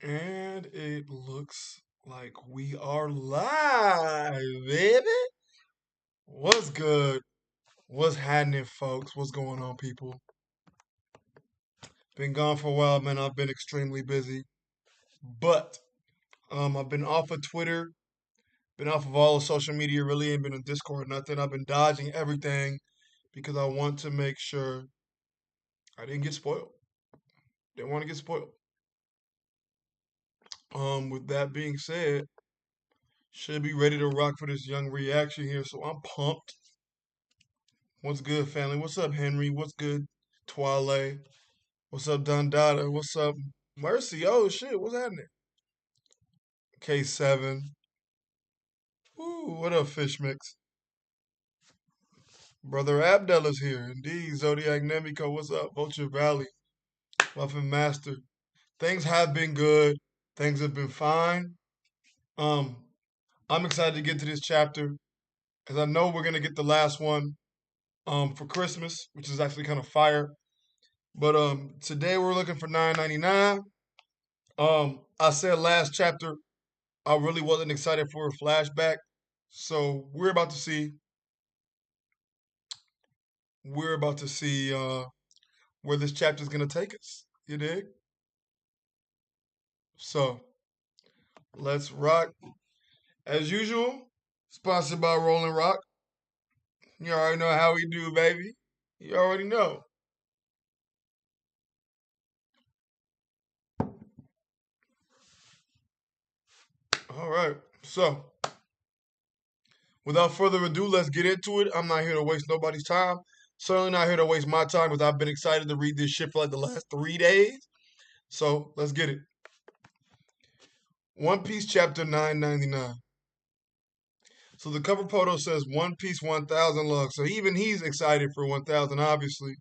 And it looks like we are live, baby. What's good? What's happening, folks? What's going on, people? Been gone for a while, man. I've been extremely busy. But I've been off of Twitter, been off of all of social media, really ain't been on Discord, nothing. I've been dodging everything because I want to make sure I didn't get spoiled. Didn't want to get spoiled. With that being said, should be ready to rock for this young reaction here, so I'm pumped. What's good, family? What's up, Henry? What's good, Twale? What's up, Don Dada? What's up, Mercy? Oh, shit, what's happening? K7. Ooh, what up, Fish Mix? Brother Abdel is here. Indeed, Zodiac Nemico, what's up? Vulture Valley, Muffin Master. Things have been good. Things have been fine. Um, I'm excited to get to this chapter because I know we're gonna get the last one for Christmas, which is actually kind of fire. But today we're looking for 9.99. I said last chapter I really wasn't excited for a flashback. So we're about to see where this chapter is gonna take us. You dig? So let's rock. As usual, sponsored by Rolling Rock. You already know how we do, baby. You already know. All right. So without further ado, let's get into it. I'm not here to waste nobody's time. Certainly not here to waste my time because I've been excited to read this shit for like the last 3 days. So let's get it. One Piece chapter 999. So the cover photo says One Piece 1000 log. So even he's excited for 1000, obviously.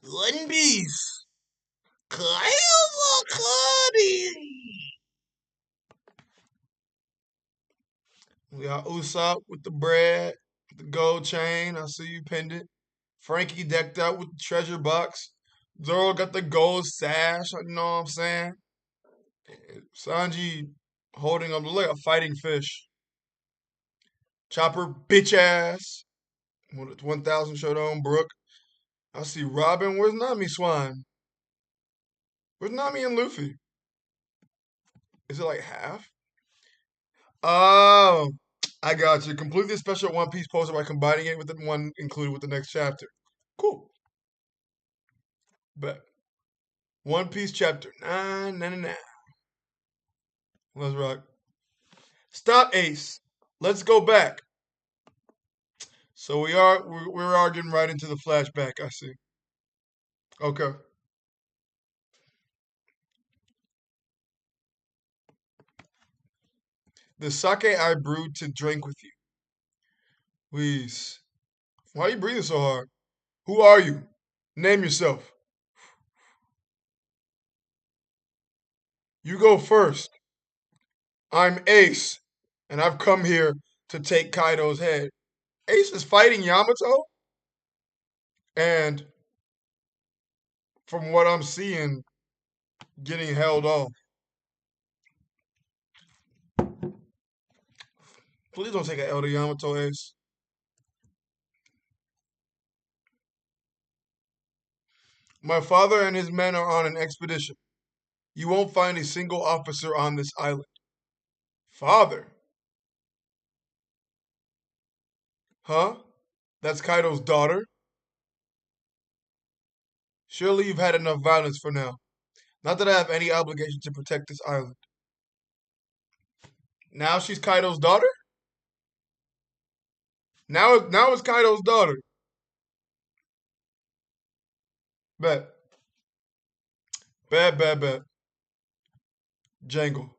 One Piece. Kyle Cuddy. We got Usopp with the bread, the gold chain. I see you pinned it. Frankie decked out with the treasure box. Zoro got the gold sash. You know what I'm saying? Sanji holding up like a fighting fish. Chopper bitch ass. 1000 showdown Brook. I see Robin. Where's Nami Swine? Where's Nami and Luffy? Is it like half? Oh, I got you. Complete this special One Piece poster by combining it with the one included with the next chapter. Cool. But One Piece chapter 999. Let's rock. Stop, Ace. Let's go back. So we're arguing right into the flashback. I see. Okay. The sake I brewed to drink with you. Please. Why are you breathing so hard? Who are you? Name yourself. You go first. I'm Ace, and I've come here to take Kaido's head. Ace is fighting Yamato, and from what I'm seeing, getting held off. Please don't take an L to Yamato, Ace. My father and his men are on an expedition. You won't find a single officer on this island. Father? Huh? That's Kaido's daughter? Surely you've had enough violence for now. Not that I have any obligation to protect this island. Now she's Kaido's daughter? Now it's Kaido's daughter. Bet. Bet. Jangle.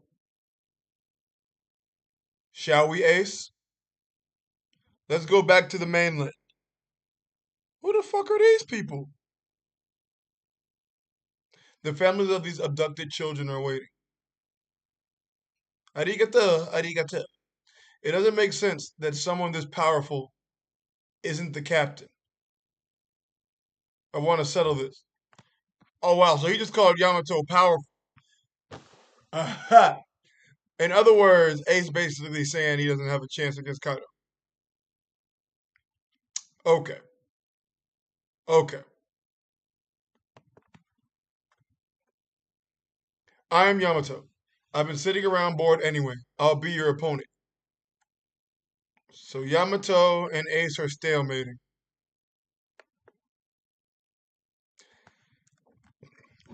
Shall we, Ace? Let's go back to the mainland. Who the fuck are these people? The families of these abducted children are waiting. Arigato. It doesn't make sense that someone this powerful isn't the captain. I want to settle this. Oh wow, so he just called Yamato powerful. Aha. In other words, Ace basically saying he doesn't have a chance against Kaido. Okay, okay. I am Yamato. I've been sitting around bored anyway. I'll be your opponent. So Yamato and Ace are stalemating.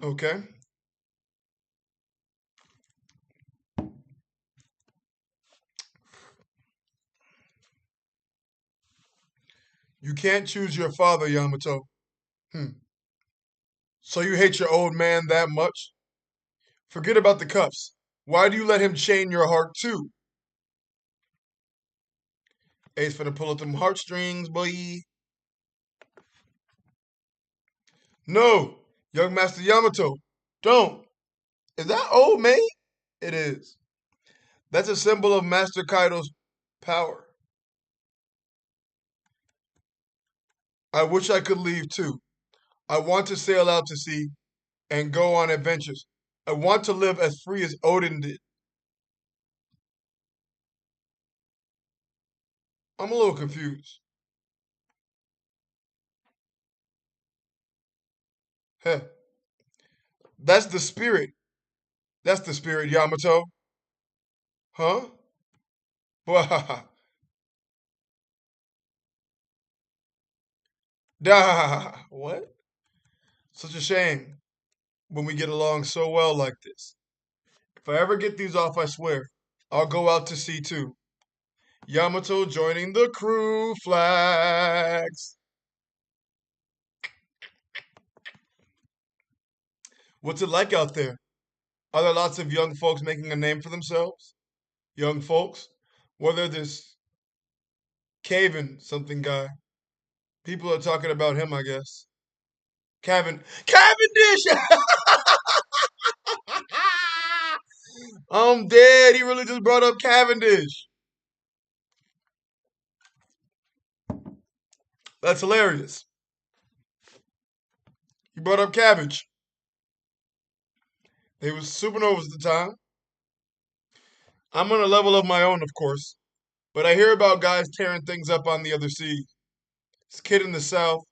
Okay. You can't choose your father, Yamato. Hmm. So you hate your old man that much? Forget about the cuffs. Why do you let him chain your heart too? Ace finna pull up them heartstrings, boy. No, young Master Yamato, don't. Is that old man? It is. That's a symbol of Master Kaido's power. I wish I could leave too. I want to sail out to sea and go on adventures. I want to live as free as Odin did. I'm a little confused. Heh. That's the spirit. That's the spirit, Yamato. Huh? Bwahaha. Da. What? Such a shame when we get along so well like this. If I ever get these off, I swear, I'll go out to sea too. Yamato joining the crew flags. What's it like out there? Are there lots of young folks making a name for themselves? Young folks? Whether this Caven something guy. People are talking about him, I guess. Cavendish! I'm dead. He really just brought up Cavendish. That's hilarious. He brought up cabbage. They was supernovas at the time. I'm on a level of my own, of course, but I hear about guys tearing things up on the other sea. This kid in the south,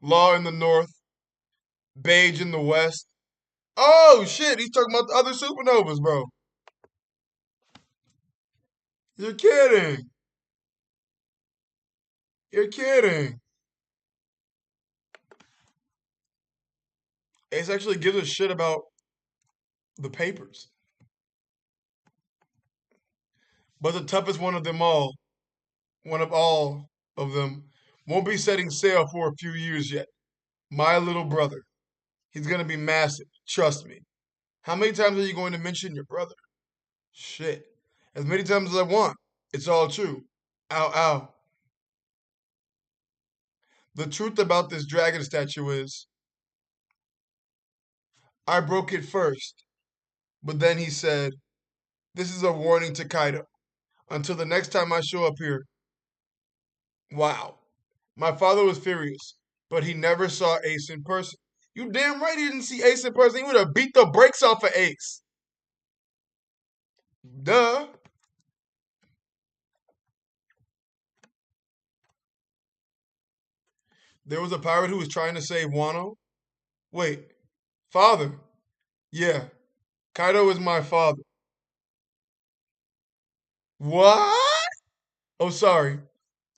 Law in the north, Beige in the west. Oh shit, he's talking about the other supernovas, bro. You're kidding. You're kidding. Ace actually gives a shit about the papers. But the toughest one of all of them, won't be setting sail for a few years yet. My little brother. He's gonna be massive. Trust me. How many times are you going to mention your brother? Shit. As many times as I want. It's all true. Ow, ow. The truth about this dragon statue is, I broke it first. But then he said, this is a warning to Kaido. Until the next time I show up here. Wow. My father was furious, but he never saw Ace in person. You damn right he didn't see Ace in person. He would have beat the brakes off of Ace. Duh. There was a pirate who was trying to save Wano. Wait, father? Yeah, Kaido is my father. What? Oh, sorry.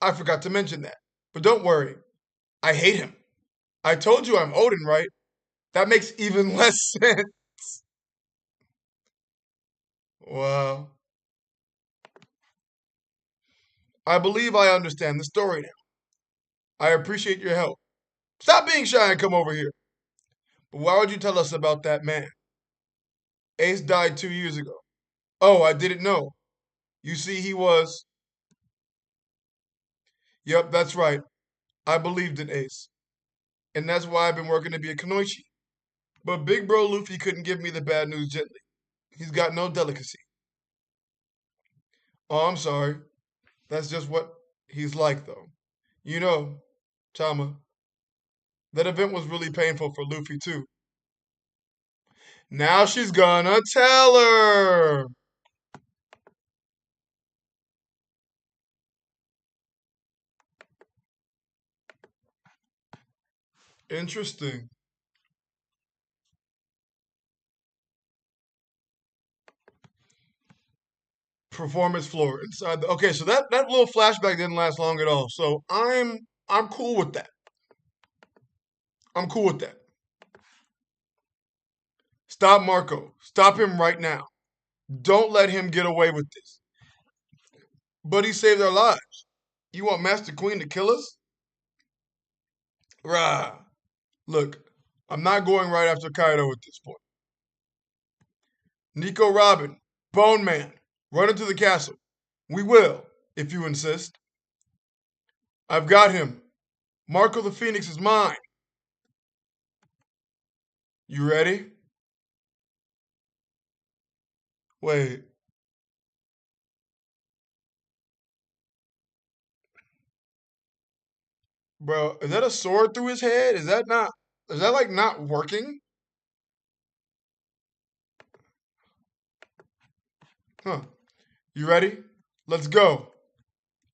I forgot to mention that. But don't worry. I hate him. I told you I'm Odin, right? That makes even less sense. Wow. I believe I understand the story now. I appreciate your help. Stop being shy and come over here. But why would you tell us about that man? Ace died 2 years ago. Oh, I didn't know. You see, he was. Yep, that's right. I believed in Ace. And that's why I've been working to be a Kanoichi. But Big Bro Luffy couldn't give me the bad news gently. He's got no delicacy. Oh, I'm sorry. That's just what he's like, though. You know, Tama, That event was really painful for Luffy too. Now she's gonna tell her. Interesting. Performance floor inside the okay, so that little flashback didn't last long at all. So I'm cool with that. I'm cool with that. Stop Marco. Stop him right now. Don't let him get away with this. But he saved our lives. You want Master Queen to kill us? Rah. Look, I'm not going right after Kaido at this point. Nico Robin, Bone Man, run into the castle. We will, if you insist. I've got him. Marco the Phoenix is mine. You ready? Wait, bro, is that a sword through his head? Is that like not working? Huh. You ready? Let's go.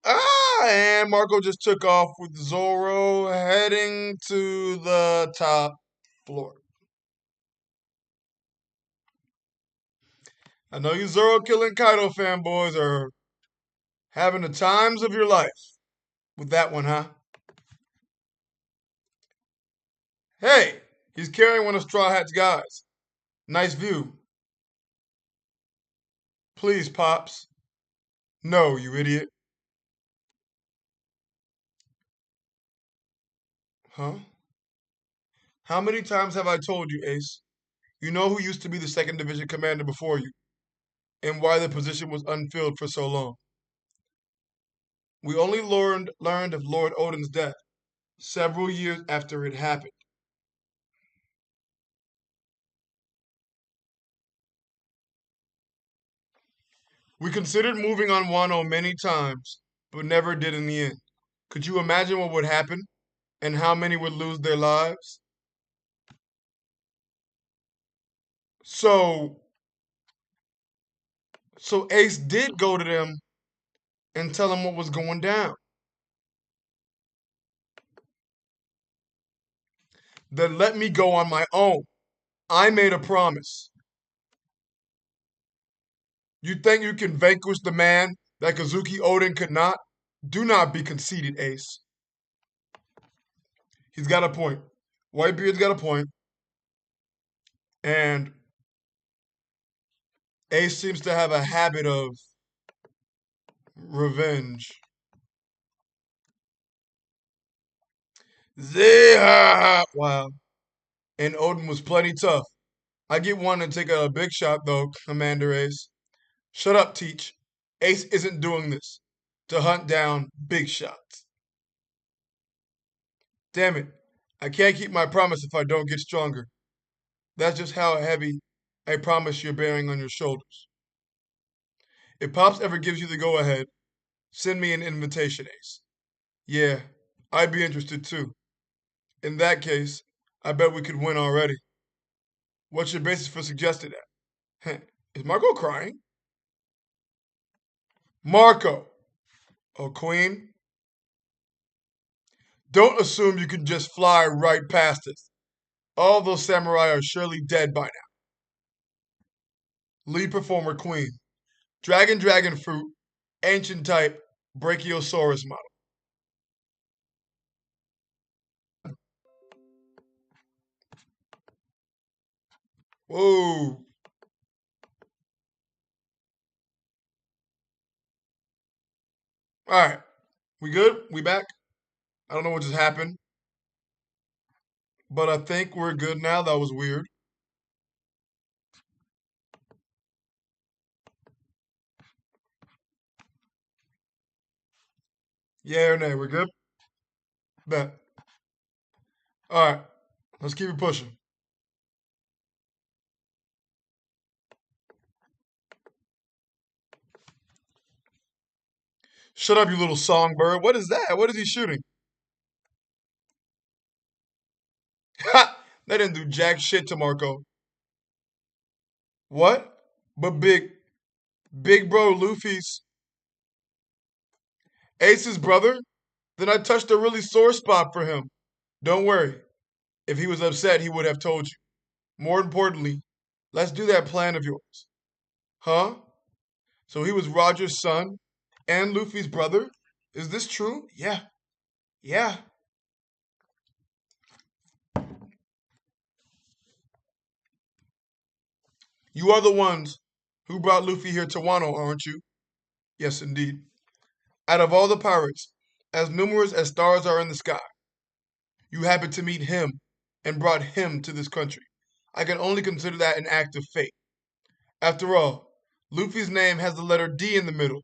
And Marco just took off with Zoro heading to the top floor. I know you Zoro killing Kaido fanboys are having the times of your life with that one, huh? Hey, he's carrying one of Straw Hat's guys. Nice view. Please, Pops. No, you idiot. Huh? How many times have I told you, Ace? You know who used to be the second division commander before you, and why the position was unfilled for so long. We only learned of Lord Odin's death several years after it happened. We considered moving on Wano many times, but never did in the end. Could you imagine what would happen and how many would lose their lives? So, so Ace did go to them and tell them what was going down. Then let me go on my own. I made a promise. You think you can vanquish the man that Kazuki Odin could not? Do not be conceited, Ace. He's got a point. Whitebeard's got a point, and Ace seems to have a habit of revenge. Zeha! Wow. And Odin was plenty tough. I get one to take a big shot, though, Commander Ace. Shut up, Teach. Ace isn't doing this to hunt down big shots. Damn it. I can't keep my promise if I don't get stronger. That's just how heavy a promise you're bearing on your shoulders. If Pops ever gives you the go ahead, send me an invitation, Ace. Yeah, I'd be interested too. In that case, I bet we could win already. What's your basis for suggesting that? Is Marco crying? Marco! Oh, Queen, don't assume you can just fly right past us. All those samurai are surely dead by now. Lead performer Queen. Dragon fruit. Ancient type. Brachiosaurus model. Whoa. Alright. We good? We back? I don't know what just happened, but I think we're good now. That was weird. Yeah or nay? We're good? Bet. Alright. Let's keep it pushing. Shut up, you little songbird. What is that? What is he shooting? didn't do jack shit to Marco. What? But big bro Luffy's Ace's brother? Then I touched a really sore spot for him. Don't worry. If he was upset, he would have told you. More importantly, let's do that plan of yours. Huh? So he was Roger's son and Luffy's brother? Is this true? Yeah. Yeah. You are the ones who brought Luffy here to Wano, aren't you? Yes, indeed. Out of all the pirates, as numerous as stars are in the sky, you happened to meet him and brought him to this country. I can only consider that an act of fate. After all, Luffy's name has the letter D in the middle.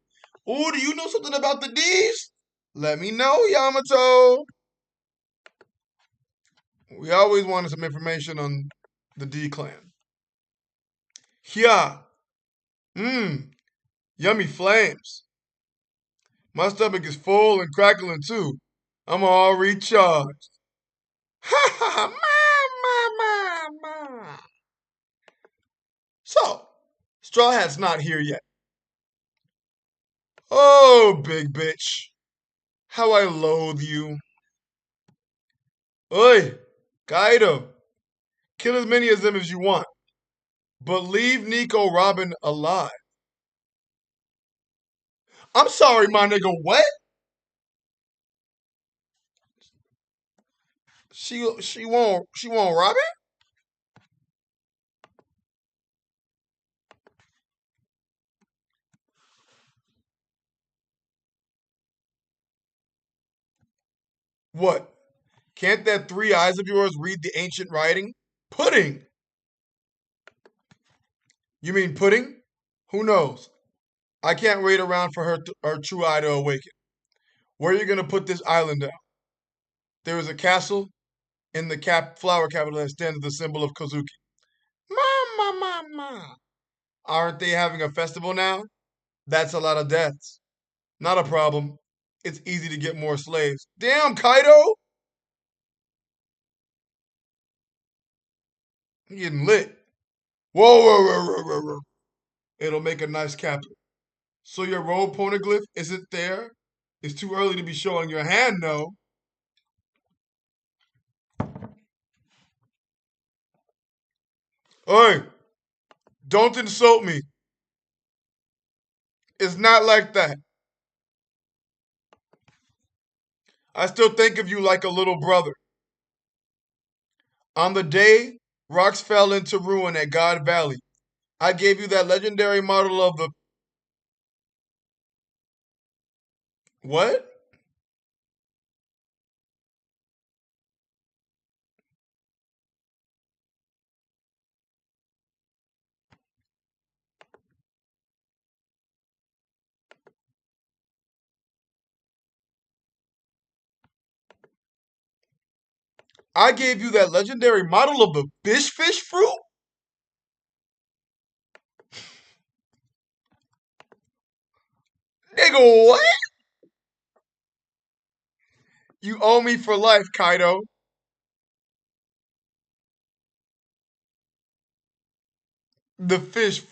Ooh, do you know something about the D's? Let me know, Yamato. We always wanted some information on the D clan. Yeah. Mmm. Yummy flames. My stomach is full and crackling too. I'm all recharged. Ha ha ha! Ma. So, Straw Hat's not here yet. Oh, big bitch. How I loathe you. Oi, Kaido. Kill as many of them as you want. But leave Nico Robin alive. I'm sorry, my nigga, what? She won't Robin? What? Can't that three eyes of yours read the ancient writing? Pudding! You mean pudding? Who knows? I can't wait around for her true eye to awaken. Where are you gonna put this island down? There is a castle in the flower capital that stands as the symbol of Kozuki. Ma. Aren't they having a festival now? That's a lot of deaths. Not a problem. It's easy to get more slaves. Damn, Kaido! You're getting lit. Whoa. It'll make a nice capital. So your road poneglyph isn't there? It's too early to be showing your hand, no. Oi, don't insult me. It's not like that. I still think of you like a little brother. On the day rocks fell into ruin at God Valley, I gave you that legendary model of the what? I gave you that legendary model of the fish fruit? Nigga, what? You owe me for life, Kaido. The fish.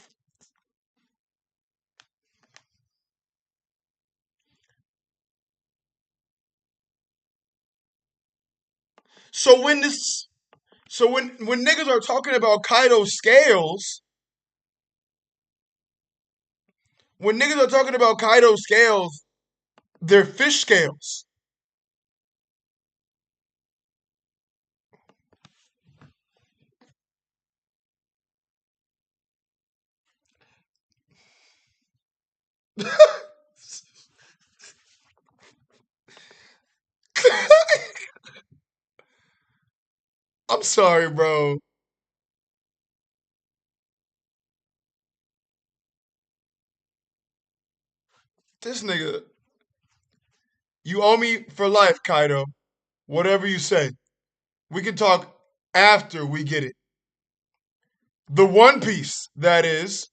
So when this so when niggas are talking about Kaido scales, when niggas are talking about Kaido scales, they're fish scales. I'm sorry, bro. This nigga, you owe me for life, Kaido. Whatever you say. We can talk after we get it. The One Piece, that is.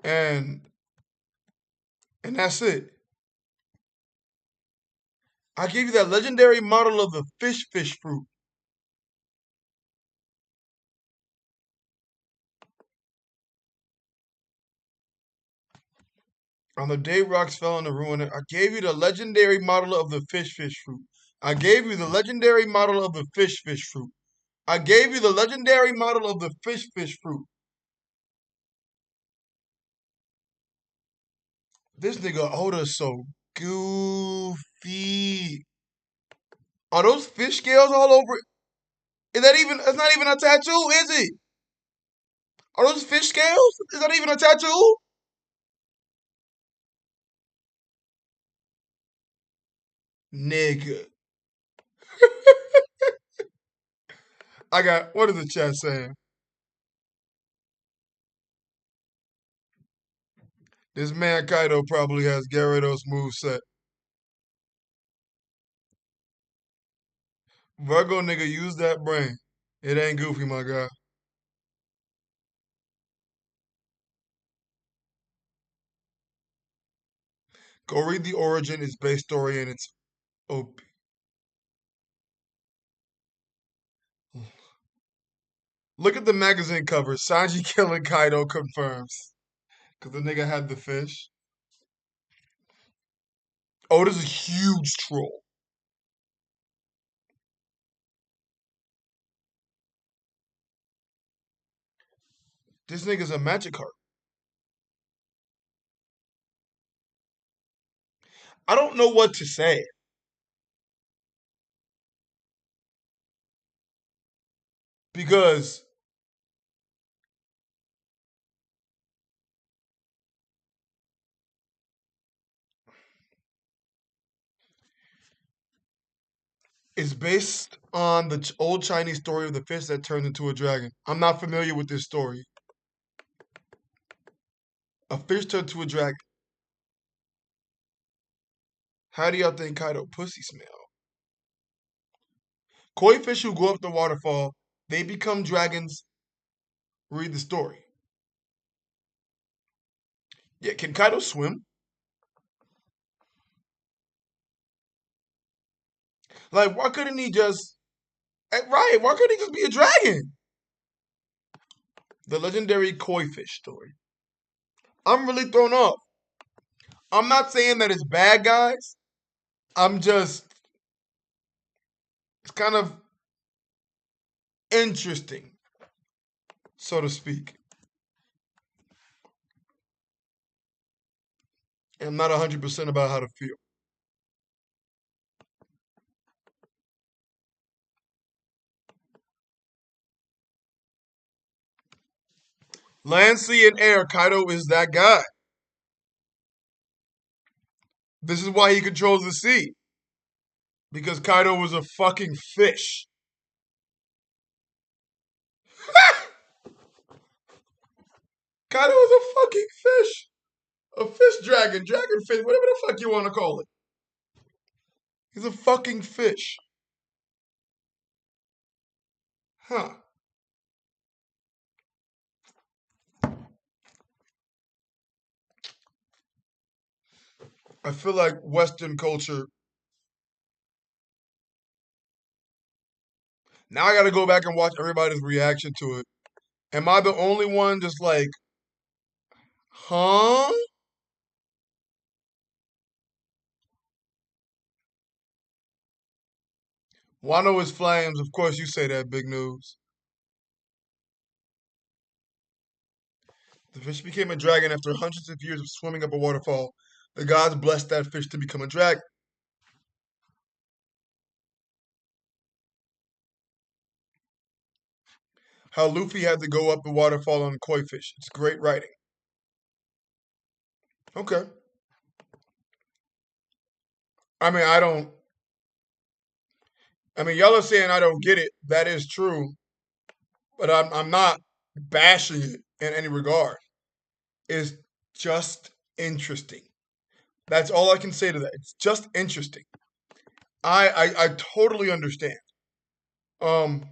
and that's it. I gave you that legendary model of the fish fruit. On the day rocks fell on the ruin, I gave you the legendary model of the fish fruit. I gave you the legendary model of the fish fruit. I gave you the legendary model of the fish fruit. This nigga Oda's so goofy. Are those fish scales all over it? Is that even? That's not even a tattoo, is it? Are those fish scales? Is that even a tattoo? Nigga. I got, what is the chat saying? This man Kaido probably has Gyarados moveset. Virgo nigga, use that brain. It ain't goofy, my guy. Go read the origin, its base story, and its OP. Look at the magazine cover. Sanji killing Kaido confirms. Because the nigga had the fish. Oh, this is a huge troll. This nigga's a magic heart. I don't know what to say. Because it's based on the old Chinese story of the fish that turned into a dragon. I'm not familiar with this story. A fish turned to a dragon. How do y'all think Kaido pussy smell? Koi fish who go up the waterfall, they become dragons. Read the story. Yeah, can Kaido swim? Like, why couldn't he just? Right, why couldn't he just be a dragon? The legendary koi fish story. I'm really thrown off. I'm not saying that it's bad, guys. I'm just, it's kind of interesting, so to speak. And I'm not 100% about how to feel. Land, sea, and air, Kaido is that guy. This is why he controls the sea. Because Kaido was a fucking fish. Kaido was a fucking fish. A fish dragon, dragon fish, whatever the fuck you want to call it. He's a fucking fish. Huh. I feel like Western culture. Now I gotta go back and watch everybody's reaction to it. Am I the only one just like, huh? Wano is flames. Of course, you say that, big news. The fish became a dragon after hundreds of years of swimming up a waterfall. The gods blessed that fish to become a dragon. How Luffy had to go up the waterfall on koi fish. It's great writing. Okay. I mean, I don't. I mean, y'all are saying I don't get it. That is true, but I'm not bashing it in any regard. It's just interesting. That's all I can say to that. It's just interesting. I totally understand. Um,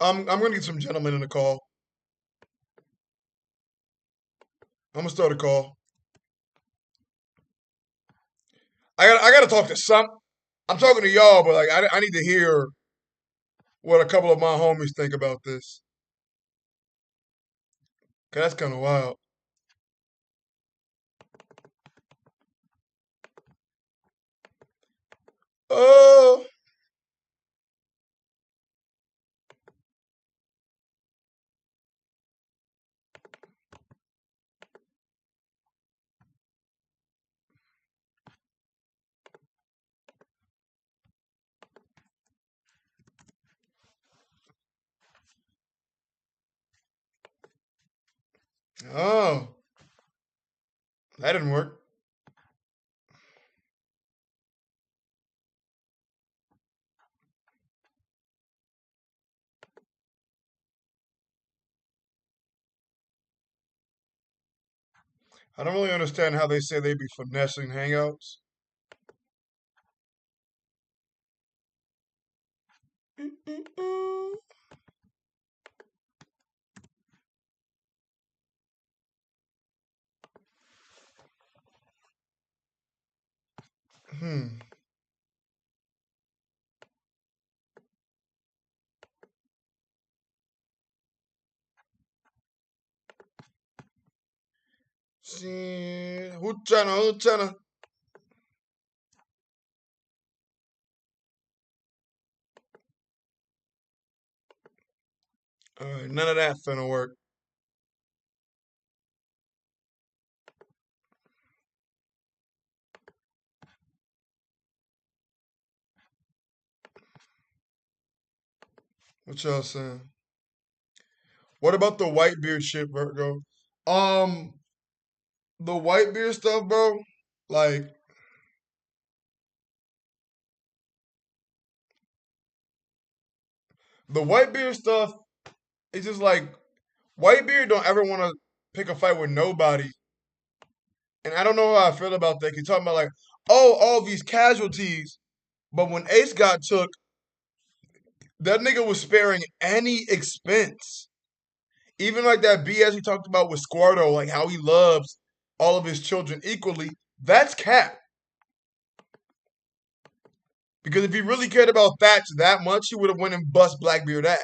I'm gonna get some gentlemen in the call. I'm gonna start a call. I gotta talk to some. I'm talking to y'all, but like I need to hear what a couple of my homies think about this. Cause that's kind of wild. Oh, oh, that didn't work. I don't really understand how they say they be finessing hangouts. Hmm. See, who tryna? All right, none of that finna work. What y'all saying? What about the white beard shit, Virgo? Um, the white beard stuff, bro. Like the white beard stuff, it's just like white beard don't ever want to pick a fight with nobody. And I don't know how I feel about that. You're talking about like, oh, all these casualties. But when Ace got took, that nigga was sparing any expense. Even like that BS he talked about with Squardo, like how he loves all of his children equally. That's cap. Because if he really cared about Thatch that much, he would have went and bust Blackbeard ass.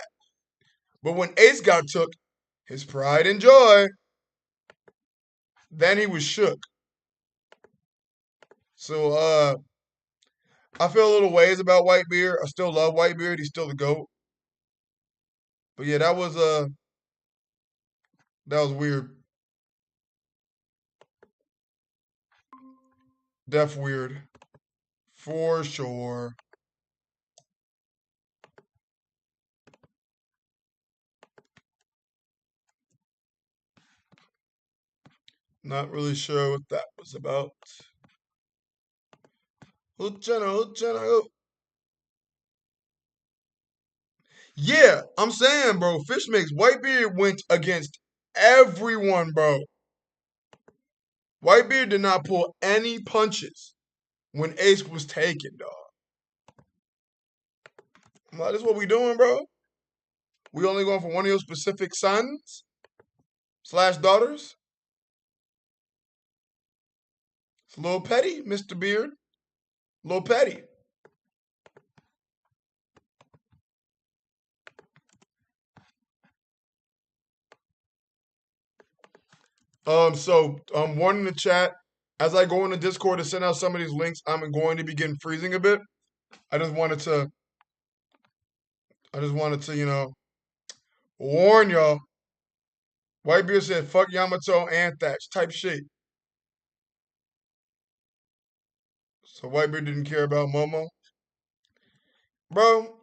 But when Ace got took, his pride and joy, then he was shook. So I feel a little ways about Whitebeard. I still love Whitebeard. He's still the GOAT. But yeah, that was weird. Def weird. For sure. Not really sure what that was about. Who tryna go? Yeah, I'm saying, bro, Fish Mix, Whitebeard went against everyone, bro. Whitebeard did not pull any punches when Ace was taken, dog. I'm like, this is what we doing, bro? We only going for one of your specific sons slash daughters? It's a little petty, Mr. Beard. A little petty. Warning the chat. As I go into Discord to send out some of these links, I'm going to begin freezing a bit. I just wanted to warn y'all. Whitebeard said fuck Yamato and Thatch type shit. So Whitebeard didn't care about Momo. Bro,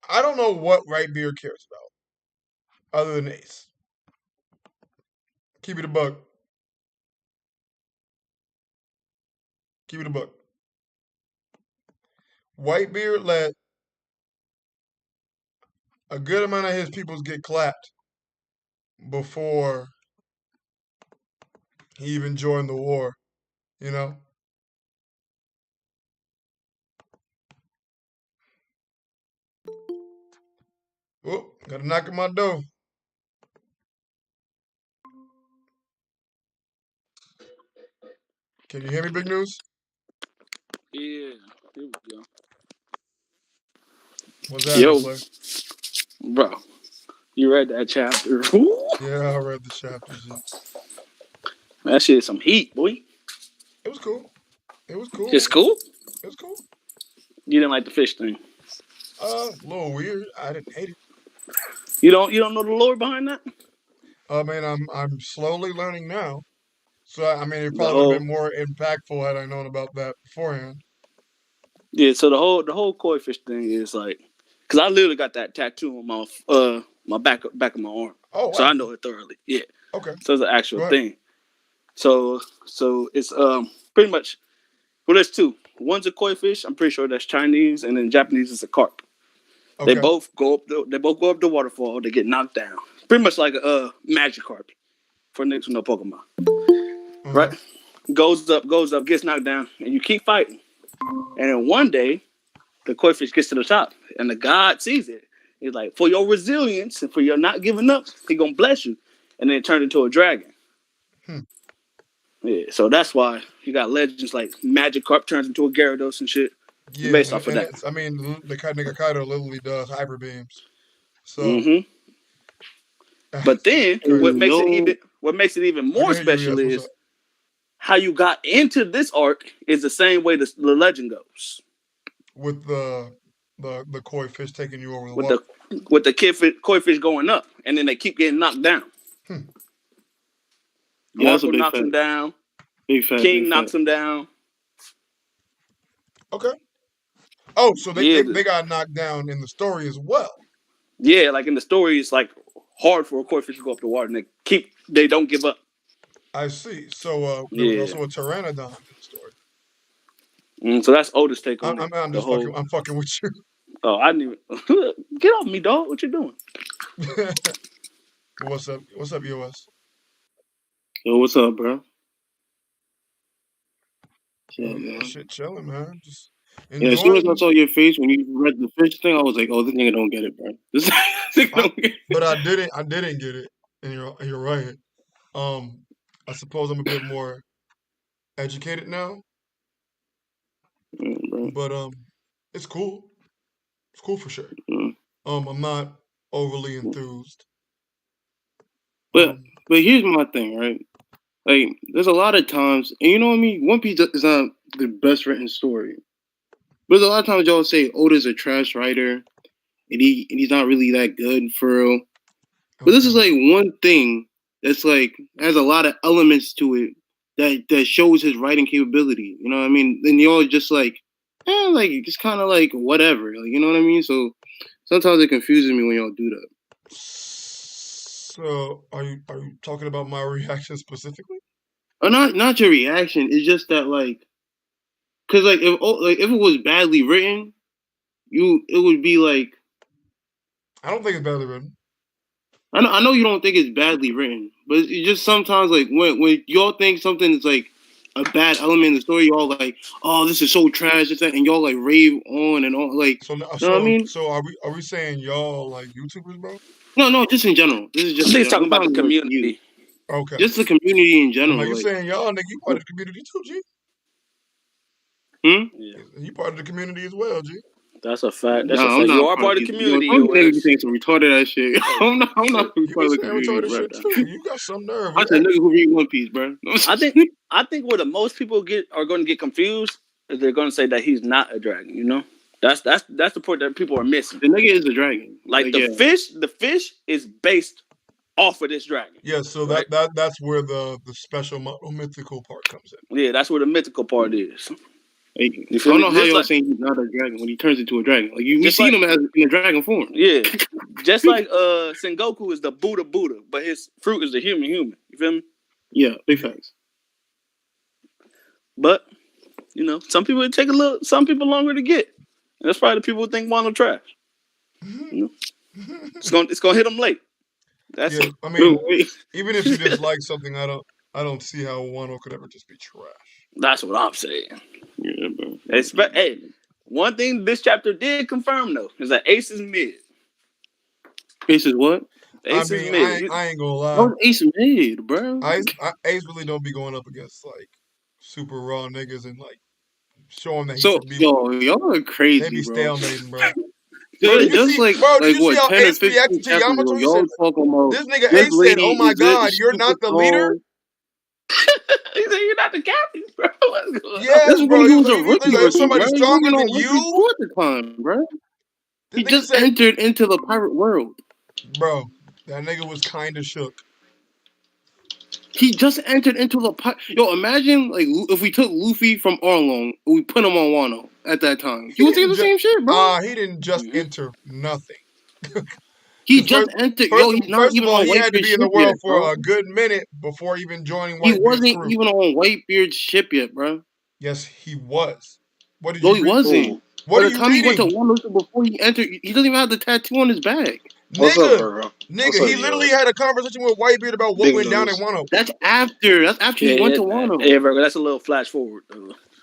I don't know what Whitebeard cares about other than Ace. Keep it a buck. Keep it a buck. Whitebeard let a good amount of his peoples get clapped before he even joined the war, you know? Oh, got a knock at my door. Can you hear me, Big News? Yeah, here we go. What's happening, Yo, Slay? bro, you read that chapter? Woo! Yeah, I read the chapter. G. That shit is some heat, boy. It was cool. It was cool, It's man. cool. It was cool. You didn't like the fish thing. A little weird. I didn't hate it. You don't know the lore behind that. I mean, I'm slowly learning now. So I mean, it The probably would have whole been more impactful had I known about that beforehand. yeah. So the whole koi fish thing is like, cause I literally got that tattoo on my back of my arm, Oh so I wow. know it thoroughly. Yeah. Okay. So it's an Go actual ahead. thing. So it's pretty much, well, there's two. One's a koi fish. I'm pretty sure that's Chinese, and then Japanese is a carp. They Okay. both go up. They both go up the waterfall. They get knocked down. Pretty much like a Magikarp for niggas who know Pokemon, Uh right? huh. Goes up, gets knocked down, and you keep fighting. And then one day, the koi fish gets to the top, and the god sees it. He's like, for your resilience and for your not giving up, he gonna bless you. And then it turned into a dragon. Hmm. Yeah, so that's why you got legends like Magikarp turns into a Gyarados and shit. It's Yeah, based off of and that. it's. I mean, the nigga Kaido literally does hyper beams. So hmm But it's then crazy. what makes it even I more can hear you. special Yes. What's up? is how you got into this arc is the same way the legend goes. With the koi fish taking you over the With water. the koi fish going up, and then they keep getting knocked down. Hmm. Yeah, that's a Oracle big knocks fact. him down. Big fact, King big fact. knocks him down. Okay. Oh, so they, Yeah, they they got knocked down in the story as well. yeah. Like in the story, it's like hard for a koi fish to go up the water, and they don't give up. I see. So there was Yeah. also a pteranodon in the story. So that's Oda's take I'm on it. I'm, I'm The just fucking. whole I'm fucking with you. I didn't even get off me, dog. What you doing? What's up? What's up, EOS? Yo, what's up, bro? Oh Shit, yeah, man. shit, chilling, man. Just Yeah, as soon as I enjoying. saw your face when you read the fish thing, I was like, "Oh, this nigga don't get it, bro. This nigga I, don't get but I didn't get it, and you're right. Um, I suppose I'm a bit more educated now, it, bro." but it's cool. It's cool for sure. Mm. I'm not overly enthused. But Um, but here's my thing, right? Like, there's a lot of times, and you know what I mean. One Piece is not the best written story, but there's a lot of times y'all say Oda's a trash writer, and he's not really that good for real. But this is okay. like one thing that's like has a lot of elements to it that shows his writing capability. You know what I mean? And y'all just like it's kind of like whatever. Like, you know what I mean? So sometimes it confuses me when y'all do that. So are you talking about my reaction specifically? Or not your reaction. It's just that like, cause like if it was badly written, it would be like I don't think it's badly written. I know you don't think it's badly written, but it's just sometimes like when y'all think something is like a bad element in the story, y'all like, oh, this is so trash, this, that, and y'all like rave on and on, like, So you know what I so mean? so are we saying y'all like YouTubers, bro? No, just in general. This is I just think in he's general. talking It's about not the even for you. community. Okay. Just the community in I'm like, general, you like, saying y'all, nigga, you part of the community too, G. hmm. Yeah, You part of the community as well, G. that's a fact. That's a Nah, I'm fact. You not are part of part of these. the Yo, community, some of these niggas be EOS. saying some retarded ass shit. Hey, I'm hey, not You part be of the saying community, retarded bro. shit too. You got some nerve. I said niggas who read One Piece, bro. I think I think where the most people are going to get confused is they're going to say that he's not a dragon. You know, that's the part that people are missing. The nigga is a dragon. Like Like, yeah. the fish is based off of this dragon, Yeah, so right? that's where the special mythical part comes in. Yeah, that's where the mythical part is. Like, You I feel don't me? know how Just y'all like saying he's not a dragon when he turns into a dragon. Like, we just seen like him as in a dragon form. yeah, just like Sengoku is the Buddha, but his fruit is the human. You feel me? Yeah, big Yeah. facts. But you know, some people longer to get. And that's probably the people who think Wano trash. You know, it's gonna hit them late. That's Yeah, it. I Bro, mean, wait. even if you dislike something, I don't see how Wano could ever just be trash. That's what I'm saying. Yeah, bro. Hey, one thing this chapter did confirm though is that Ace is mid. Ace is what? I Ace is mean, mid. I ain't gonna That lie. was Ace mid, bro. Ace really don't be going up against like super raw niggas and like showing that he So could beat them. yo, y'all are They crazy, be bro. stalemating, bro. Bro, did you Just see? Bro, did like you see what how 10 or Ace 15 reacted to chapters ago, Yamato? He said, y'all talking about "This nigga this Ace said, lady oh my God, is you're super not the leader." strong. He said, "You're not the captain, bro. What's going on?" This Yes, is when bro. he He was was like, a he's like, "There's rookie, somebody bro. He stronger wasn't than on rookie you." two at the time, bro. This He nigga just said, entered into the pirate world. "Bro, that nigga was kind of shook." He just entered into the Yo, imagine like if we took Luffy from Arlong and we put him on Wano at that time. He He would say didn't the just same shit, bro. he didn't just Mhm. enter nothing. He Because just entered. Yo, he's not first of even all, on he had to Whitebeard's be in the ship yet, world for bro. a good minute before even joining He Whitebeard's wasn't crew. even on Whitebeard's ship yet, bro. Yes, he was. What did No, you he read? wasn't. Ooh, By What are the you time he went to reading? Wano before he entered, he doesn't even have the tattoo on his back. what's up, Nigga, Virgo? What's nigga, up, he literally yours? had a conversation with Whitebeard about what Big went down in news. Wano. That's after. That's after Yeah, he went yeah, to Wano. yeah, Virgo. That's a little flash forward.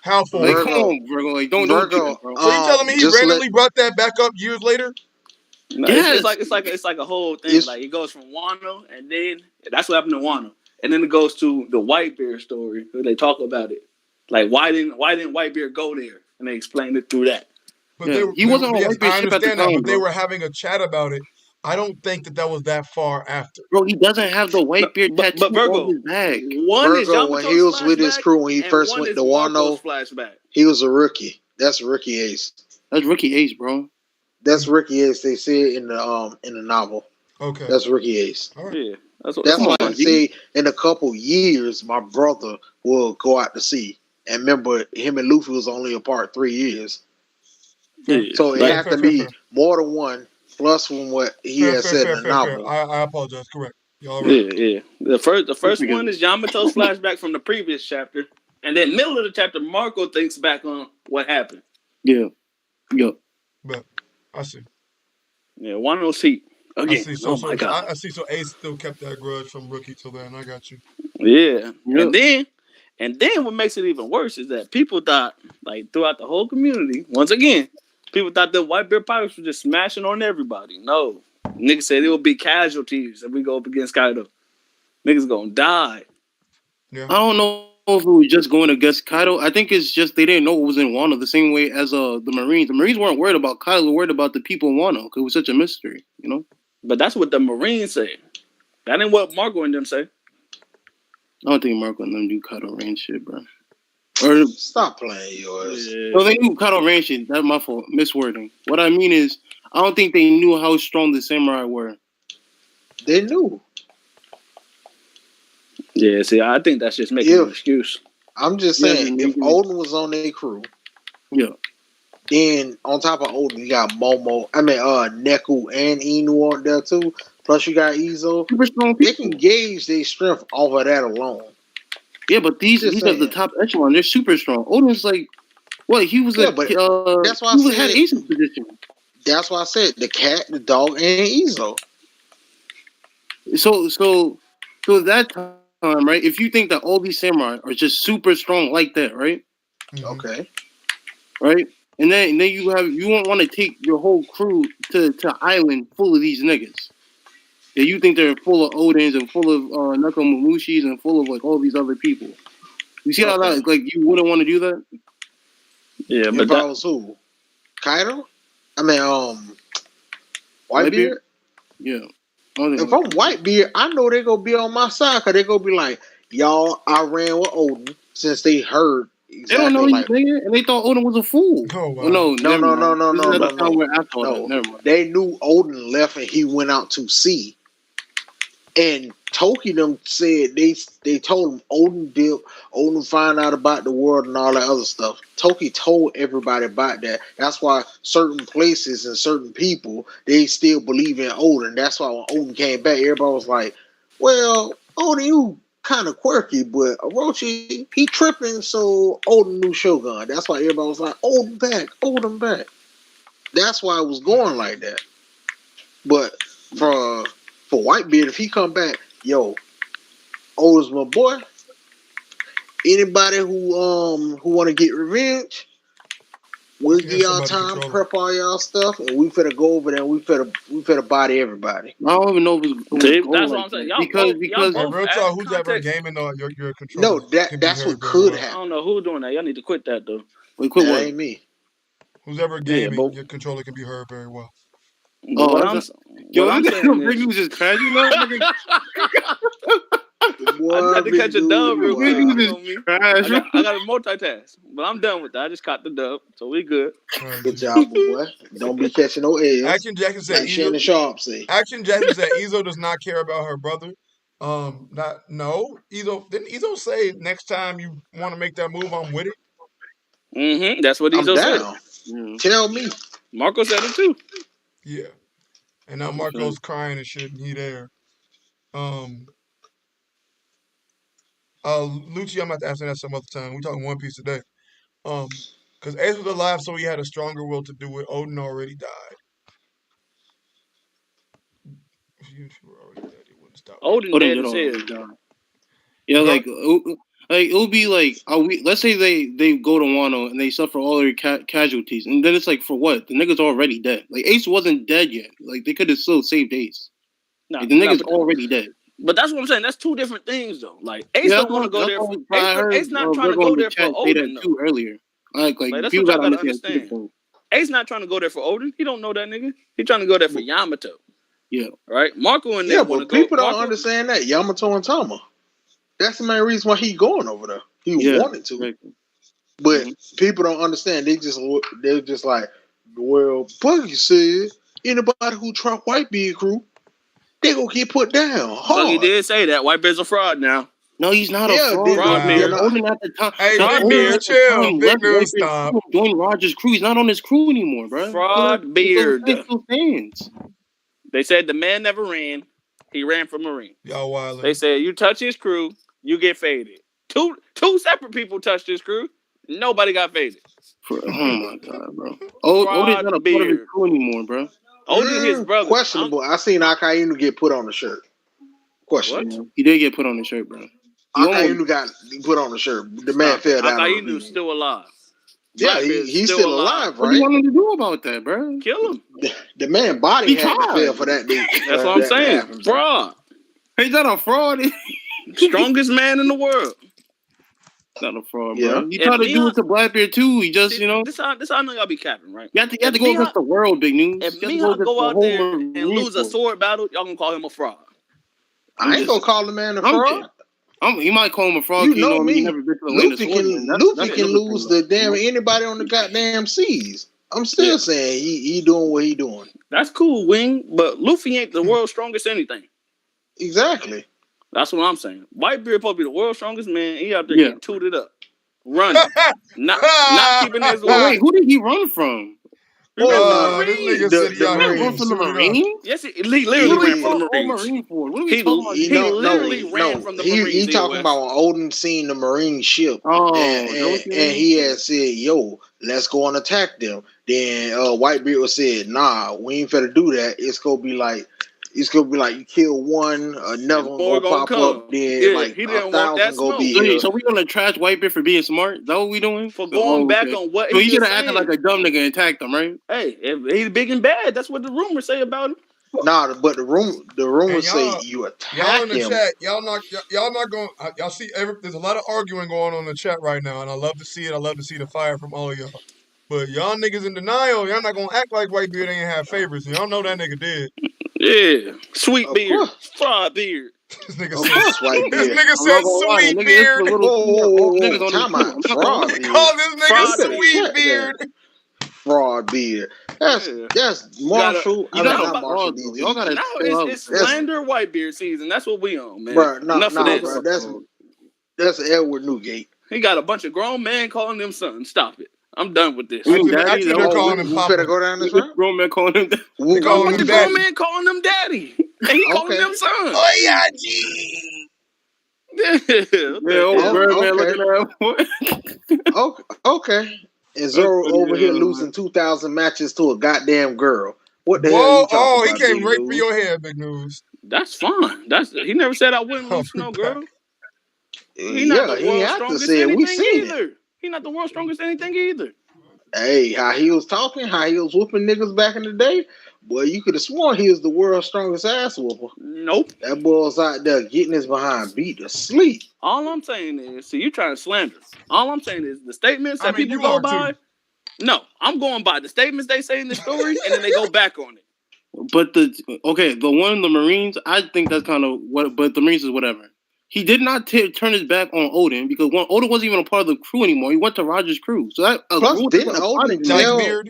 How Like, forward? come Virgo, on, Virgo. Like, don't do Virgo. that, bro. So you telling me he Just let randomly brought that back up years later? No, Yes. it's like a whole thing. it's Like it goes from Wano, and then that's what happened to Wano, and then it goes to the Whitebeard story. Where they talk about it. Like why didn't Whitebeard go there? And they explained it through that. But Yeah, he wasn't on yes, Whitebeard's I ship at the understand that. time, But they bro. were having a chat about it. I don't think that was that far after. Bro, he doesn't have the No, Whitebeard but tattoo on Virgo, his back. one is Virgo when he Yamato's was with his flashback, crew when he and first one went is to Marco's Wano. flashback. He was a rookie. That's rookie Ace. That's Rookie Ace, bro. That's rookie Ace. They say in the novel. Okay, That's rookie Ace. all right. Yeah, that's That's Come what why I'm I on, saying. G. say in a couple years, my brother will go out to sea. And remember, him and Luffy was only apart 3 years. Fair, Yeah, So it fair, like has fair, to fair, fair, be more than one plus from what he fair, has fair, said in fair, the fair, fair. novel. I apologize. Correct. Y'all right. yeah. The Let's first forget one it. is Yamato's flashback from the previous chapter, and then middle of the chapter, Marco thinks back on what happened. Yeah. Yeah. But I see. Yeah, Wano's heat I again. see. So Oh my god. I see. So Ace still kept that grudge from rookie till then. I got you. Yeah, Yeah. and then what makes it even worse is that people thought, like throughout the whole community, once again, people thought the Whitebeard pirates were just smashing on everybody. No, niggas said it will be casualties if we go up against Kaido. Niggas gonna die. Yeah. I don't know if it was just going against Kaido. I think it's just they didn't know what was in Wano the same way as the Marines. The Marines weren't worried about Kaido, they were worried about the people in Wano because it was such a mystery, you know? But that's what the Marines say. That ain't what Marco and them say. I don't think Marco and them do Kaido range shit, bro. Or Stop playing yours. no, they knew Kaido range shit. That's my fault. Miswording. What I mean is, I don't think they knew how strong the samurai were. They knew. Yeah, see, I think that's just making an excuse. I'm just Yeah, saying, if Odin was on their crew, yeah. then on top of Odin, you got Neku and Inu on there too. Plus you got Izo. Super strong They people. can gauge their strength off of that alone. Yeah, but these Just are the saying. top echelon. They're super strong. Odin's like, what? He was Yeah, but that's why I he had said Ace's position. that's why I said the cat, the dog, and Izo. So at that time, right? If you think that all these samurai are just super strong like that, right? Mm-hmm. Okay. Right? And then you won't want to take your whole crew to island full of these niggas. Yeah, you think they're full of Odins and full of Nekomamushis and full of like all these other people. You see how that like you wouldn't want to do that? Yeah, but If I was who? Kaido? I mean, Whitebeard? Yeah. If I'm Whitebeard, I know they're gonna be on my side because they're gonna be like, y'all, I ran with Odin since they heard They don't know exactly these niggas, and they thought Odin was a fool. Oh wow. Oh, no, never mind. This is at the time no. where I thought No, that. Never mind. they knew Odin left and he went out to sea. And Toki them said they told him Odin find out about the world and all that other stuff. Toki told everybody about that. That's why certain places and certain people they still believe in Odin. That's why when Odin came back, everybody was like, well, Odin, you kind of quirky, but Orochi, he tripping, so Odin knew Shogun. That's why everybody was like, Odin back, Odin back. That's why it was going like that. But for Whitebeard, if he come back, yo, Odin's my boy. Anybody who want to get revenge, We'll can give hear y'all somebody time, controlling. prep all y'all stuff, and we finna go over there. And we finna body everybody. I don't even know if it's going See, to go that's what like I'm saying. that Y'all because Hey, both real talk, adding who's ever context. gaming or your controller No, can be that's heard what very could well. I happen. don't know who's doing that. Y'all need to quit that though. we quit That what? ain't me. Who's ever Yeah, gaming, but your controller can be heard very well. but Oh, that's what yo, I'm this saying big is, news is crashing out. Nigga, I just Boy, had to catch big a dude, dub real big quick. boy. news You is know me. trash. I got to multitask, but I'm done with that. I just caught the dub, so we good. All right, Good G. job, boy. Don't be catching no L's, Action Jackson said like Ezo. Shannon Sharp say. Action Jackson said Ezo does not care about her brother. Not no. Ezo didn't Ezo say next time you want to make that move, I'm with it. That's what I'm Ezo said. down. Yeah, Tell me. Marco said it too. Yeah. And now that's a fact. Marco's crying and shit, and he there. Um, Lucci, I'm about to ask that some other time. We talking One Piece today. Because Ace was alive, so he had a stronger will to do it. Odin already died. If you were already dead, he wouldn't stop making. Odin Oh, then dead you as know, hell. yeah, Y'all, like it'll be like, let's say they go to Wano and they suffer all their casualties, and then it's like for what? The nigga's already dead. Like Ace wasn't dead yet. Like they could have still saved Ace. Nah, Like the nah, nigga's already dead. but that's what I'm saying. That's two different things though. Like Ace Yeah, don't want to go that's there for what I heard. Ace not trying to Virgo go in the there for chat say that Odin though. too earlier. Like That's people what y'all gotta gotta understand two understand. different. Ace not trying to go there for Odin. He don't know that nigga. He trying to go there for Yamato. Yeah, Right? Marco and Yeah, them want to but go. people don't Marco, understand that Yamato and Tama. That's the main reason why he going over there. He yeah, wanted to, exactly. but Mhm. people don't understand. They're just like, well, Buggy said anybody who try Whitebeard crew, they gonna get put down Buggy hard. did say that Whitebeard's a fraud now. No, he's not a Yeah, fraud, then though, Fraud wow. because beard. I, Odin at the time, Hey, because Fraud Big Odin News, at beard. the chill. time Big left News, Whitebeard's stop. crew, joined Roger's crew. He's not on his crew anymore, bro. Fraud beard. It still stands. They said the man never ran. He ran for Marine. Y'all They wildin'. said you touch his crew, you get faded. Two separate people touched his crew. Nobody got faded. Oh my god, bro. Odin's not a Fraud part of his beard. crew anymore, bro. Odin his brother. questionable. I seen Akainu get put on the shirt. What? Questionable. Yeah, he did get put on the shirt, bro. He almost Akainu got put on the shirt. The man Stop it. fell down the Akainu's ravine. still alive. Yeah, Blackbeard's he's still still alive. alive, what do you right? want him to do about that, bro? Kill him. The man body He had to tried. fail for that day. That's what I'm That to saying. happen, bro. Fraud. He's not a fraud. Strongest man in the world. Not a fraud, Yeah. bro. He If tried to do Mihawk, it to Blackbeard too. He just, see, this how I know y'all be capping, right? you have If to go against the world, big news. if You have to go Mihawk against go the out whole there and Marine lose a Corps. sword battle, y'all gonna call him a fraud. I'm I ain't just, gonna call the man a I'm, fraud. you might call him a fraud, You because you know know what I mean. He me. never been to the land of Luffy swordsman. can Luffy That's can another lose thing, the though. damn anybody on the goddamn seas. I'm Yeah, still saying he doing what he doing. that's cool, Wing. But Luffy ain't the world's strongest anything. Exactly. That's what I'm saying. Whitebeard supposed to be the world's strongest man. He out there Yeah. getting tooted up, running, not keeping his Well, word. wait, who did he run from? He ran from the This nigga Marines. said he The out He here didn't run getting from the Marines. suited up. Marines. Yes, he literally What are we ran from the talking all Marines. Marine for? What are we He talking about? You he know, literally ran from the Marines. he here, talking Wes. about when Odin seen the Marine ship, Oh, and, is that what and, you and mean? he had said, "Yo, let's go and attack them." Then Whitebeard was said, "Nah, we ain't finna do that. It's gonna be like you kill one, another And one more go gonna pop up, come. then Yeah, like he a didn't want that thousand go be smoke. Wait, here." so we gonna trash Whitebeard for being smart? Is that what we doing? For going Oh, back okay. on what So he he should just have acted like said. a dumb nigga and attacked him, right? Hey, if he's big and bad, that's what the rumors say about him. Nah, but the And rumors say y'all you y'all in attack the him. chat, y'all not going. Y'all see, there's a lot of arguing going on in the chat right now, and I love to see it. I love to see the fire from all of y'all. But y'all niggas in denial. Y'all not gonna act like Whitebeard ain't have favorites. And y'all know that nigga did. Yeah, sweet Of beard, course, fraud beard. This nigga of said. course, This Whitebeard. nigga I'm not said gonna lie, sweet nigga. It's the beard. little Whoa, team whoa, of whoa, all whoa! niggas on his Time crew. out, I'm not gonna fraud lie. He beard. called this nigga You Fraud better sweet beard. check beard. that. Fraud beard. Yeah. That's You gotta, Marshall. He's I mean, not a not Marshall fraud though. Y'all DT. gotta now chill out it's with that. That's slander Whitebeard season. That's what we on, man. bro. Enough of He's Bro. not this. a fraud. That's Edward Newgate. He got a bunch of grown men calling them sons. Stop it. I'm done with You this. mean Actually, daddy? actually, That they're was Oh, calling him we Papa. better go down this the route. grown man calling him. They A calling bunch him of Woo. grown daddy. men calling them daddy. And he calling Okay. them sons. Oh yeah, G. Yeah, what Yeah, the old hell? Birdman Okay. looking at him. Okay. And That's Zoro funny, over here man. losing 2,000 matches to a goddamn girl. What the hell Whoa! you talking Oh, he about, came big right for news? your head, big news. That's fine. He never said I wouldn't Oh, lose to we no back. girl. He not Yeah, the he world's have to strongest say it. We anything seen it. either. He not the world's strongest anything either. Hey, how he was talking, how he was whooping niggas back in the day. Boy, you could have sworn he was the world's strongest ass whooper. Nope. That boy was out there getting his behind beat to sleep. All I'm saying is, see, you trying to slander. All I'm saying is the statements I that mean, people you go are by. too. No, I'm going by the statements they say in the story, and then they go back on it. But the one in the Marines, I think that's kind of what. But the Marines is whatever. He did not turn his back on Odin because Odin wasn't even a part of the crew anymore. He went to Roger's crew, so that Plus, rule didn't doesn't apply to Odin him anymore.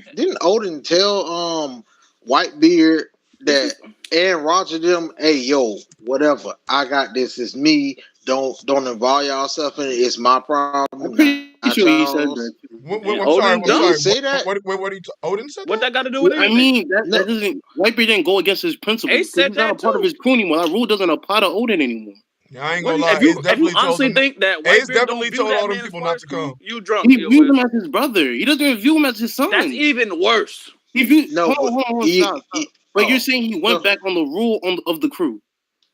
tell Blackbeard. Whitebeard This that is- and Roger them, hey yo, whatever, I got this. It's me. Don't involve yourself in it. It's my problem, I'm pretty not sure he said y'all's. that. And I'm sorry. Odin I'm Did he sorry. done. say that? What Odin said What that? that got to do with I anything? mean, that No. doesn't. Whitebeard didn't go against his principles Ace because said he's not a that part of too. his crew anymore. That rule doesn't apply to Odin anymore. Yeah, I ain't What gonna do lie. if Ace you definitely told honestly them. think that Ace Whitebeard definitely don't view told that all them man as people part not of to his crew, come. you drunk. He views EOS. him as his brother. He doesn't even view him as his son. That's even worse. He views. No, Hold but on, stop. But you're oh, saying he go went back on the rule of the crew,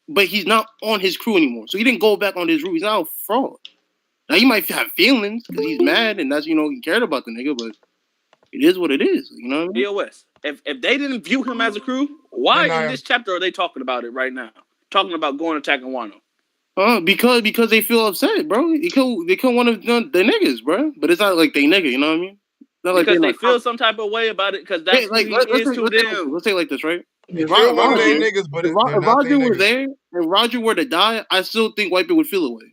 but he's not on his crew anymore. So he didn't go back on his rule. He's not a fraud. Now he might have feelings because he's mad and that's he cared about the nigga, but it is what it is. You know what I mean? EOS. If they didn't view him as a crew, why And in this chapter are they talking about it right now? Talking about going attacking Wano. Because they feel upset, bro. They kill one of the niggas, bro. But it's not like they nigga. You know what I mean? Not like Because they they like feel some type of way about it because that's who like he is to them. let's say it like this, right? They If kill one of their Roger, niggas, but if they're not their Roger were niggas. there and Roger were to die, I still think Whitebeard would feel away.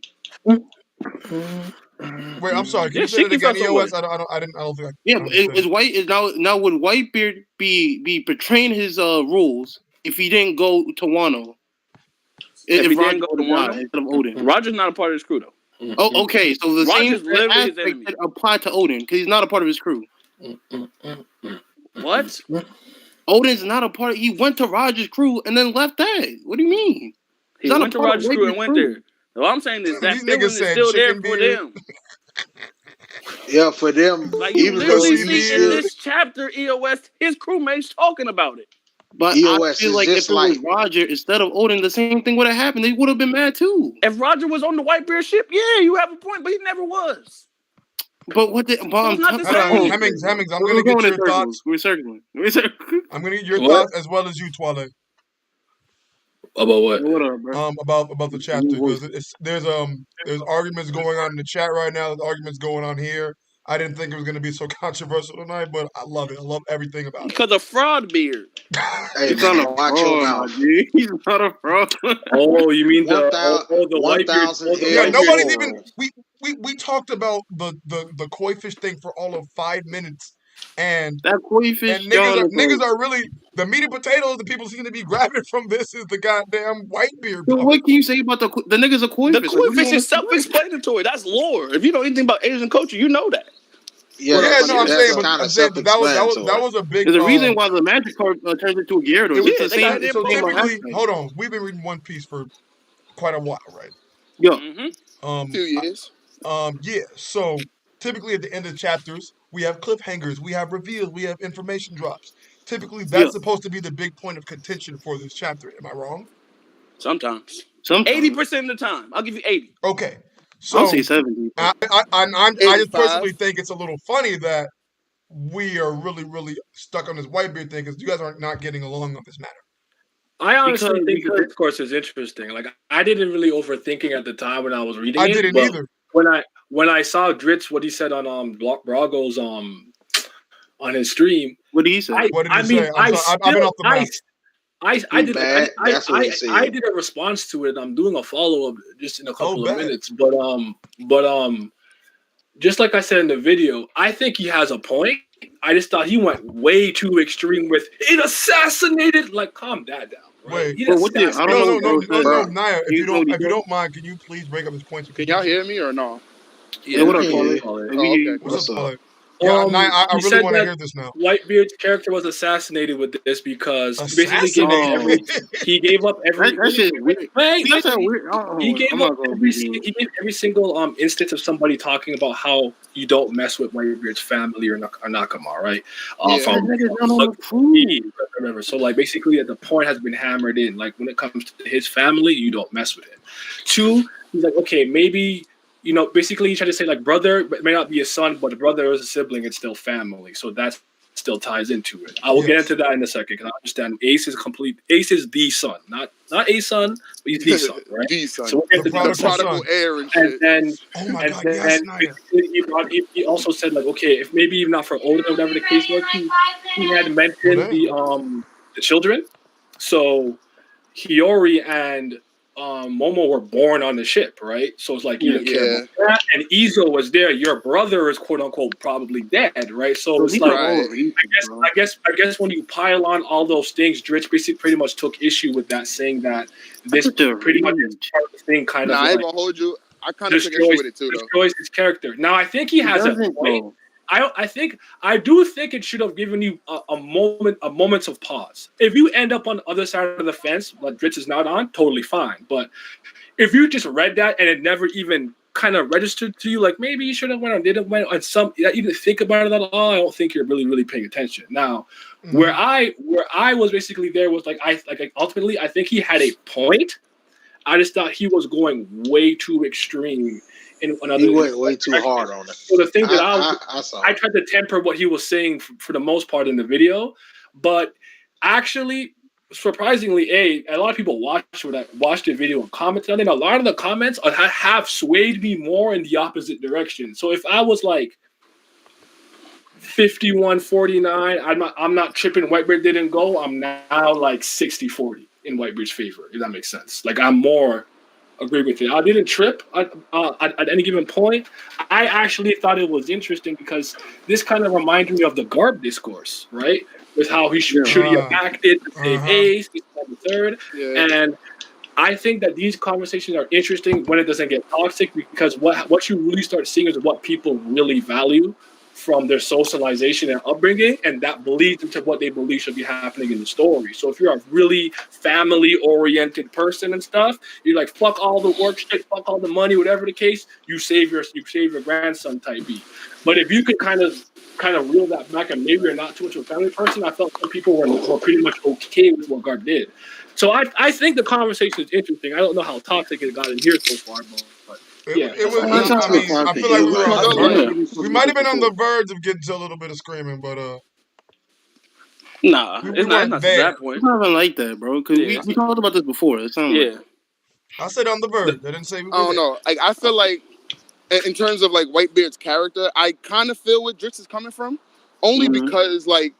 Wait, I'm sorry. Can Yeah, you say that Shiki again, felt some way. EOS? I don't think I Yeah, but understand. now would Whitebeard be betraying his rules if he didn't go to Wano? If he Roger didn't go would to have died Wano, instead of Odin. Roger's not a part of his crew though. Oh, okay. So the Roger's same literally his aspect enemy. that apply to Odin because he's not a part of his crew. What? Odin's not a part. He went to Roger's crew and then left that. What do you mean? He He's not went a to part of Roger's crew and Whitebeard's went there. All I'm saying is that These niggas feeling is said still there chicken for beard. them. yeah, for them, Like you even though literally Pussy you see in beard. still this chapter, EOS, his crewmates talking about it. But EOS I feel is like if just it was like Roger instead of Odin, the same thing would have happened. They would have been mad too. If Roger was on the Whitebeard ship, yeah, you have a point, but he never was. But what? But So I'm it's not the Hold on, same. Hemmings. I'm We're gonna get going in your circles. thoughts. We're circling. I'm gonna get your What? thoughts as well as you, Twilight. About what? What up, bro? About the chapter because there's arguments going on in the chat right now. There's arguments going on here. I didn't think it was gonna be so controversial tonight, but I love it. I love everything about Because of fraud beard. it. hey He's not a man, watch your fraud, my mouth. G. He's not a fraud. Oh, you mean the 1,000 Yeah, Whitebeard? nobody's L4. even. We talked about the koi fish thing for all of 5 minutes, and That koi fish, and John, niggas are really the meat and potatoes that people seem to be grabbing from this is the goddamn Whitebeard So part. what can you say about the niggas a koi The fish? koi Like, what do you fish want is us to do? self-explanatory. That's lore. If you know anything about Asian culture, you know that. Yeah, Yeah, that's no, I'm that's saying, but kind I'm of saying, but that self-explanatory. was a big. There's a reason why the magic card turns into a Gyarados. It was, It's the Yeah, they got same. it in so Pokemon. typically, aspect. hold on, we've been reading One Piece for quite a while, right? Yo, Mm-hmm. 2 years. Yeah. So typically at the end of chapters, we have cliffhangers, we have reveals, we have information drops. Typically, yeah. that's supposed to be the big point of contention for this chapter. Am I wrong? Sometimes. Sometimes 80% of the time. I'll give you 80. Okay. I'll So say 70. I just 85. personally think it's a little funny that we are really stuck on this Whitebeard thing because you guys are not getting along on this matter. I honestly think Because- the discourse is interesting. Like I didn't really overthink it at the time when I was reading I it. didn't but either. when I saw Dritz what he said on Brago's on his stream, What did he say? What did I he mean say? I've been off the map. I did mad? That's what he said. I did a response to it. I'm doing a follow up just in a couple of bad. minutes, but just like I said in the video, I think he has a point. I just thought he went way too extreme with it assassinated. Like, calm that down. Right? Wait. He But what did- I don't assassinated. know. No, Naya. If you don't mind, can you please break up his points? Can y'all hear me or no? Yeah, what up, Yeah. Paulie? Paulie. Like, we hear you. What's up, What's Paulie? Yeah, Naya, I He really said want to that hear this now. Whitebeard's character was assassinated with this because he basically Assassinated. he gave up every. That shit is weird. Wait, That's that weird. he gave I'm not up gonna every, be he gave every single instance of somebody talking about how you don't mess with Whitebeard's family or Nakama, right? Yeah. From That nigga's not on the food. whatever. So like basically the point has been hammered in. Like when it comes to his family, you don't mess with him. Two, he's like, okay, maybe basically he tried to say like brother may not be a son, but a brother is a sibling. It's still family. So that still ties into it. I will get into that in a second because I understand Ace is the son, not a son, but he's the son, right? The son. So we'll get The to The prodigal prodigal son. heir and and shit. then Oh my and God, then yes, Naya. basically he also said like, okay, if maybe even not for Oda or whatever the case was, he had mentioned the children. So Hiyori and Momo were born on the ship, right? So it's like you didn't care about that. And Izo was there. Your brother is quote unquote probably dead, right? So it's like I guess when you pile on all those things, Dritch basically pretty much took issue with that, saying that this pretty much is part of the thing, kind Nah, of I ain't like gonna hold you. I kind of took issue with it too, though. destroys his character. Now I think he has a point. I do think it should have given you a moment of pause. If you end up on the other side of the fence, like Dritz is not on, totally fine. But if you just read that and it never even kind of registered to you, like maybe you should have went or didn't went on some, you didn't think about it at all, I don't think you're really paying attention. Now, where I was basically there was like ultimately I think he had a point. I just thought he was going way too extreme. He went way too hard on it. So the thing that I tried to temper what he was saying for the most part in the video, but actually, surprisingly, a lot of people watched the video and commented on it. A lot of the comments have swayed me more in the opposite direction. So if I was like 51-49, I'm not tripping. Whitebeard didn't go. I'm now like 60-40 in Whitebeard's favor. If that makes sense. Like I'm more. Agree with you. I didn't trip at any given point. I actually thought it was interesting because this kind of reminded me of the Garb discourse, right? With how he should have acted to save Ace, the third. Yeah. And I think that these conversations are interesting when it doesn't get toxic because what you really start seeing is what people really value from their socialization and upbringing, and that bleeds into what they believe should be happening in the story. So if you're a really family-oriented person and stuff, you're like, fuck all the work shit, fuck all the money, whatever the case, you save your grandson type beat. But if you could kind of reel that back and maybe you're not too much of a family person, I felt some people were pretty much okay with what Garb did. So I think the conversation is interesting. I don't know how toxic it got in here so far, but It was. I feel like we might have been on the verge of getting to a little bit of screaming, but nah, we weren't there. That point. It's not even like that, bro. Because we talked about this before. It's like I said on the verge. I didn't say we were I don't know. Like I feel like in terms of like Whitebeard's character, I kind of feel where Dritz is coming from, only because like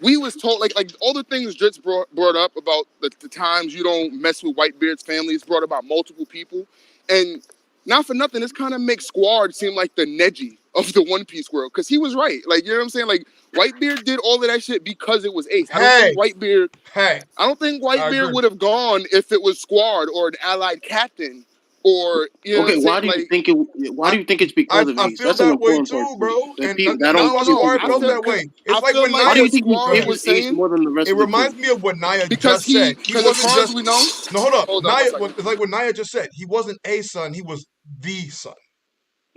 we was told like all the things Dritz brought up about the times you don't mess with Whitebeard's family is brought about multiple people, and not for nothing, this kind of makes Squad seem like the Neji of the One Piece world, because he was right. Like, you know what I'm saying? Like, Whitebeard did all of that shit because it was Ace. I don't think Whitebeard would have gone if it was Squad or an allied captain. Or why do you think it's because of Ace? I feel that way too, bro. And that's why I felt that way. It's like when Naya was saying more than the rest. It reminds me of what Naya just said. He wasn't just. No, hold up. Naya, it's like what Naya just said. He wasn't a son. He was the son.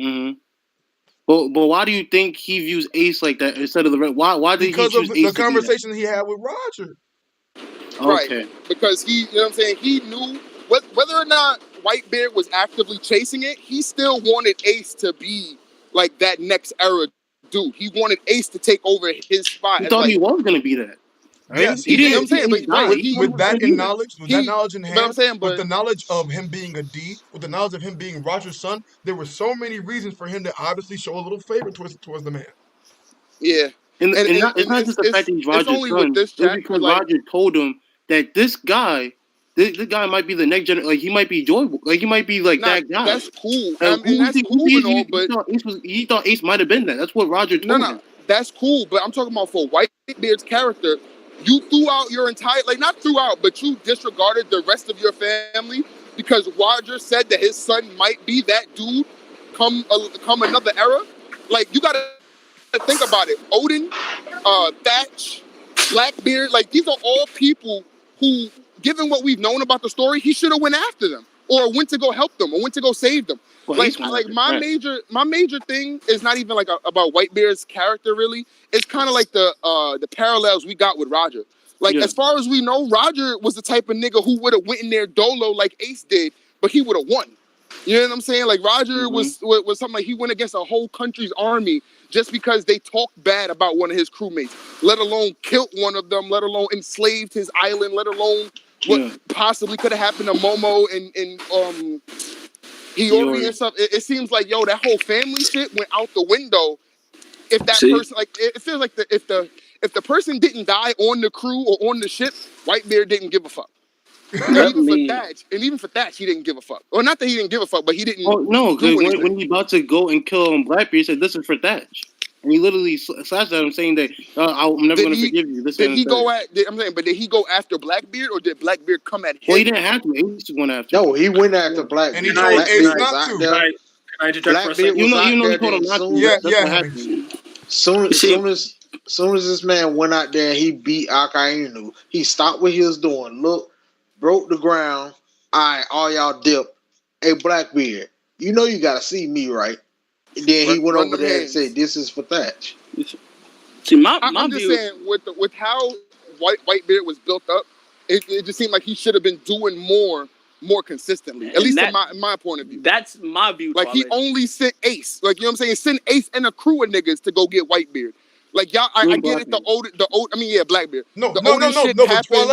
Mm-hmm. But why do you think he views Ace like that instead of the rest? Why did he choose Ace? Because of the conversation he had with Roger. Right. Because he, you know what I'm saying, he knew whether or not Whitebeard was actively chasing it, he still wanted Ace to be like that next era dude. He wanted Ace to take over his spot. He thought he was going to be that. Right? Yes, he did. I'm saying, with that knowledge in hand, I'm saying, with the knowledge of him being a D, with the knowledge of him being Roger's son, there were so many reasons for him to obviously show a little favor towards the man. Yeah. It's not just the fact that he's Roger's son. It's because Roger told him that this guy might be the next generation. Like, he might be enjoyable. Like, he might be like that guy. That's cool. That's cool and all, but he thought Ace might have been that. That's what Roger told him. That's cool, but I'm talking about for Whitebeard's character. You threw out your entire, like, not threw out, but you disregarded the rest of your family because Roger said that his son might be that dude come another era. Like, you gotta think about it. Odin, Thatch, Blackbeard, like, these are all people who, given what we've known about the story, he should have went after them or went to go help them or went to go save them. Well, my major thing is not even like about Whitebeard's character really. It's kind of like the parallels we got with Roger. Like, as far as we know, Roger was the type of nigga who would have went in there dolo like Ace did, but he would have won. You know what I'm saying? Like Roger was something like he went against a whole country's army just because they talked bad about one of his crewmates, let alone killed one of them, let alone enslaved his island, let alone what possibly could have happened to Momo and Hiyori and stuff. It seems like that whole family shit went out the window. If that person, like, it feels like if the person didn't die on the crew or on the ship, Whitebeard didn't give a fuck. And even for Thatch, he didn't give a fuck. Or not that he didn't give a fuck, but he didn't. Oh no, do because when he about to go and kill Blackbeard, he said, "This is for Thatch," and he literally slashed at him, saying that I'm never going to forgive you. Did he go at? But did he go after Blackbeard, or did Blackbeard come at him? Well, he didn't have to. Ace went after. No, he went after Blackbeard. And he told Ace not to. Can I interject for a second? You know, he told him not to. Yeah. Soon as this man went out there, he beat Akainu. He stopped what he was doing. Look, broke the ground. All y'all dip. Hey, Blackbeard, you know you gotta see me, right? And then he went over there and said, "This is for Thatch." See, I'm just saying with how Whitebeard was built up, it just seemed like he should have been doing more consistently. At least in my point of view. That's my view. Like he only sent Ace. Like, you know what I'm saying? Send Ace and a crew of niggas to go get Whitebeard. Like, y'all, I get it. Blackbeard. No, but Twale.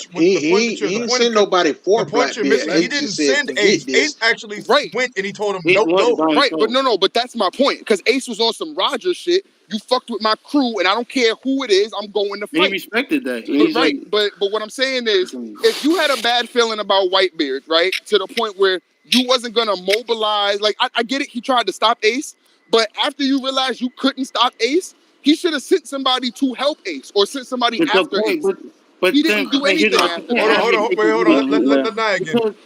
He didn't send nobody for Blackbeard. He didn't send Ace. Ace actually went and he told him, no. Right, but that's my point. Because Ace was on some Roger shit. You fucked with my crew, and I don't care who it is. I'm going to fight. He respected that. But what I'm saying is, if you had a bad feeling about Whitebeard, right, to the point where you wasn't gonna mobilize, like I get it, he tried to stop Ace, but after you realized you couldn't stop Ace, he should have sent somebody to help Ace or sent somebody after Ace. But he didn't do anything after that. Hold on. Let Naya get it.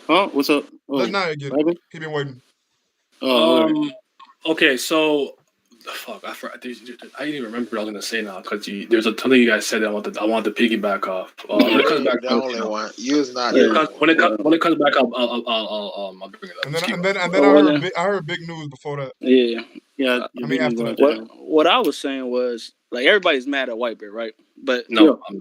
Huh? What's up? Let Naya get it. He been waiting. Okay, so fuck, I didn't even remember what I was gonna say now because there's a ton of you guys said that I want to piggyback off. When it comes back, when it comes back up, I'll bring it up. And then I heard big news before that. Yeah. I mean, after that. What I was saying was, like, everybody's mad at Whitebeard, right? But no, I'm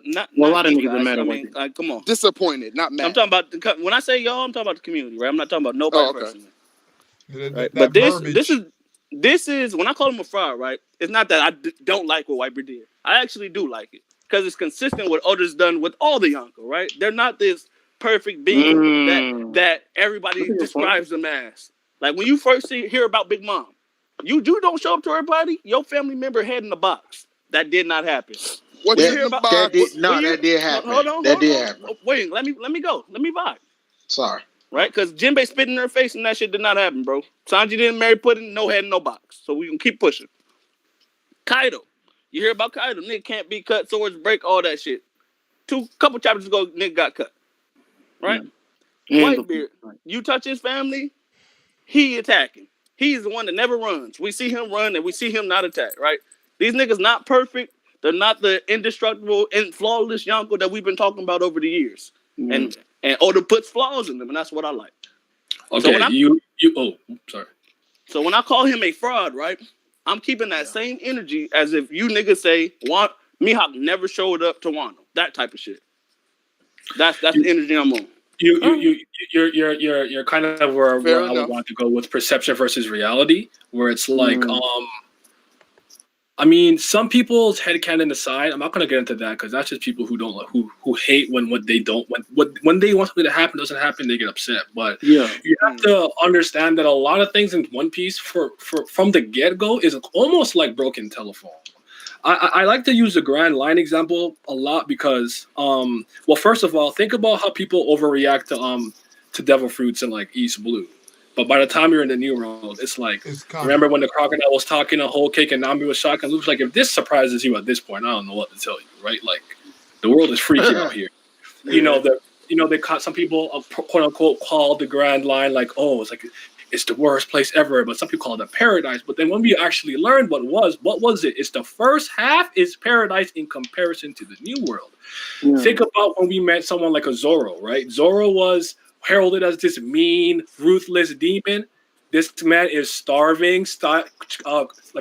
not. A lot of niggas are mad at Whitebeard. Like, come on, disappointed, not mad. I'm talking about when I say y'all, I'm talking about the community, right? I'm not talking about nobody personally. Right? But this is when I call him a fraud, right? It's not that I don't like what Whitebeard did. I actually do like it because it's consistent with what Oda's done with all the Yonko, right? They're not this perfect being that everybody describes them as. Like when you first hear about Big Mom, you don't show up to everybody. Your family member head in the box. That did not happen. What you hear about? That did happen. Hold on. That did happen. Wait, let me go. Let me vibe. Sorry. Right? Because Jinbei spit in her face and that shit did not happen, bro. Sanji didn't marry Pudding, no head, no box. So we can keep pushing. Kaido. You hear about Kaido. Nigga can't be cut, swords break, all that shit. Couple chapters ago, nigga got cut. Right? Whitebeard. You touch his family, he attacking. He's the one that never runs. We see him run and we see him not attack, right? These niggas not perfect. They're not the indestructible and flawless Yonko that we've been talking about over the years. And Oda puts flaws in them, and that's what I like. Okay, so sorry. So when I call him a fraud, right, I'm keeping that same energy as if you niggas say Mihawk never showed up to Wano. That type of shit. That's the energy I'm on. You're kind of where I would want to go with perception versus reality, where it's like I mean, some people's headcanon aside, I'm not gonna get into that because that's just people who don't who hate when they want something to happen doesn't happen, they get upset. But you have to understand that a lot of things in One Piece from the get-go is almost like broken telephone. I like to use the Grand Line example a lot because well, first of all, think about how people overreact to devil fruits in like East Blue. But by the time you're in the New World, it's like, remember when the crocodile was talking a whole cake and Nami was shocked? And Luke's like, if this surprises you at this point, I don't know what to tell you, right? Like, the world is freaky out here. They caught some people, quote unquote, called the Grand Line like, oh, it's the worst place ever. But some people call it a paradise. But then when we actually learned what was it? It's the first half is paradise in comparison to the New World. Yeah. Think about when we met someone like a Zoro, right? Zoro was heralded as this mean, ruthless demon. This man is starving,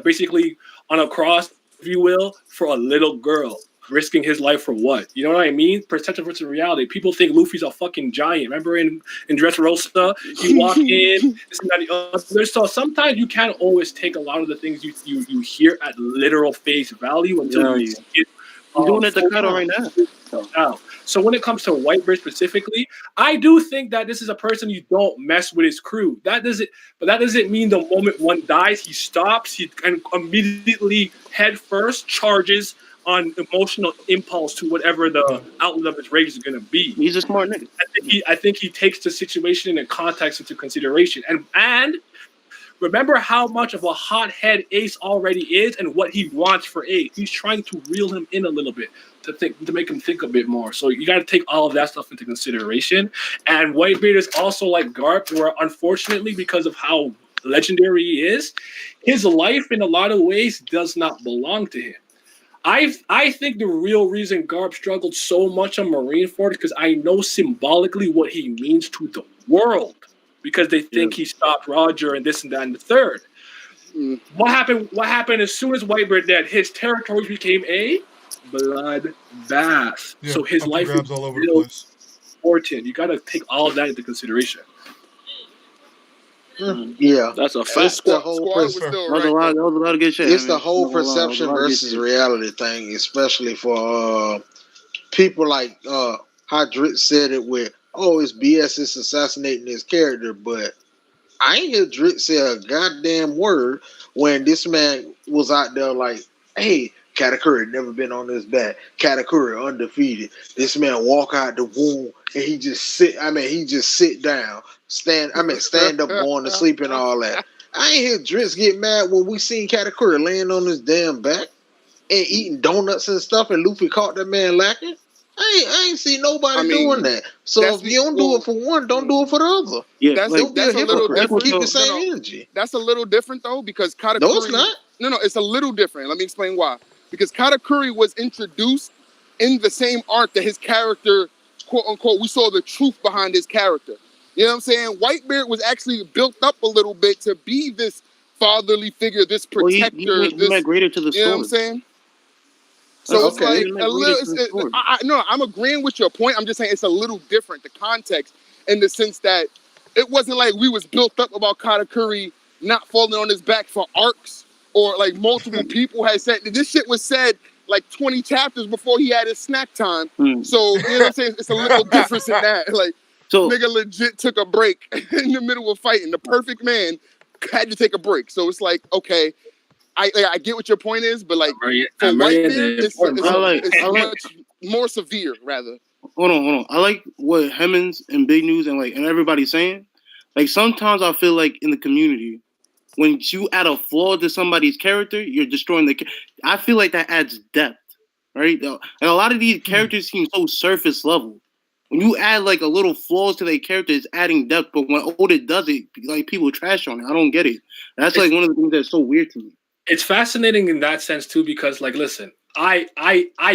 basically on a cross, if you will, for a little girl. risking his life for what? You know what I mean? Perception versus reality. People think Luffy's a fucking giant. Remember in Dressrosa, he walked in, this and that, the other. So sometimes you can't always take a lot of the things you hear at literal face value until you see it. He's doing it to Kaido right now. So when it comes to Whitebeard specifically, I do think that this is a person you don't mess with his crew. That doesn't mean the moment one dies, he stops, and immediately head first charges on emotional impulse to whatever the outlet of his rage is going to be. He's a smart nigga. I think he takes the situation and context into consideration. And remember how much of a hothead Ace already is and what he wants for Ace. He's trying to reel him in a little bit to make him think a bit more. So you got to take all of that stuff into consideration. And Whitebeard is also like Garp, where unfortunately, because of how legendary he is, his life in a lot of ways does not belong to him. I think the real reason Garp struggled so much on Marineford is because I know symbolically what he means to the world. Because they think he stopped Roger and this and that and the third. What happened as soon as Whitebeard died? His territory became a bloodbath. Yeah, so his life is all over the place. important. You got to take all of that into consideration. Yeah, That's a it's fact. the whole Squad was perception. still That was a right. lot of good shit. It's the whole perception versus reality thing, especially for people like how Drit said it with, oh, it's BS, it's assassinating his character, but I ain't hear Drit say a goddamn word when this man was out there like, hey, Katakuri never been on this back. Katakuri undefeated. This man walk out the womb and he just sit down. Stand up, going to sleep and all that. I ain't hear Dritz get mad when we seen Katakuri laying on his damn back and eating donuts and stuff and Luffy caught that man lacking. I ain't see nobody doing that. So if you don't do it for one, don't do it for the other. Yeah, That's like, a little different. Keep the No, same energy. That's a little different though, because Katakuri. No, it's not. No, it's a little different. Let me explain why. Because Katakuri was introduced in the same arc that his character, quote unquote, we saw the truth behind his character. You know what I'm saying? Whitebeard was actually built up a little bit to be this fatherly figure, this protector. He migrated to the you know what I'm saying? So it's like a little. No, I'm agreeing with your point. I'm just saying it's a little different, the context, in the sense that it wasn't like we was built up about Katakuri not falling on his back for arcs, or like multiple people had said. This shit was said like 20 chapters before he had his snack time. So, you know what I'm saying? It's a little difference in that. Like, nigga legit took a break in the middle of fighting. The perfect man had to take a break. So it's like, okay, I get what your point is, but like for Whitebeard, it's much more severe, rather. Hold on. I like what Hemmings and Big News and everybody's saying. Like sometimes I feel like in the community, when you add a flaw to somebody's character, you're destroying the. I feel like that adds depth, right? And a lot of these characters seem so surface level. When you add like a little flaws to their character, it's adding depth. But when Oda does it, like people trash on it. I don't get it. That's like one of the things that's so weird to me. It's fascinating in that sense too, because like, listen, I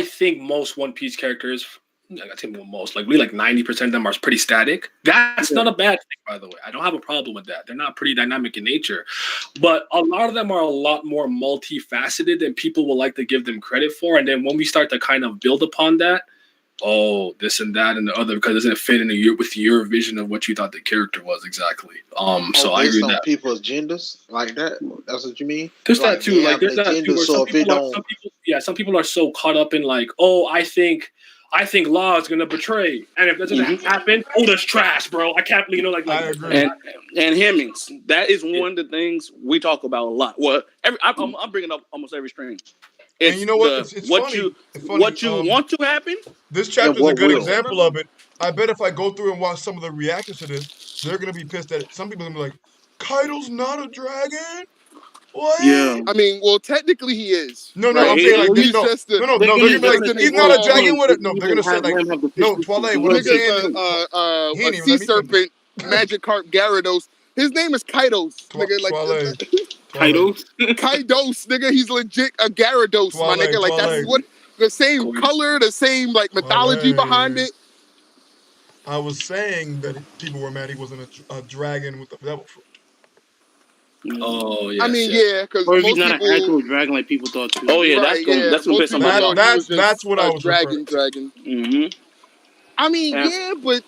think most One Piece characters, I think most, like 90% of them are pretty static. That's not a bad thing, by the way. I don't have a problem with that. They're not pretty dynamic in nature, but a lot of them are a lot more multifaceted than people will like to give them credit for. And then when we start to kind of build upon that, oh, this and that and the other, because it doesn't fit in with your vision of what you thought the character was exactly. So I agree with that. People's genders like that. That's what you mean. There's that too. Like there's that too. Some people are so caught up in like, oh, I think Law is gonna betray, and if that doesn't happen, Oda's trash, bro. I can't, I agree. And Hemmings, that is one of the things we talk about a lot. Well, I'm bringing up almost every stream. And you know what? It's funny. What you want to happen. This chapter is a good example of it. I bet if I go through and watch some of the reactions to this, they're gonna be pissed at it. Some people are gonna be like, "Kaido's not a dragon." What? Yeah. I mean, well, technically he is. No, right? I'm saying like he's no. just They're gonna be like, he's not a dragon with it. No, they're gonna say like, no, Twilight. What I'm saying is, a sea serpent, Magikarp Gyarados. His name is Kaidos, nigga. Like Kaidos, nigga. He's legit a Gyarados, my nigga. Like that's what the same color, the same like mythology behind it. I was saying that people were mad he wasn't a dragon with the devil fruit. Oh yeah. I mean, yeah, because Or if most he's not people. an actual dragon like people thought too. Oh yeah, Right, that's gonna piss most people somebody thought off. he was That's just what I a was referring dragon. Mm-hmm. I mean, And, yeah, but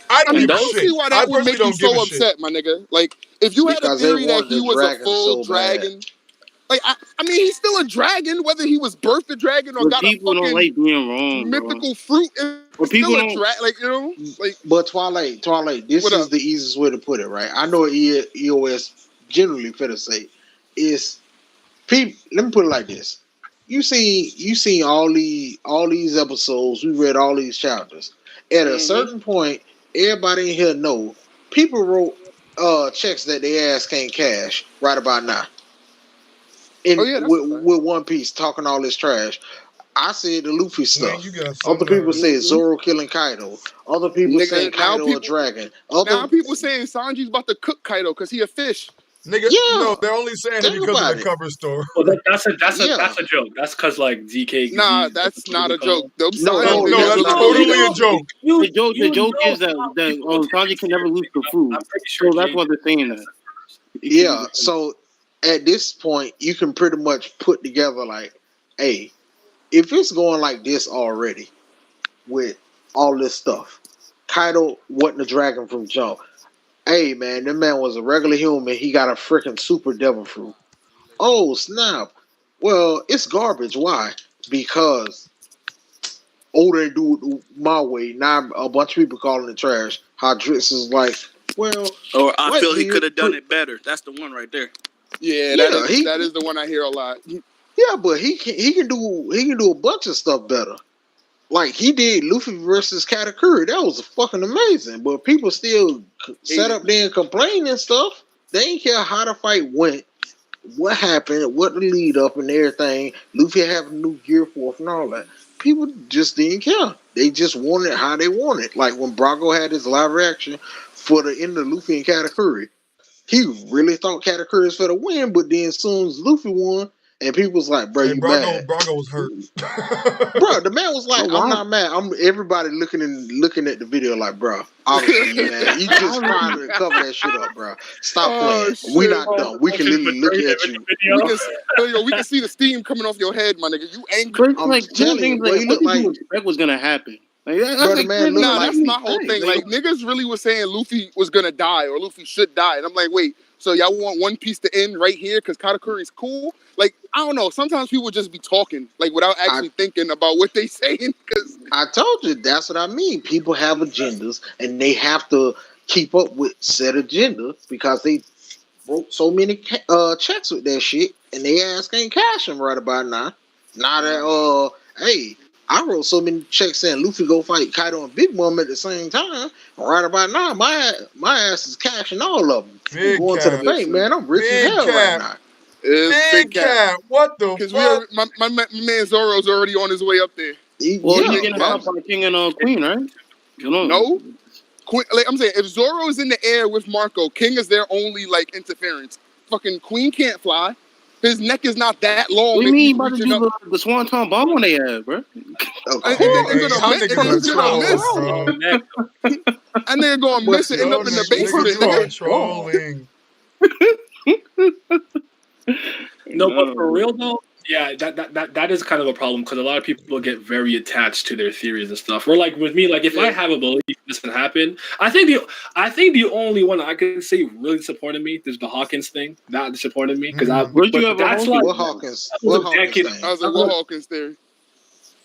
I don't I mean, and give I a don't those shit. see why I that would personally make you don't give a so shit. upset, my nigga. Like, if you had a Because they theory that wanted he the was a dragon full so bad. dragon, like, I mean, he's still a dragon, whether he was birthed a dragon or But got a people don't fucking like being wrong, bro. mythical fruit. But It's people still a don't. dragon, like, you know, like. But Twilight, this What is up? the easiest way to put it, right? I know EOS generally finna say is people. Let me put it like this: you seen all these episodes. We read all these chapters. At a Mm-hmm. certain point, everybody in here know people wrote checks that they ass can't cash right about now. Oh And yeah, that's a fact. with One Piece talking all this trash. I said the Luffy Man, stuff. you got some Other people nerve. say Zoro killing Kaido. Other people saying Nigga, now Kaido a people dragon. now people saying Sanji's about to cook Kaido because he a fish. Nigga, no, Yeah, they're only saying it think because of about the it. cover story. Well, that's Yeah, a joke. That's because like DK. Nah, that's not a joke. Them no, Sanji no, No, niggas that's it's not not a totally a joke. joke. The joke know is that how people take Sanji can never lose the seriously. food. I'm pretty sure So that's Jay why they're saying that. Yeah, so at this point, you can pretty much put together like, hey, if it's going like this already with all this stuff, Kaido wasn't a dragon from jump. Hey man, that man was a regular human. He got a freaking super devil fruit. Oh snap! Well, it's garbage. Why? Because Oda didn't do it my way. Now a bunch of people calling it trash. How Dritz is like, well, or I feel he could Whitebeard have done it better. That's the one right there. Yeah, Yeah, that is the one I hear a lot. yeah, but he can do a bunch of stuff better. Like he did Luffy versus Katakuri. That was fucking amazing. But people still sat up there and complain and stuff. They didn't care how the fight went, what happened, what the lead up and everything. Luffy having new gear forth and all that. People just didn't care. They just wanted how they wanted. Like when Brago had his live reaction for the end of Luffy and Katakuri. He really thought Katakuri was for the win, but then as soon as Luffy won, and people was like, "Bro, Hey, you mad?" Brago was hurt. Bro, the man was like, Oh, "I'm why? not mad." I'm everybody looking at the video like, "Bro, obviously you mad. You just trying to cover that shit up, bro. Stop playing. We Shit. not done. We can literally look at you." We can see the steam coming off your head, my nigga. You angry? But it's I'm like telling telling you, things boy, like you what look did like, you expect was gonna happen? Like that's bro, the like man look Nah, like, that's my whole thing. Like niggas really was saying Luffy was gonna die or Luffy should die, and I'm like, wait, so y'all want One Piece to end right here because Katakuri's cool? Like, I don't know. Sometimes people just be talking like without actually thinking about what they saying. Because I told you that's what I mean. People have agendas and they have to keep up with said agenda because they wrote so many checks with that shit, and they ass can't cash them right about now. Now that hey, I wrote so many checks saying Luffy go fight Kaido and Big Mom at the same time. Right about now, my ass is cashing all of them. Big Going to the cat. bank, man. I'm rich as Big hell right cat. now. it's Big cat. What the Because fuck? my man Zoro's already on his way up there. well, Yeah, he's gonna stop by King and Queen, right? You know. No. Queen, like I'm saying, if Zoro's in the air with Marco, King is their only like interference. Fucking Queen can't fly. His neck is not that long. What do you that mean he's about to reaching do up. the Swanton bomb on they have, bro? of And then course. you're gonna Y'all miss. And niggas then are you're gonna miss. trolls, bro. And they're gonna miss it and Yo, up in the niggas, basement, you are nigga. trolling. No, but for real though, yeah, that is kind of a problem because a lot of people get very attached to their theories and stuff. Or like with me, like if I have a belief this can happen, I think the only one I can say really supported me is the Hawkins thing. That disappointed me because Where'd you ever that's Hawkins? like What Hawkins? that was What a Hawkins decade. thing? I was like, what Hawkins theory?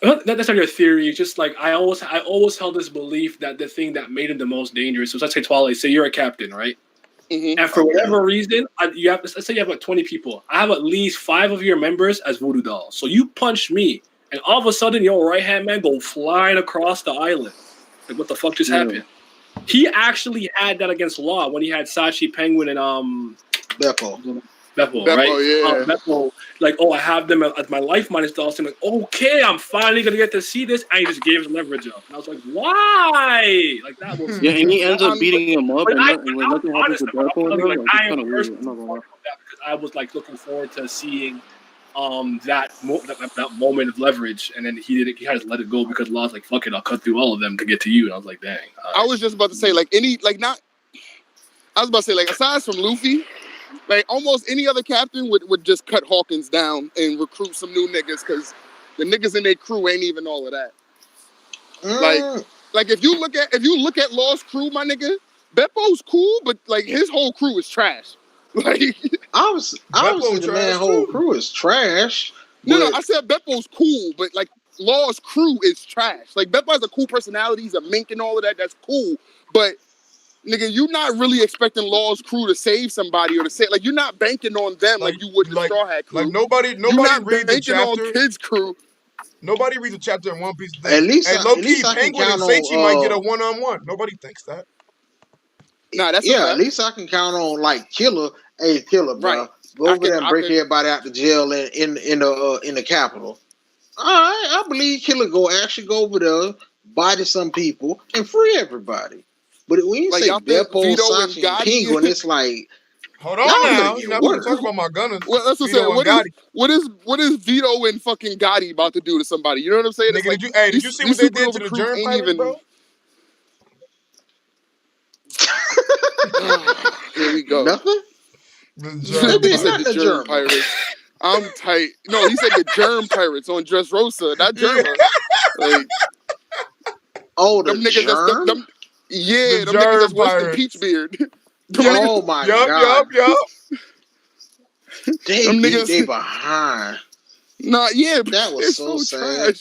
That's not your theory. It's just like I always held this belief that the thing that made him the most dangerous was, let's say Twilight. Say you're a captain, right? Mm-hmm. And for whatever reason, you have, let's say you have like 20 people. I have at least 5 of your members as voodoo dolls. So you punch me, and all of a sudden your right hand man go flying across the island. Like what the fuck just happened? He actually had that against Law when he had Sachi, Penguin, and Beppo, right? Yeah. Beppo, like, oh, I have them as my life minus dolls. I'm like, okay, I'm finally gonna get to see this, and he just gave his leverage up. And I was like, why? Like that was Yeah, and he ends up beating him up, and nothing happens honest with about Beppo. it. Like, It's I kind am of weird. personally I'm not gonna lie. about that because I was like looking forward to seeing that moment of leverage, and then he had to let it go because Law's like, fuck it, I'll cut through all of them to get to you. And I was like, dang. I was just about to say, like, aside from Luffy, Like almost any other captain would just cut Hawkins down and recruit some new niggas because the niggas in their crew ain't even all of that. Like if you look at Law's crew, my nigga, Beppo's cool, but like his whole crew is trash. Like obviously the man whole crew is trash. No, I said Beppo's cool, but like Law's crew is trash. Like Beppo has a cool personality, he's a mink and all of that. That's cool, but nigga, you're not really expecting Law's crew to save somebody or to say like you're not banking on them like you would the Straw Hat crew. Like nobody reads the chapter. On Kid's crew. Nobody reads a chapter in One Piece. At least, hey, low-key, Penguin and Seichi might get a one-on-one. Nobody thinks that. Nah, that's at least I can count on like Killer. Hey, Killer, bro, right. Go over there and break everybody out the jail in the capital. All right, I believe Killer actually go over there, body some people, and free everybody. But when you say Beppo, Sachi, and Penguin, it's like. Hold on now. You're not going to talk about my gunners. Well, that's what I'm saying. What is Vito and fucking Gotti about to do to somebody? You know what I'm saying? Nigga, like, did you see what they did to the germ pirates, bro? Here we go. Nothing? The germ pirates. I'm tight. No, he said the germ pirates on Dressrosa, not Germa. Like, them niggas germ? Them niggas that's Western Peachbeard. Oh my god! Yup. They behind. Nah, yeah, that was so sad.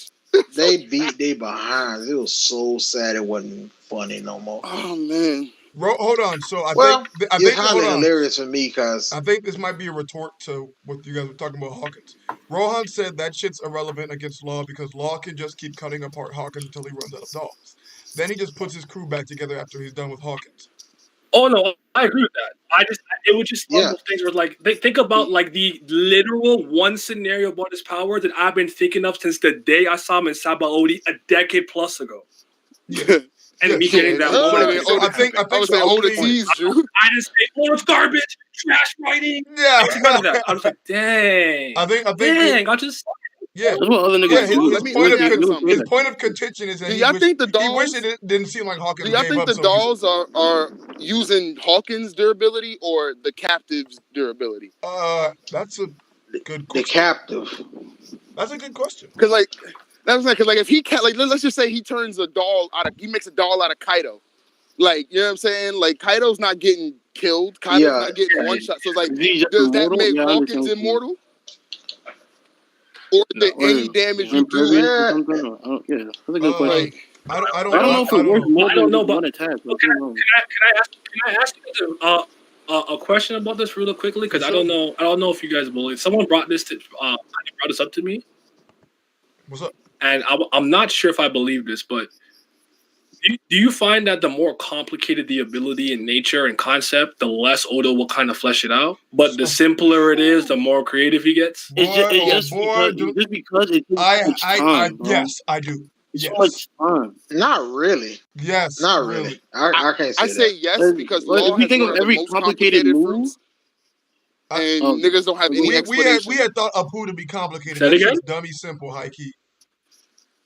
They beat they behind. It was so sad. It wasn't funny no more. Oh man. Hold on. So I think it's highly hilarious for me because I think this might be a retort to what you guys were talking about Hawkins. Rohan said that shit's irrelevant against Law because Law can just keep cutting apart Hawkins until he runs out of dogs. Then he just puts his crew back together after he's done with Hawkins. Oh no, I agree with that. It was just one of those things where like they think about like the literal one scenario about his power that I've been thinking of since the day I saw him in Sabaody a decade plus ago. Yeah. And me getting that moment. I think so Oda teased you. I didn't say, it's garbage, trash writing. Yeah. None of that. I was like, dang. I think I just yeah. That's what other niggas do. His point of contention is that he wish it didn't seem like Hawkins. Do y'all think the dolls are using Hawkins' durability or the captive's durability? That's a good question. The captive. That's a good question. Because like that was like, because like if he can't, like let's just say he turns he makes a doll out of Kaido, like you know what I'm saying, like Kaido's not getting killed, Kaido's not getting one shot, so it's like does that make Hawkins immortal? Or the any damage you do? Yeah, that's a good question. I don't know if it works more than one attack. Can I ask you a question about this really quickly? Because I don't know if you guys believe. Someone brought this up to me. What's up? And I'm not sure if I believe this, but do you find that the more complicated the ability in nature and concept, the less Oda will kind of flesh it out? But the simpler it is, the more creative he gets? It's just because it takes time. Yes, I do. So much fun. Not really. Yes. Not really. I can't say I say yes because if you think of every complicated move, and niggas don't have any explanation. We had thought Apu to be complicated. That again? Dummy simple, high key.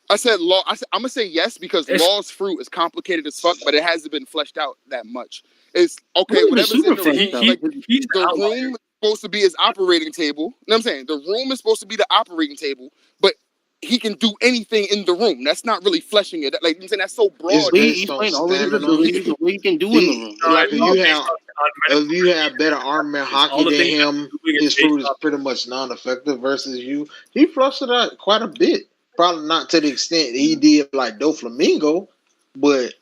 I said Law. I'm gonna say yes because Law's fruit is complicated as fuck, but it hasn't been fleshed out that much. It's okay. Whatever's in the room, the room is supposed to be his operating table. You know what I'm saying? The room is supposed to be the operating table, but he can do anything in the room. That's not really fleshing it. Like I'm saying, that's so broad. He's playing all the abilities of what he can do in the room. Like if you have better armament hockey than him, his fruit is pretty much non-effective versus you. He flushed it out quite a bit. Probably not to the extent he did like Doflamingo, but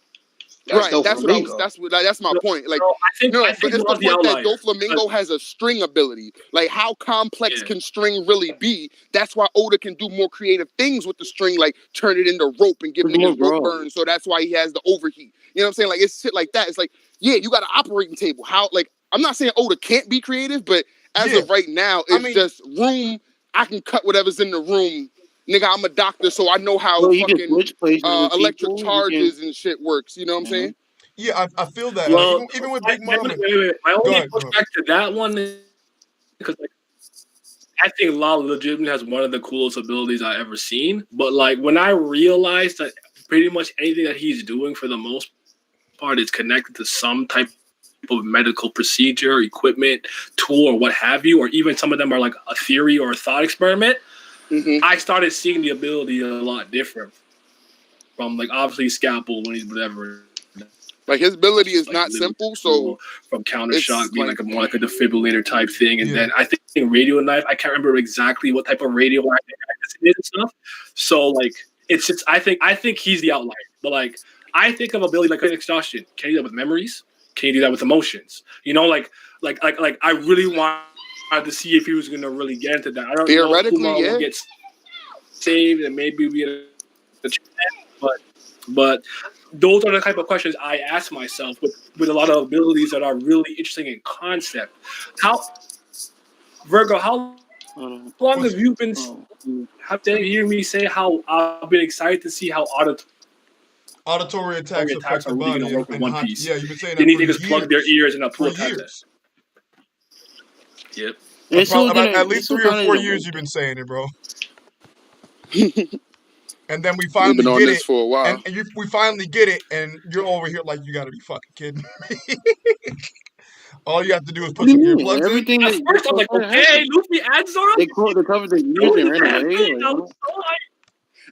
that's my point. Like, but it's the point that Doflamingo has a string ability. Like, how complex can string really be? That's why Oda can do more creative things with the string, like turn it into rope and give niggas rope burn. So that's why he has the overheat. You know what I'm saying? Like, it's shit like that. It's like, yeah, you got an operating table. How? Like, I'm not saying Oda can't be creative, but as of right now, it's just room. I can cut whatever's in the room. Nigga, I'm a doctor, so I know how fucking electric charges and shit works. You know what I'm saying? Yeah, I feel that. Well, even with Big Mom. Wait. My only pushback to that one is because like, I think Law legitimately has one of the coolest abilities I've ever seen. But like when I realized that pretty much anything that he's doing for the most part is connected to some type of medical procedure, equipment, tool, or what have you, or even some of them are like a theory or a thought experiment. Mhm. I started seeing the ability a lot different from like obviously Scalpel when he's whatever. Like his ability is Like, not literally simple, so from counter shock it's being like- like more like a defibrillator type thing, and Yeah. then I think radio knife. I can't remember exactly what type of radioactive it is and stuff. So like it's just I think he's the outlier, but like I think of ability like exhaustion. Can you do that with memories? Can you do that with emotions? You know, like I really wanted to see if he was going to really get into that. I don't know if Theoretically, Kumar yeah. will get saved and maybe we get but those are the type of questions I ask myself with a lot of abilities that are really interesting in concept. How Virgo, how long have you been? Have they hear me say how I've been excited to see how Auditory attacks affect the are really body. going to work in and One how- Piece. Yeah, you've been saying They that need for niggas plug their ears and pull for up years. Yep. And it's still About gonna- at least it's still 3 or kinda 4 the- years you've been saying it, bro. And then we we've finally been on get this it, for a while. and we finally get it, and you're over here like you gotta be fucking kidding me. All you have to do is What put do some you mean? earplugs in. Everything At first, I'm like, okay, Luffy adds Zoro. They covered the ears and ran away. Like, I what? was so hyped.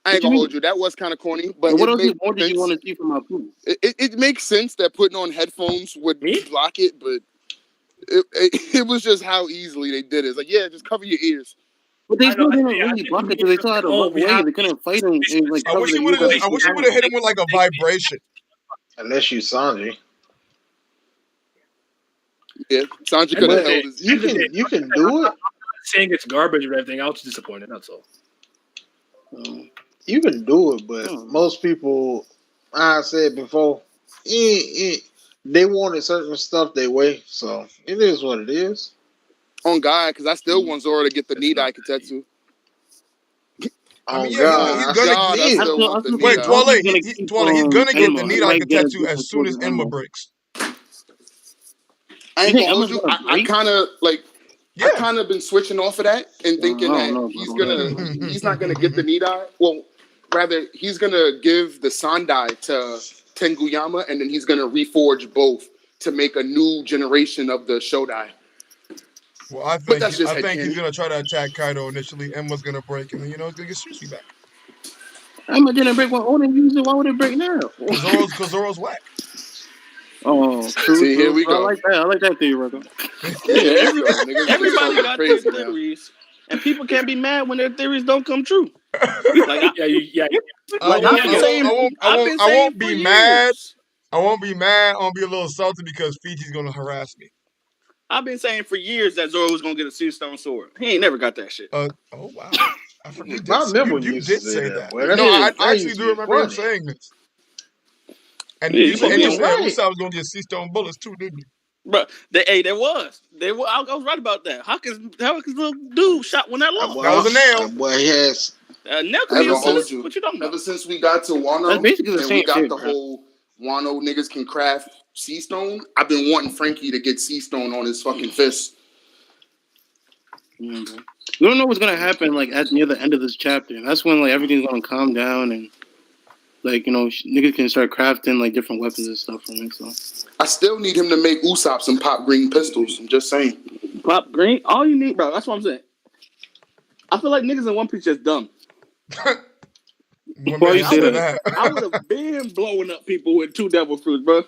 I What ain't gonna you hold you. That was kind of corny, but And what it else made more did you sense. want to see from Apu? It makes sense that putting on headphones would Me? block it, but it was just how easily they did it. It's like, yeah, just cover your ears. But they I still know, didn't I really think block we it because they still had to oh, run we away. have- They couldn't fight him and like I cover wish the he would have. ears. I wish he would have hit him with like a vibration. Unless you Sanji. Yeah, Sanji And could have the- held his. You can do it. saying it's garbage or everything. I was disappointed. That's all. You can do it, but Oh. most people, I said before, they wanted certain stuff their way, so it is what it is. On God, because I still want Zoro to get the knee dye Katetsu. I mean, Oh yeah, God, he's I gonna God, I get. still want the knee Wait, dye. Twale, He's gonna keep, Twale, he's gonna get the Enma. knee He like might get Tetsu it as soon as before Enma Enma. breaks. I You ain't think gonna hold Emma's you. gonna I break? kind of like. Yeah. I kind of been switching off of that and thinking I don't that know, he's bro. he's not gonna get the knee dye. Well, rather he's gonna give the Sandai to Tenguyama, and then he's gonna reforge both to make a new generation of the Shodai. Well, I But think that's just he's headcanon. gonna try to attack Kaido initially. Emma's gonna break, and then he's gonna get Sushi back. Emma didn't break when Oden used it. Why would it break now? Cause Zoro's whack. Oh, true. See, here we I go. like that. I like that theory, Rico. Niggas Everybody just got crazy their now. theories, and people can't be mad when their theories don't come true. Like Yeah. I Like, I've been saying- I've been saying won't for be mad. years. I won't be mad. I'll be a little salty because Fiji's gonna harass me. I've been saying for years that Zoro was gonna get a Sea Stone sword. He ain't never got that shit. Oh wow! I forgot you did. I remember you you did say say that, that. boy. No, That I that actually used do to be remember him funny. saying this. And Yeah, you you said, gonna and be you said right. Usopp was gonna get sea stone bullets too, didn't you? But there was. I was right about that. Hawkins little dude shot one that long. That was a nail. Boy, he has. Nail I could be ain't a gonna hold assist. you. What you talking about? Ever since we got to Wano, That's basically the and same we got shit, the bro. whole Wano niggas can craft sea stone, I've been wanting Frankie to get sea stone on his fucking fist. Yeah, bro. We don't know what's gonna happen like near the end of this chapter. That's when like everything's gonna calm down and like niggas can start crafting like different weapons and stuff from it. So I still need him to make Usopp some pop green pistols. I'm just saying. Pop green. All you need, bro. That's what I'm saying. I feel like niggas in One Piece just dumb. What Why made you say that? I would have been blowing up people with 2 devil fruits, bro.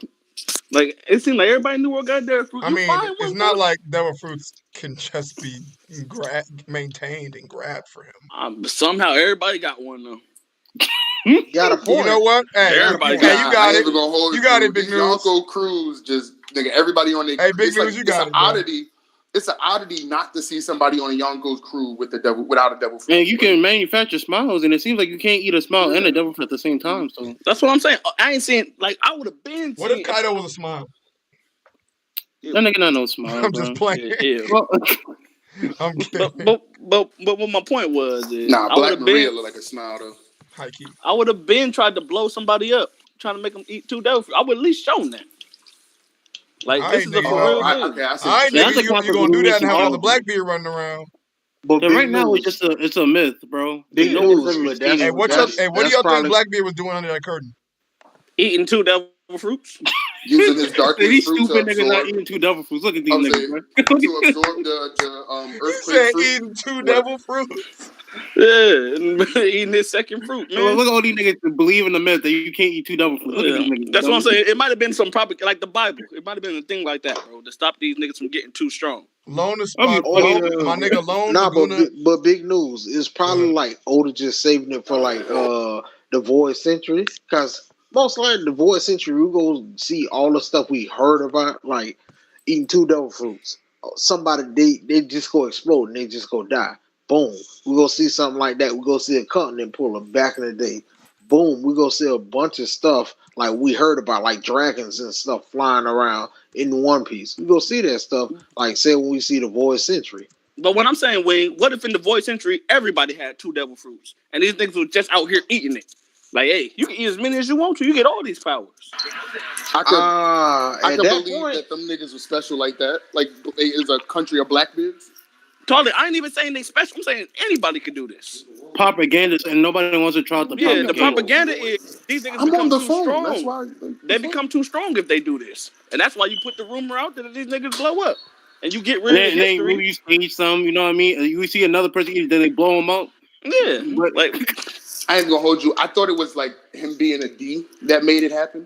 Like it seemed like everybody knew what got devil fruit. I You mean, find it's one, not bro. like devil fruits can just be maintained and grabbed for him. Somehow everybody got one though. Got a point. You know what? Hey, Everybody hey, you I got ain't it. even gonna hold You got it, Big These News. Yonko crews just nigga. Everybody on their. Hey, Big it's News, like, you it's got an it, bro. oddity. It's an oddity not to see somebody on a Yonko's crew with without a devil fruit. man, you can manufacture smiles, and it seems like you can't eat a smile and a devil fruit at the same time. So That's what I'm saying. I ain't saying like I would have been. What if Kaido was a smile? that nigga not no smile. I'm just bro. playing. Yeah. Well, I'm kidding. But what my point was is Nah, I Black would have Maria been. look like a smile though. High key. I would have been tried to blow somebody up, trying to make them eat 2 devil fruit. I would at least show them that. Like I this ain't is a nigga, for oh, real I, thing. okay, I see. All right, Yeah, nigga, that's a you gonna do that and have another compliment. Blackbeard running around? But yeah, big right now news, it's a myth, bro. big No one's news. living But with that's, Hey, what do that's y'all think probably Blackbeard was doing under that curtain? Eating 2 devil fruits. using his darkest These fruit to stupid niggas not absorb. eating 2 devil fruits. Look at these I'm niggas, saying bro. to absorb the He earthquake said fruit. eating 2 What? devil fruits. Yeah, eating his second fruit, man. Look at all these niggas that believe in the myth that you can't eat 2 devil fruits. Look at Yeah. these niggas. That's what I'm dumb. saying. It might have been some like the Bible. It might have been a thing like that, bro, to stop these niggas from getting too strong. Lone is That'd spot. be funny Lone, as hell, my bro. nigga Lone Nah, Laguna. but big news. It's probably like Oda just saving it for like the Void Century, because most likely the Void Century we go see all the stuff we heard about, like eating 2 devil fruits. Somebody they just go explode and they just go die. Boom. We go see something like that. We go see a continent puller back in the day. Boom. We go see a bunch of stuff like we heard about, like dragons and stuff flying around in One Piece. We go see that stuff, like say when we see the Void Century. But what I'm saying, Wayne, what if in the Void Century everybody had 2 devil fruits and these niggas were just out here eating it? Like, hey, you can eat as many as you want to. You get all these powers. I At could that believe point, that them niggas were special like that. Like it is a country of Blackbeards. Totally, I ain't even saying they special. I'm saying anybody could do this. Propaganda, and nobody wants to try out the Yeah, propaganda. the propaganda is these niggas I'm on become the too phone. That's strong. why They become too strong if they do this, and that's why you put the rumor out that these niggas blow up, and you get And rid then, of and then history. maybe you stage some, you know what I mean? You see another person eat it, then they blow them up. Yeah, But like I ain't gonna hold you. I thought it was like him being a D that made it happen.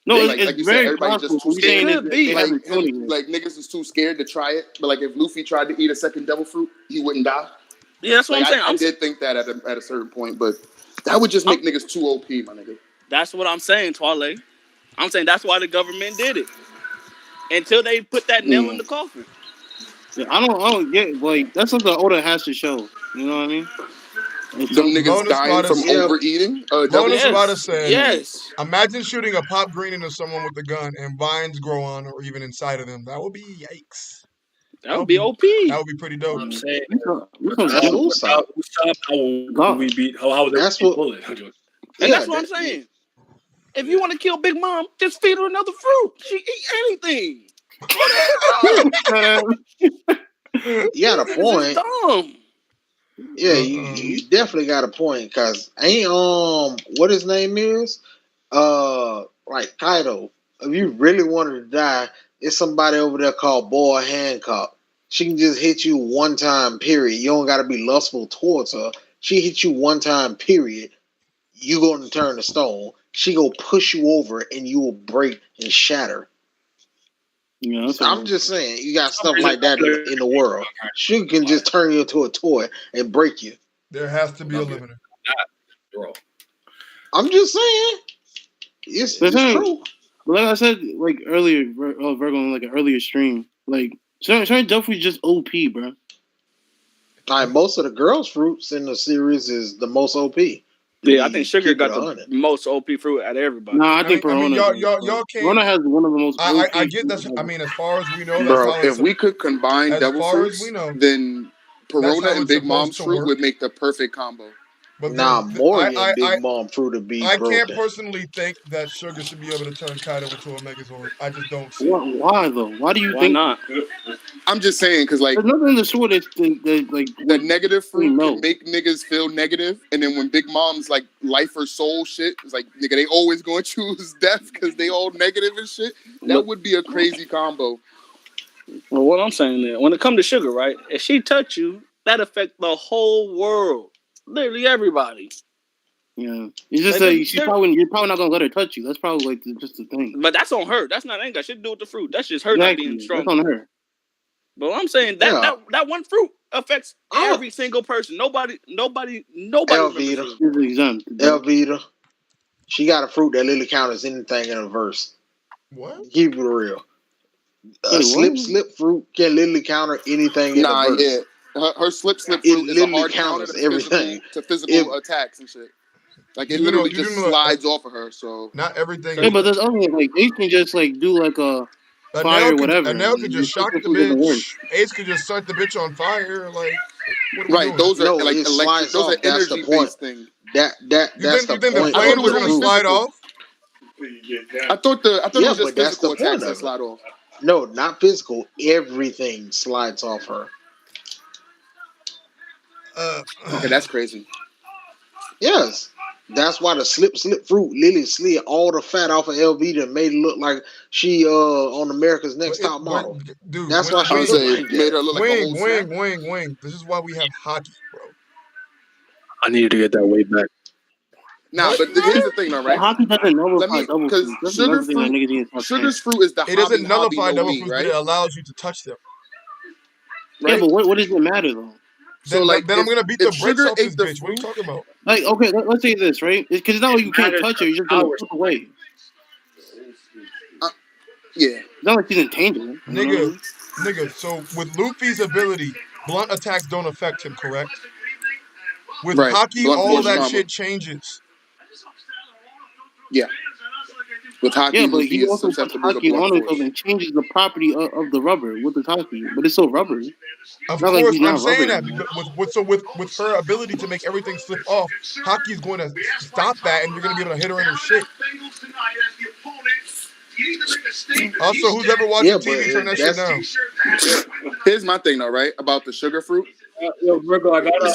no, Like it's you said, very everybody possible. just too What you're scared. saying is It could that be. they Like haven't shown it him, yet. like niggas is too scared to try it. But like if Luffy tried to eat a second devil fruit, he wouldn't die. yeah, that's what Like I'm saying. I did think that at a certain point, but that would just make niggas too OP, my nigga. That's what I'm saying, Twale. I'm saying that's why the government did it until they put that nail in Yeah. the coffin. Yeah, I don't get, like, that's something Oda has to show. You know what I mean? Like, Them some, niggas Lone dying Espada. from yeah, overeating. Lone Devil fruit. Espada Yes, said, yes, "Imagine shooting a pop green into someone with a gun and vines grow on or even inside of them. That would be yikes. that would be That OP. would be pretty dope." I'm saying that's suicide. how would God. we beat? How would That's they what. bullet? And Yeah, that's what I'm saying. If you want to kill Big Mom, just feed her another fruit. She eat anything. What the you got a hell, bro? This is point. dumb. Yeah, you definitely got a point, because ain't what his name is, like Kaido. If you really wanted to die, it's somebody over there called Boy Hancock. She can just hit you one time, period. You don't got to be lustful towards her. She hit you one time, period. You gonna turn to stone. She go push you over, and you will break and shatter. Yeah, that's I'm all. just saying, you got stuff like that in the world. She can just turn you into a toy and break you. There has to be a limiter. Bro. I'm just saying, it's That's right. true. But like I said, like earlier, Virgo, on like an earlier stream, like certain Duffy's just OP, bro. Like most of the girls' fruits in the series is the most OP. Yeah, I think Sugar Keep got it the 100. most OP fruit out of everybody. Nah, I think Perona. y'all can't. Perona has one of the most. I OP get that. I mean, as far as we know, that's Bro, how if we could combine as devil far as fruits, we know, then that's Perona how and it's Big supposed Mom's to fruit work. would make the perfect combo. But Nah, then Mori and Big Mom fruit to be I can't broken. personally think that Sugar should be able to turn Kaido into a Megazord. I just don't see it. Why though? Why do you Why think? not? I'm just saying, because like There's nothing in the story that like the negative fruit no. can make niggas feel negative, and then when Big Mom's like life or soul shit, it's like nigga they always gonna choose death because they all negative and shit. That would be a crazy combo. Well, what I'm saying is, when it comes to Sugar, right? If she touch you, that affect the whole world, literally everybody. Yeah, it's just Like, like you're probably not gonna let her touch you. That's probably like just the thing. But that's on her. That's not ain't got shit to do with the fruit. That's just her not being strong. That's on her. But what I'm saying that one fruit affects every single person. Nobody. Elvita. Elvita. She got a fruit that literally counts as anything in a verse. What? Keep it real. Slip fruit can literally counter anything in a verse. Yeah. Her slip fruit It is a hard literally counter counters to everything. physical attacks and shit. Like it literally just slides off of her. So not everything. Yeah, but there's other like Ace can just like do like a fire or whatever. A nail could just shock the bitch. Ace could just set the bitch on fire. Like, what are we doing? Those are like electric. Those are energy based things. That's the point. The flames are gonna slide off? I thought it was just that's the physical point attacks of that it. slide off. No, not physical. Everything slides off her. Okay, that's crazy. Yes. That's why the slip fruit Lily slid all the fat off of LV and made it look like she on America's Next Top Model. Dude, That's why I she would looked say like made that. her look like a whole snack. wing. This is why we have hockey, bro. I needed to get that weight back. Nah, but here's the thing, though, right? Hockey doesn't Let nullify me, double because fruit. That's another thing that niggas need to stop saying. sugar's fruit is the It doesn't hobby nullify no double me, fruits, right? but it allows you to touch them. Yeah, but what does it matter though? So Then, like, then I'm gonna beat the if bricks sugar off this ate the bitch. What are you fruit, talking about? Like, okay, let's say this, right? Because it's not like you can't touch her; you're just gonna flip away. yeah. It's not like she's intangible. Nigga. So with Luffy's ability, blunt attacks don't affect him, correct? With Right. hockey, Blunt all of force that trauma. shit changes. Yeah. With hockey, Yeah, but Luffy he is also puts susceptible to hockey blunt on force. himself and changes the property of the rubber with the hockey, but it's still rubber. Of Not like course, he's I'm not saying rubber that anymore. with her ability to make everything slip off, hockey is going to stop that, and you're going to be able to hit her in her shit. Also, who's ever watching TV, turn that shit down. Here's my thing, though, right? About the sugar fruit. Yo, Virgo, I gotta.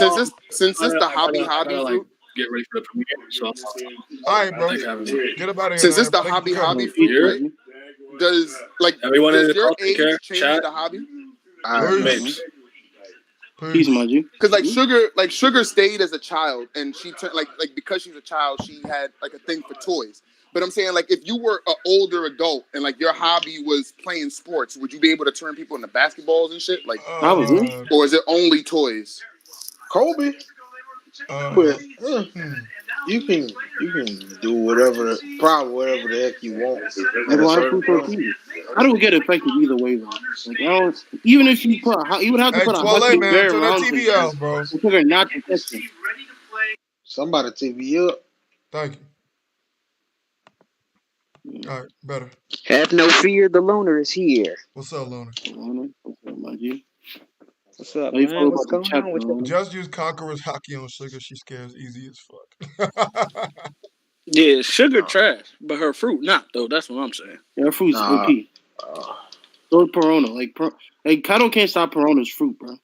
Since this the hobby gotta, fruit. Get ready for the premiere. So, All right, bro. thanks for having me. Get up out of here. Since Now. it's the Thank you for hobby coming. fruit, right? Does Everyone in the your call, take care. age change Chat. the hobby? Babes. Peace, Mudgy. Because sugar stayed as a child, and she turned like because she was a child, she had like a thing for toys. But I'm saying, like, if you were an older adult and like your hobby was playing sports, would you be able to turn people into basketballs and shit? Like, probably. Or is it only toys? Kobe. But you can do whatever the heck you want. Like, why fruit so cheap? I don't get affected either way though. Like, I don't, even if you would have to put a Twale, hockey man, bear turn that around TV off, bro. to figure not to touch it. Somebody TV up. Thank you. All right, better. Have no fear, the loner is here. What's up, Loner? What's up, man? What's going on with you? Just use Conqueror's hockey on sugar. She scares easy as fuck. Yeah, sugar trash, but her fruit not though. That's what I'm saying. Yeah, her fruit's OP. So is Perona. Like Kato can't stop Perona's fruit, bro.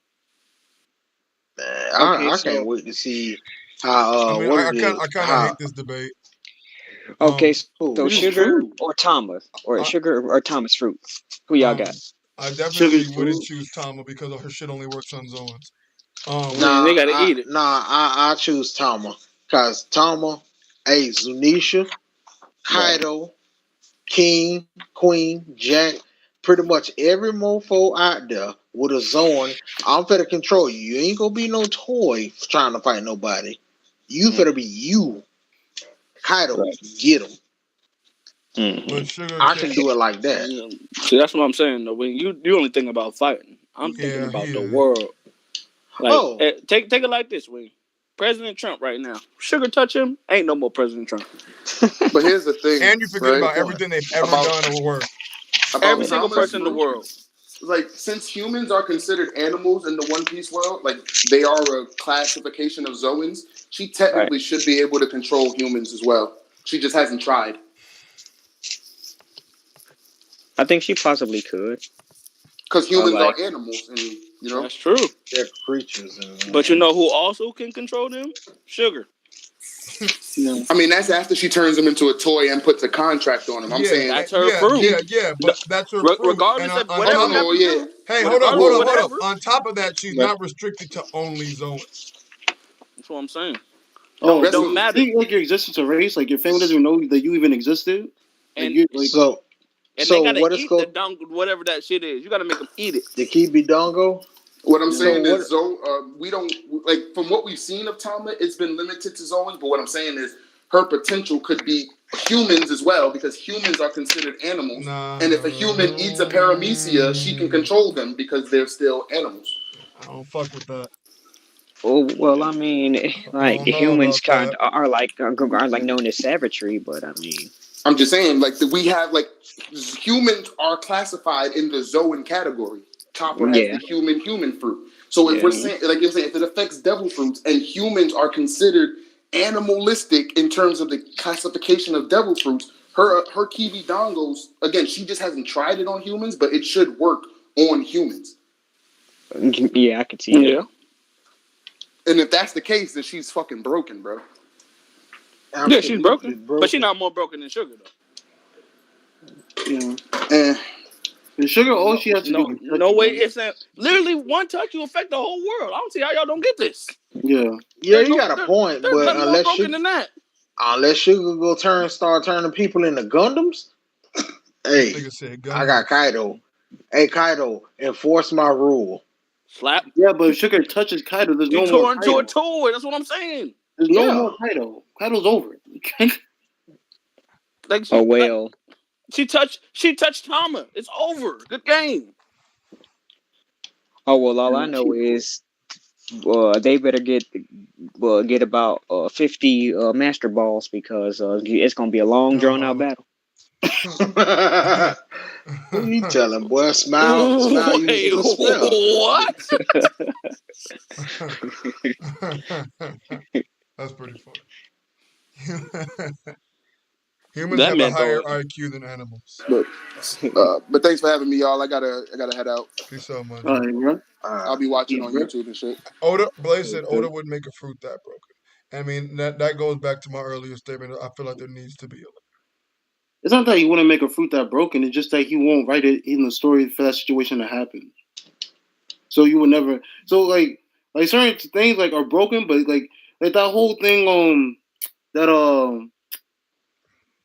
I can't wait to see how. I kind of hate this debate. Okay, so Sugar or Thomas, or Sugar or Thomas fruit. Who y'all got? I definitely wouldn't choose Tama because her shit only works on Zoans. They gotta eat it. I choose Tama because Tama, Zunisha, Kaido, King, Queen, Jack, pretty much every mofo out there with a zone. I'm finna control you. You ain't gonna be no toy trying to fight nobody. You finna be you. Kaido, get him. I can do it like that. See, that's what I'm saying though. When you only think about fighting, I'm thinking about the world. Like, take it like this, Wayne. President Trump right now. Sugar touch him, ain't no more President Trump. But here's the thing. And you forget about everything they've ever done or were. Every single person in the world. Like, since humans are considered animals in the One Piece world, like they are a classification of Zoans, she technically should be able to control humans as well. She just hasn't tried. I think she possibly could. Because humans are animals, and you know that's true. They're creatures, but you know who also can control them? Sugar. I mean, that's after she turns him into a toy and puts a contract on him. I'm saying that's her fruit. Yeah, but that's her fruit. Regardless of whatever happens. Hey, hold up. On top of that, she's not restricted to only Zoans. That's what I'm saying. It don't matter. Like your existence a race, like your family doesn't know that you even existed. And they gotta eat the dongo, whatever that shit is. You gotta make them eat it. The Kibi dongo. What I'm saying is, we don't like from what we've seen of Tama. It's been limited to Zoans, but what I'm saying is her potential could be humans as well because humans are considered animals. And if a human eats a paramecia, she can control them because they're still animals. I don't fuck with that. Oh well, I mean, like humans are like known as savagery, but I mean, I'm just saying, like we have humans are classified in the Zoan category. Chopper has the human fruit. So if we're saying, like you're saying, if it affects devil fruits and humans are considered animalistic in terms of the classification of devil fruits, her kiwi dongos, again, she just hasn't tried it on humans, but it should work on humans. Yeah, I could see that. And if that's the case, then she's fucking broken, bro. Yeah, she's Absolutely broken, but she's broken. not more broken than Sugar though. Yeah. And the Sugar, all she has to do is touch No you, way. man. It's a, literally one touch you affect the whole world. I don't see how y'all don't get this. Yeah. Yeah, you got a point, There's but nothing more broken than that. unless Sugar go start turning people into Gundams, hey, Nigga said I got Gundams. Kaido. Hey, Kaido, enforce my rule. Slap. Yeah, but if Sugar touches Kaido, there's She no more tore into Kaido. a toy. That's what I'm saying. There's no Yeah. more Kaido. Kaido's over. Like Oh well. she touched Tama. It's over. Good game. Oh well. All I know is, they better get about 50 master balls because it's gonna be a long drawn out battle. Who you telling, boy? Smile Wait, using the spell. what? That's pretty funny. Humans That have a man higher thought. IQ than animals. But thanks for having me, y'all. I gotta head out. Peace out, my G. All right, bro. I'll be watching on Bro. YouTube and shit. Oda, Blaze said Okay. Oda would make a fruit that broken. I mean, that goes back to my earlier statement. I feel like there needs to be a. It's not that he wouldn't make a fruit that broken. It's just that he won't write it in the story for that situation to happen. So you would never. So like certain things like are broken, but like that whole thing that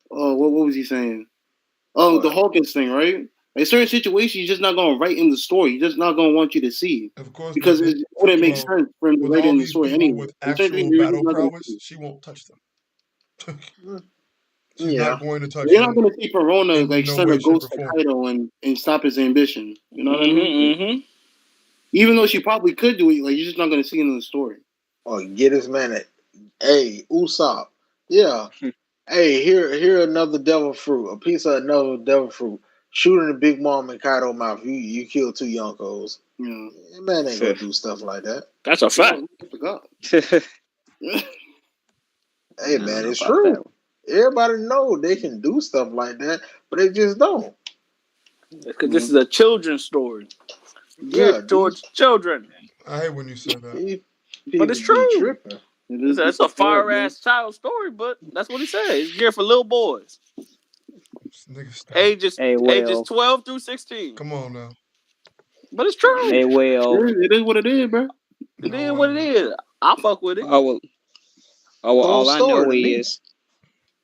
what was he saying? Oh, the What? Hawkins thing, right? Like certain situations, you're just not gonna write in the story. He's just not gonna want you to see Of course, because it wouldn't make well, sense for him to with write it all in the these story people anyway. with There's certain things actual you're just battle not gonna prowess, see. she won't touch them. She's Yeah. not going to touch You're not them gonna see Perona in like no send a way, shape, ghost or to form. Kaido and stop his ambition. You know what I mean? Mm-hmm. Even though she probably could do it, like you're just not gonna see it in the story. Oh, get his man. Hey, Usopp. Yeah. Hey, here another devil fruit. A piece of another devil fruit. Shooting the big mom in Kaido mouth. You kill two yonkos. Yeah. Man ain't gonna do stuff like that. That's a fact. I forgot. Hey I don't man, know it's about that true. one. Everybody know they can do stuff like that, but they just don't. Because this is a children's story Yeah, geared towards children. I hate when you say that. these But people it's be true. tripping. It's a fire ass child story, but that's what he said. It's geared for little boys. Nigga, stop. Ages Hey, well. 12 through 16. Come on now. But it's true. Hey, well. It is what it is, bro. It No, is what it is. I fuck with it. Oh well. Oh well. Whole story to me.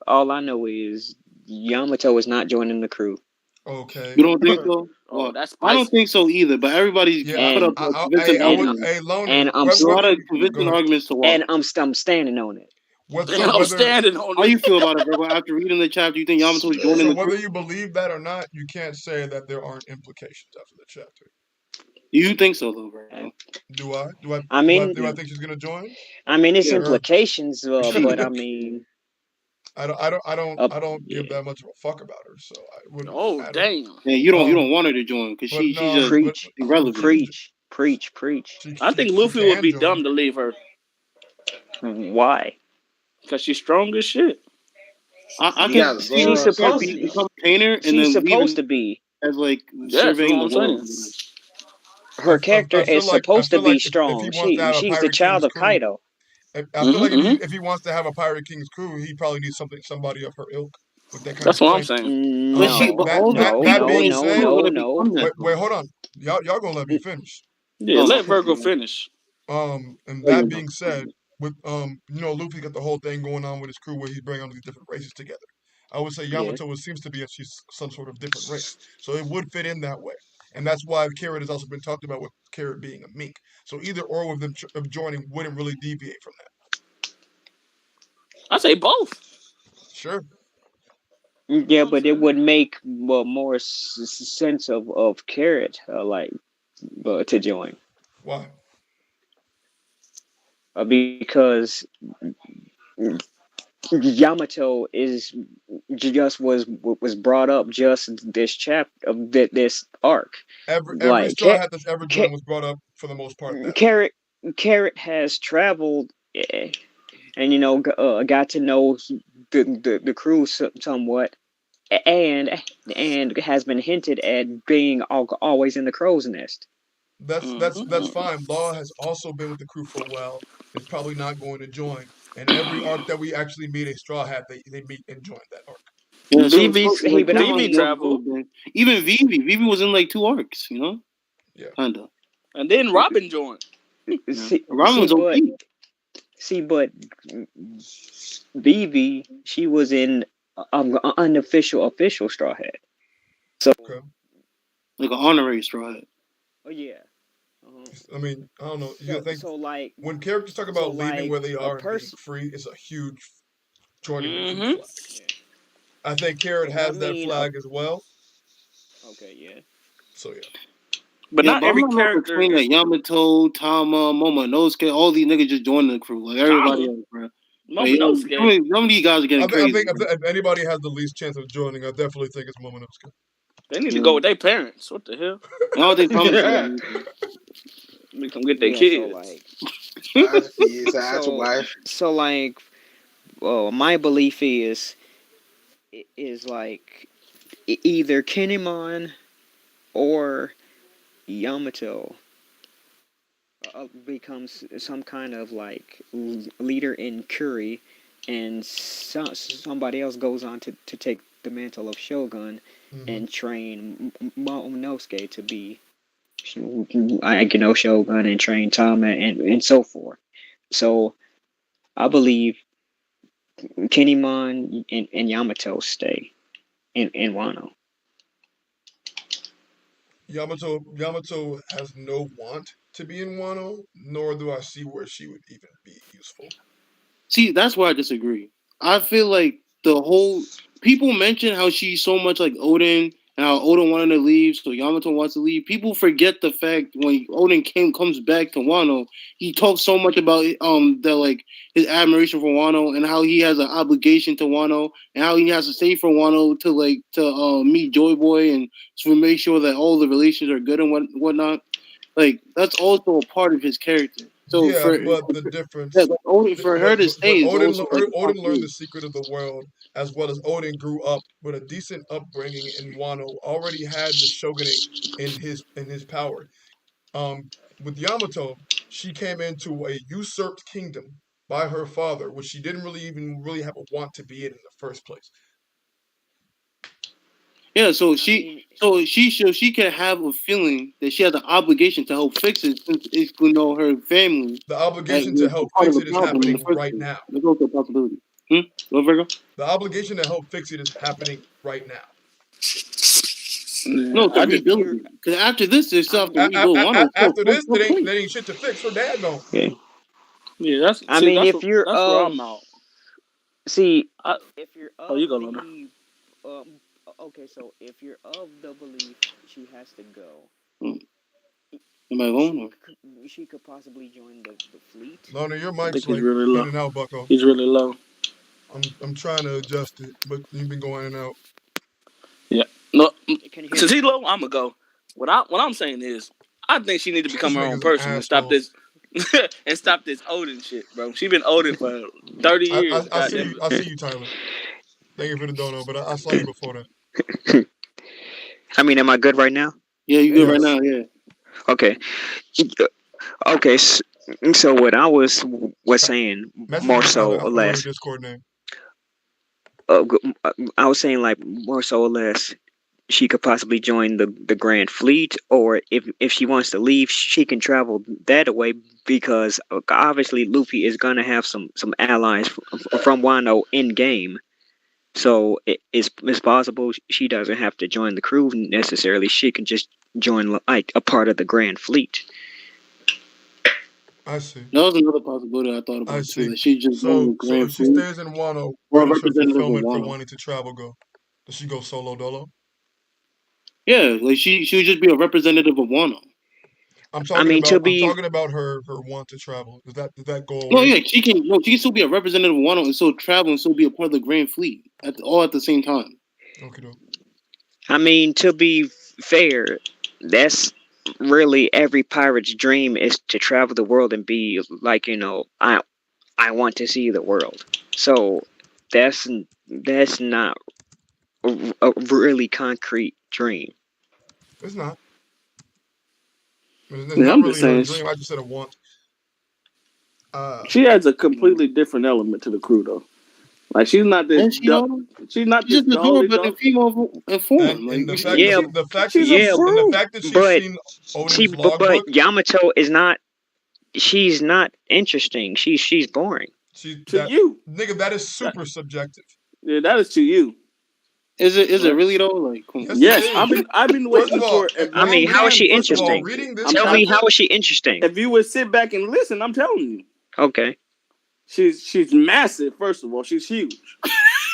All I know is Yamato is not joining the crew. Okay. You don't think so? Oh, Well, that's I don't spicy. think so either. But everybody's Yeah, put up And convincing I would. arguments. Hey, Loner. and I'm There's a lot of Go convincing ahead. arguments to and watch. I'm standing on it. And I'm standing on How it. you feel about it, Virgo? After reading the chapter, you think Yamato's joining So the whether crew? you believe that or not, you can't say that there aren't implications after the chapter. You think so, though, Virgo? Do I? I mean, Do I think she's gonna join? it's Yeah. implications, She. but I mean, I don't give yeah. that much of a fuck about her, so it wouldn't Oh, matter. damn. Yeah, you don't want her to join because But she's no, just Preach, irrelevant. preach. I think She Luffy would can be join. dumb to leave her. Why? Because she's strong as shit. I You can got see She's her supposed Zoro. to. become a painter and She's then supposed leaving to be. as like Yeah, that's surveying what the I'm world. saying. Her character I feel is like supposed to be if he strong. wants to have a She's the Pirate child King's of crew, Kaido. I feel like Mm-hmm. if he wants to have a Pirate King's crew, he probably needs somebody of her ilk with that kind That's of what I'm strength. saying. But she, but all the That people being in the crew said, are gonna become that. wait, hold on, y'all gonna let me finish. Yeah, Oh, let okay. Virgo finish. And Oh, yeah, that no. being said, with Luffy got the whole thing going on with his crew where he's bringing all these different races together. I would say Yes. Yamato seems to be she's some sort of different race, so it would fit in that way, and that's why Carrot has also been talked about with Carrot being a mink. So either or of them of joining wouldn't really deviate from that. I say both. Sure. Yeah, but it would make more sense of Carrot to join Why? because Yamato is just was brought up just this chapter of this arc. Every Like straw hat that's ever joined was brought up for the most part that way. Carrot has traveled, and got to know the crew somewhat, and has been hinted at being always in the crow's nest. That's fine. Law has also been with the crew for a while. Is probably not going to join, And every arc that we actually meet a Straw Hat, they meet and join that arc. Yeah, Vivi's he like been Kinemon on Vivi and here. travel, Yamato, even Vivi. Vivi was in like 2 arcs, Yeah. kinda. and then Robin joined. Yeah. See, Ramen see, was but OP. but Vivi, she was in unofficial official Straw Hat. So, Okay. Like an honorary straw hat. oh yeah. Uh-huh. I mean, I don't know. You So think so like when characters talk so about leaving like where they a are and being person. free, it's a huge joining a huge Mm-hmm. flag. Yeah. I think Carrot And I has that mean, a, flag as well. okay, yeah. So yeah. But Yeah, not but I'm every not gonna character explain that is Yamato, Tama, Momonosuke, all these niggas just joined the crew. Like everybody Tama. else, bro. Like, Momonosuke. some of these guys are getting I crazy, think bro. if anybody has the least chance of joining, I definitely think it's Momonosuke. They need to go Yeah. with their parents. What the hell? I don't think Tama's gonna Yeah. do anything. They come get their Yeah. So kids. like Eyes for his eyes so wife. so like well, my belief is like either Kinemon or Yamato becomes some kind of like leader in Curry, and somebody else goes on to take the mantle of Shogun Hmm. and train Momonosuke to be, Shogun, and train Tama and so forth. So I believe Kinemon and Yamato stay in Wano. Yamato has no want to be in Wano, nor do I see where she would even be useful. See, that's where I disagree. I feel like the whole people mention how she's so much like Odin and how Odin wanted to leave, so Yamato wants to leave. People forget the fact when Odin comes back to Wano, he talks so much about the like his admiration for Wano and how he has an obligation to Wano and how he has to stay for Wano to meet Joy Boy and to make sure that all the relations are good and whatnot. Like that's also a part of his character. So Yeah, for but the yeah, difference, like Odin, for her to but stay is also like a Odin learned the possibility. secret of the world as well as Odin grew up with a decent upbringing in Wano, already had the shogunate in his power. Um, with Yamato, she came into a usurped kingdom by her father, which she didn't really even really have a want to be in the first place. Yeah, I mean, so she can have a feeling that she has an obligation to help fix it since it's her family The that obligation to was a help part of fix the it is problem in the happening first right place. now. There's also a possibility. Go Virgo? The obligation to help fix it is happening right now. Yeah, No, to I just if rebuild you're, it. Because after this, they still I have to mean, rebuild one. It's After this, so clean. that ain't shit to fix. Her dad gone. yeah. yeah. That's I see. mean, if you're That's where I'm out. see, I, if you're oh, of you go, Loda. the, okay, so if you're of the belief she has to go, Hmm. Am I she wrong? she could possibly join the fleet. Lorna, your I mic's think he's like really in low. and out, Bucko. He's really low. I'm trying to adjust it, but you've been going in and out. Yeah. No, Can you hear since me he's now? low, I'm gonna go. What I'm saying is, I think she need to This become her own nigga's an person and stop asshole. this and stop this Odin shit, bro. She been Odin for 30 years. I God see damn you. it. I see you, Tyler. Thank you for the dono, but I saw you before that. I mean, am I good right now? Yeah, you good right Yes. now? Yeah. Okay. Okay. So what I was saying Message more me, so Tyler. I or follow your less, Discord name. I was saying like more so or less, she could possibly join the Grand Fleet, or if she wants to leave, she can travel that way because obviously Luffy is gonna have some allies from Wano in game. So it's possible she doesn't have to join the crew necessarily. She can just join like a part of the Grand Fleet. I see. That was another possibility I thought I about too. see. That she just joined So the if Grand she Fleet stays in Wano, or where a does her representative of fulfillment for Wano. wanting to travel go? Does she go solo dolo? Yeah, like she would just be a representative of Wano. I mean, to I'm be talking about her want to travel. Does that go No, away? yeah, she can. No, she can still be a representative of Wano and still travel and still be a part of the Grand Fleet all at the same time. Okay, doke. I mean, to be fair, that's really every pirate's dream is to travel the world and be like, I want to see the world. So that's not a really concrete dream. It's not. It's Yeah, not I'm just really her saying. dream. I just said a want. She adds a completely different element to the crew, though. Like she's not this. And she don't. She's not She's this just dolly adorable in doll. female form. and Like the fact that Yeah, the fact that She's a yeah, she's and the brute fact that she's but seen Odin's but logbook, Yamato is not. She's not interesting. She's boring. she to that you. nigga that is That, super subjective. yeah, that is to you. is it Right? really though? Like, come on. Yes, it Yes, is. I've been First of waiting all, for a I grown mean, how is man. she First of all, interesting? reading this I'm Tell telling. me, how chapter, is she interesting? If you would sit back and listen, I'm telling you, Okay, she's massive. First of all, she's huge.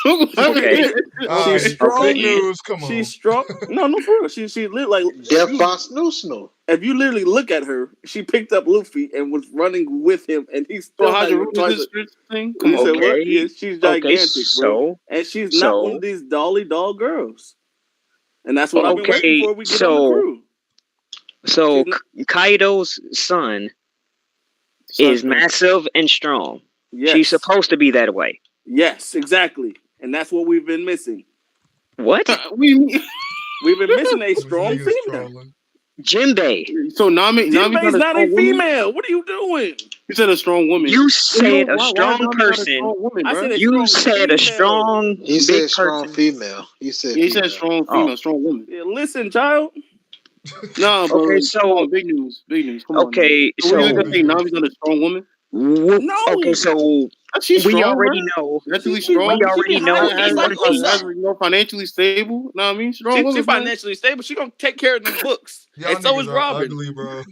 okay, all She's right, okay, strong. good and news. Come She's on. strong. No, for real. She lit like Death by Snoo. if you literally look at her, she picked up Luffy and was running with him, and he's So still how's not your even root twice. this thing? Come You on, said bro. what? Yeah, okay, she's okay. gigantic, bro, and she's not one So of these dolly doll girls. And that's what I've been waiting okay, for. We get on the crew. so She's not, Kaido's son Such is strong. massive and strong. She's yes, supposed to be that way. yes, exactly, and that's what we've been missing. What? We We've been missing a This strong nigga's female. trolling. Jinbei, so Nami's Jinbei's not a not a strong woman. female. What are you doing? You said a strong woman. you Well, said a why is strong Nami not a person. strong woman, I bro? said a You strong said a female. strong He big said strong person. female. He said Yeah, he said female. strong Oh, female, strong woman. Yeah, listen, child. Nah, bro, okay. come So on, big news, big news. Come on now. okay, So what are you so gonna say? Big news. Nami's not a strong woman? okay, No, so She's we strong, bro. already know. Mentally she We strong. be already know hiding in just like One Piece. Financially stable. Know what I mean? Strong She woman, bro. financially stable. She gonna take care of them books, Y'all and so is niggas are Robin. ugly, bro.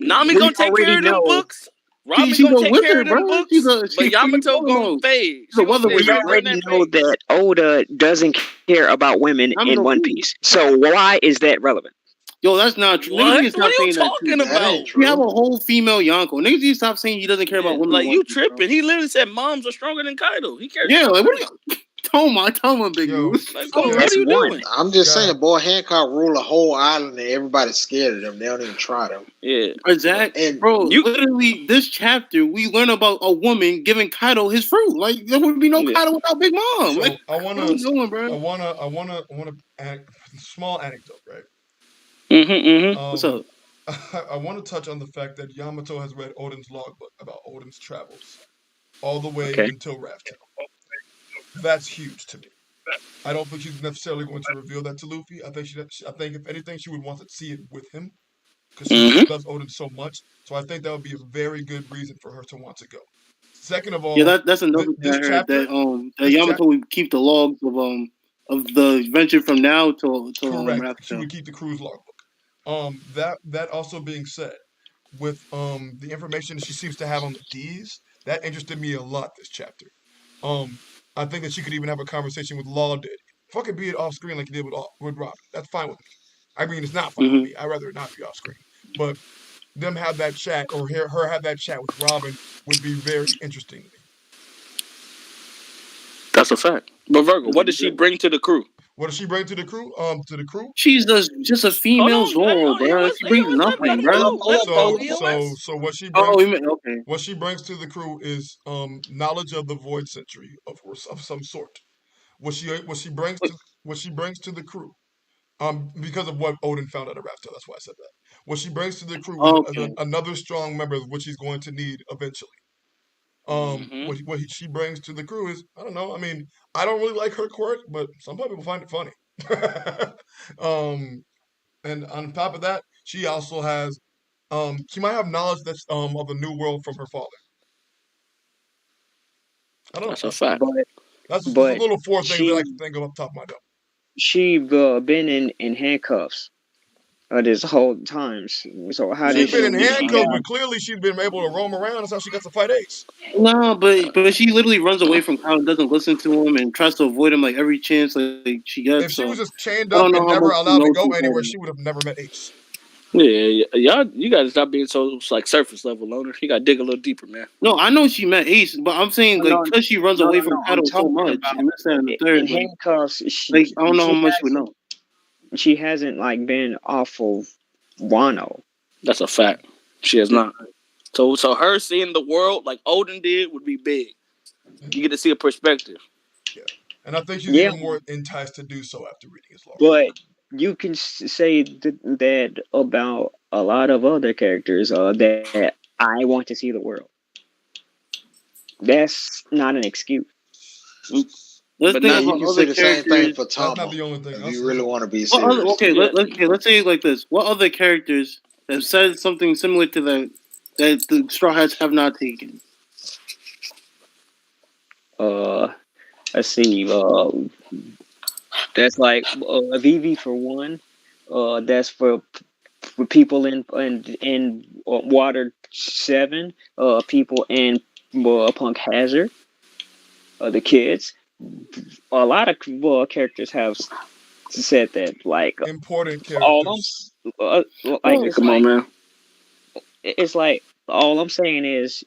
Nami We gonna take care already of them know. books. Robin She gonna go take with care her, of them bro. books. But What you Yamato talking gonna about? fade. She's a She gonna weather stay We wizard, right bro. there in already that know phase. that Oda doesn't care about women Nami in no One fool. Piece. So why is that relevant? Yo, that's not true. Niggas need What? to What stop are you saying that too. talking That about? ain't We have a true. whole female Yonko. Niggas need to stop saying he doesn't care about Yeah, women in like One you Piece, bro. tripping. He literally said moms are stronger than Kaido. He cares Yeah, about like what women. are you tell him big Yo, news. Like, Oh, what that's are you one. doing? I'm just God, saying, boy, Hancock rule a whole island and everybody's scared of them. They don't even try them. Yeah, Exactly. And Bro, you. literally this chapter we learn about a woman giving Kaido his fruit. Like there would be no Yeah. Kaido without Big Mom. Like so I what are we wanna, doing, bro? small anecdote, right? Mm-hmm. What's Um, up? I want to touch on the fact that Yamato has read Odin's logbook about Odin's travels all the way Okay. until Raftel. That's huge to me. I don't think she's necessarily going to reveal that to Luffy. I think if anything, she would want to see it with him because she Mm-hmm. loves Odin so much. So I think that would be a very good reason for her to want to go. Second of Yeah, all, that's another thing this I heard chapter, that this chapter, Yamato would keep the logs of the adventure from now till correct. She Raftel. would keep the cruise logbook. That also being said, with the information that she seems to have on the D's, that interested me a lot this chapter. Um, I think that she could even have a conversation with Law did. Fucking be it off screen like you did with Robin. That's fine with me. I mean, it's not fine with Mm-hmm. me. I'd rather it not be off screen. But them have that chat or her have that chat with Robin would be very interesting to me. That's a fact. But Virgo, what does she bring to the crew? What does she bring to the crew? She's just a Hold female on, hey, Zoro, oh, yeah, bro. She brings let nothing, him bro. go. Let him go. So Oh, you meant okay. what she brings to the crew is knowledge of the void century of some sort. What she brings to the crew because of what Odin found out of Raftel. That's why I said that. What she brings to the crew is Okay. another strong member, which he's going to need eventually. Mm-hmm. She brings to the crew is I don't know. I mean, I don't really like her quirk, but some people find it funny. um, and on top of that, she also has she might have knowledge that's of the new world from her father. I don't know. That's a fact. That's just a But little four things that I she can think of off the top of my dome. been in handcuffs this whole time. So how She's did been in she handcuffs, have? but clearly she's been able to roam around. That's how she got to fight Ace. No, but she literally runs away from Kyle, doesn't listen to him, and tries to avoid him like every chance like she If gets. she was So just chained I up don't know and how never much she allowed to knows go from anywhere, him. she would have never met Ace. Yeah, y'all, you gotta stop being so like surface level, loner. You gotta dig a little deeper, man. No, I know she met Ace, but I'm saying No, like because she runs away from I'm Kyle so talking much, about and this that, and the in third, handcuffs. like I don't know how much she would know. She hasn't like been off of Wano. That's a fact. She has not. So her seeing the world like Odin did would be big. You get to see a perspective. Yeah, and I think she's Yeah, even more enticed to do so after reading his log. but you can say that about a lot of other characters that I want to see the world. that's not an excuse. Let's But think Yeah, not you about can other say the same thing characters. for That's not Tama the only thing. if I'll you say really something. want to be What other, serious. okay, Yeah. let's say it like this. What other characters have said something similar to that the Straw Hats have not taken? Uh, let's see. That's like VV for one. That's for people in Water 7. People in Punk Hazard. The kids. A lot of characters have said that. Like Important all I'm, characters. like Yeah, come on, man. it's like all I'm saying is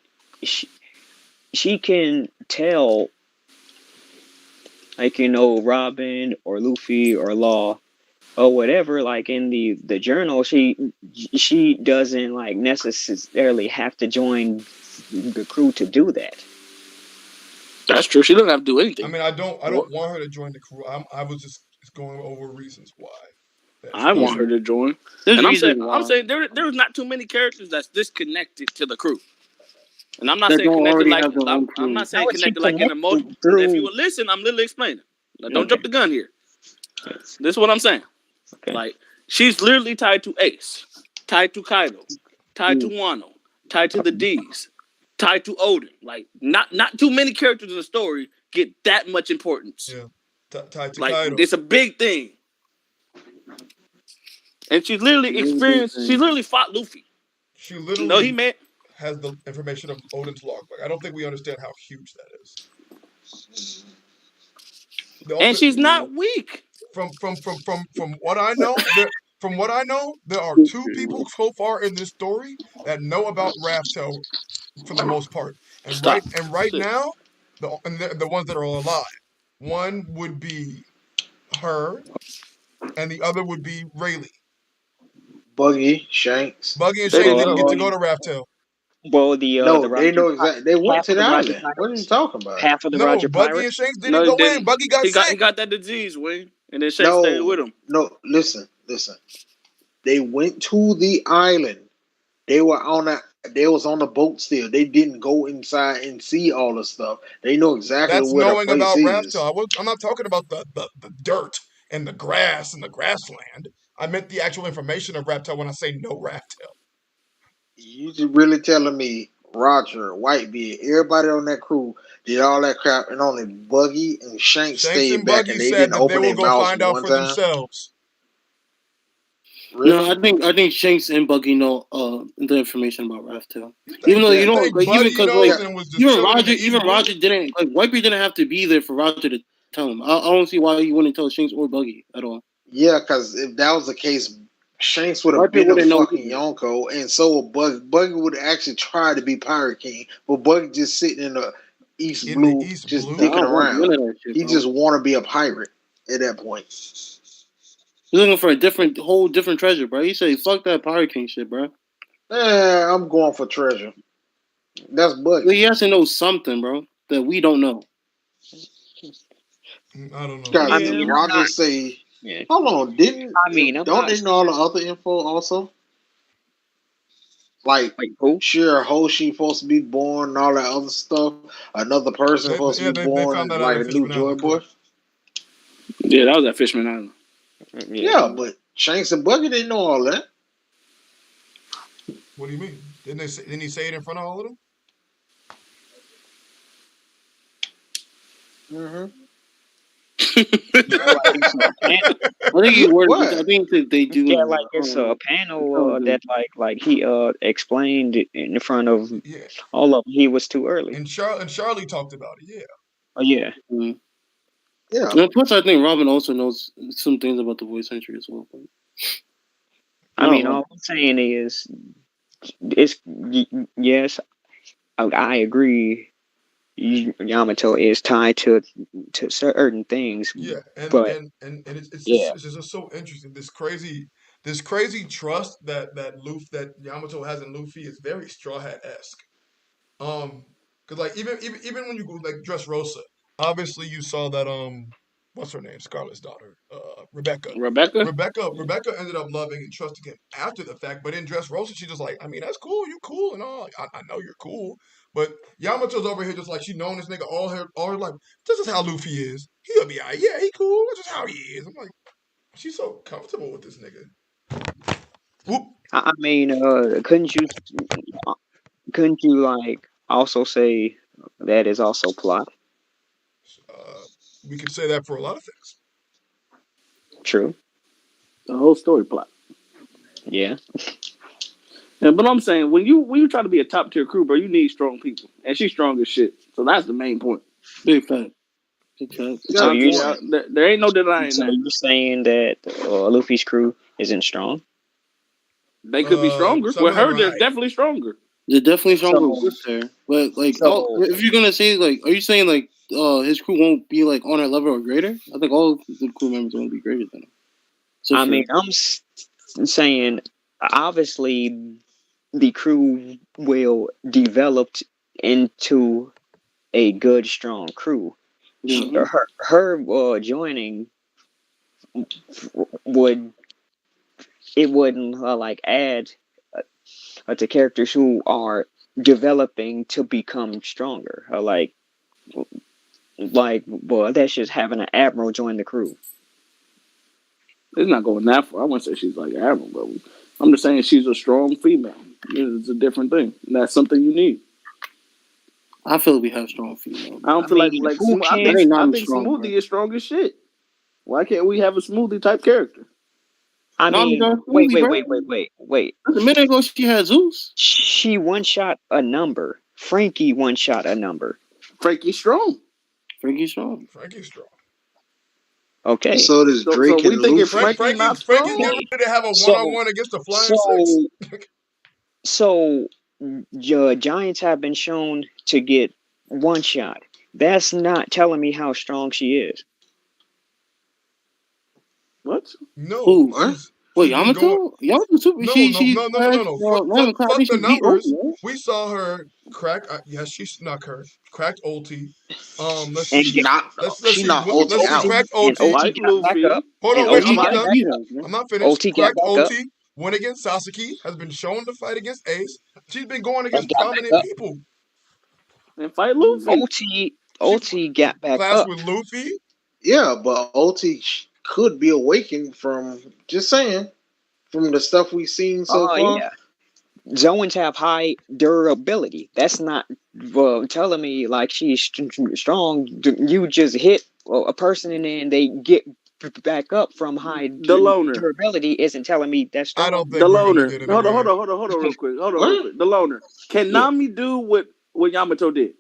she can tell, like, Robin or Luffy or Law or whatever, like in the journal, she doesn't like necessarily have to join the crew to do that. That's true. She doesn't have to do I anything. mean, I don't want her to join the crew. I was just going over reasons why. That I she want doesn't. her to join. There's And reasons I'm why saying there's not too many characters that's disconnected to the crew. And I'm not that saying don't connected already like have their own I'm crew. not How saying is she connected like in emotion. connected If you through? would listen, I'm literally explaining. Now, don't Okay, jump the gun here. yes, This is what I'm saying. okay. Like she's literally tied to Ace, tied to Kaido, tied to Mm. Wano, tied to the D's, tied to Odin. Like not too many characters in the story get that much importance. Yeah. Tied to Like Kaido. it's a big thing. And she's literally Very big experienced. She thing. literally fought Luffy. She You know, he literally made, has the information of Odin's log. Like, I don't think we understand how huge that is. and she's Yeah. not weak. From what I know, there are two people so far in this story that know about Raftel for the most part. And Stop. right now, the ones that are alive. One would be her, and the other would be Rayleigh. Buggy, Shanks. Buggy and They Shanks didn't didn't know. get to Well, go to Raftel. the No, they Roger know exactly. They went half to of the the Roger island. What are you Pirates, talking about? half of the No, Roger Buggy and Pirates. Shanks No, didn't he go in. didn't. Buggy got He sick. got that disease, Wayne, and then Shanks stayed No, with him. no. Listen. They went to the island. They were on that. They was on the boat still. They didn't go inside and see all the stuff. They know exactly That's where the knowing place about is. Raftel. I'm not talking about the dirt and the grass and the grassland. I meant the actual information of Raftel when I say no Raftel. You just really telling me Roger, Whitebeard, everybody on that crew did all that crap, and only Buggy and Shanks Shanks stayed and back, Buggy and they said didn't that they open will their go mouths find out one for time. themselves. No, Really? I think Shanks and Buggy know the information about Raftel. Even though You you know, think like even Buggy because like knows Yeah. and was just chilling in the East Even Blue? Roger didn't like Whitebeard didn't have to be there for Roger to tell him. I don't see why he wouldn't tell Shanks or Buggy at all. Yeah, because if that was the case, Shanks would have Whitebeard been a wouldn't know fucking either. Yonko, and so would Buggy. Buggy would actually try to be Pirate King, but Buggy just sitting in the East In the Blue, East just Blue? I dicking don't want none around. of that shit, He bro. just want to be a pirate at that point. He's looking for a whole different treasure, bro. He said, "Fuck that Pirate King shit, bro." I'm going for treasure. That's Well, he Buggy. has to know something, bro, that we don't know. I don't know. Because I if mean, Yeah. I'm Roger not. say, Yeah. hold on, I mean, I'm don't not. they know all the other info also? Like, Like who? sure, Hoshi supposed to be born and all that other stuff. Another person supposed to be They found born, that out like at a new Fishman Joy Island, Boy. correct? Yeah, that was at Fishman Island. Yeah. Yeah, but Shanks and Buggy didn't know all that. What do you mean? Didn't he say it in front of all of them? Mm-hmm. Like it's a panel. I think he worded. What? I think that they do Yeah, know. like it's a panel Intelligent. that like he explained it in front of Yeah. all of them. He was too early. And Charlie talked about it. Yeah. Oh yeah. Mm. Yeah. And plus, I think Robin also knows some things about the voice entry as well. But I not mean, Robin. all I'm saying is, yes, I agree. Yamato is tied to certain things, Yeah, but yeah, it's just so interesting. This crazy trust that Yamato has in Luffy is very Straw Hat esque. Cause like even when you go like Dressrosa, obviously you saw that what's her name, Scarlett's daughter, Rebecca. Rebecca? Rebecca ended up loving and trusting him after the fact, but in Dressrosa, she just like, I mean, that's cool, you cool and all. I know you're cool, But Yamato's over here just like she known this nigga all her life. This is how Luffy is. He'll be alright. Yeah, he cool. That's just how he is. I'm like, she's so comfortable with this nigga. Whoop. I mean, couldn't you like also say that is also plot? We could say that for a lot of things. True. The whole story plot. Yeah. Yeah, but I'm saying when you try to be a top tier crew, bro, you need strong people, and she's strong as shit. So that's the main point. Big fact. Big fact. So you there ain't no denying so that. you're saying that Luffy's crew isn't strong? They could be stronger. some With of them her, are they're alright. definitely stronger. They're definitely stronger So- with her. But like, So- if you're gonna say like, are you saying like his crew won't be like on her level or greater? I think all the crew members won't be greater than him. So I mean, I'm saying obviously the crew will develop into a good, strong crew. yeah. Her joining wouldn't like add to characters who are developing to become stronger. Well, that's just having an admiral join the crew. It's not going that far. I wouldn't say she's like admiral, but I'm just saying she's a strong female. It's a different thing. And that's something you need. I feel we have strong females. I don't I feel mean, like who I can- think Nami's strong, Smoothie bro. is strong as shit. Why can't we have a Smoothie type character? I Nami mean, got wait. Smoothie, A minute ago she had Zeus. She one shot a number. Frankie one shot a number. Frankie's strong. Frankie's strong. Frankie's strong. Okay. So does So Drake we and thinking Luffy. Frankie not Frankie's strong? getting ready to have a So- one-on-one against the Flying Six. So Giants have been shown to get one shot. That's not telling me how strong she is. What? No. Who? she's- Wait, she's been Yamato? going- Yamato super. No. I think Fuck the she beat numbers. Oda, right? We saw her crack. Yes, she snuck her. Cracked Ulti. Let's And see. Let's She see. knocked Let's Ulti see. out. Cracked And Ulti. Fight OT got back Luffy. up. Hold on, and wait. OT I'm got not back done. Beat up. her, man. I'm not finished. OT got Cracked back up. Ulti went against Sasuke. Has been shown to fight against Ace. She's been going against And got back prominent up. people. And fight Luffy. OT got back Class up. with Luffy. Yeah, but OT could be awakened from just saying from the stuff we've seen so far. Yeah. Zoans have high durability. That's not telling me like she's strong. You just hit a person and then they get back up from high The loner. durability isn't telling me that's strong. I don't think The we're gonna loner. get Hold anywhere. on, real quick. Hold on, What? real quick. The loner. Can Yeah. Nami do what Yamato did?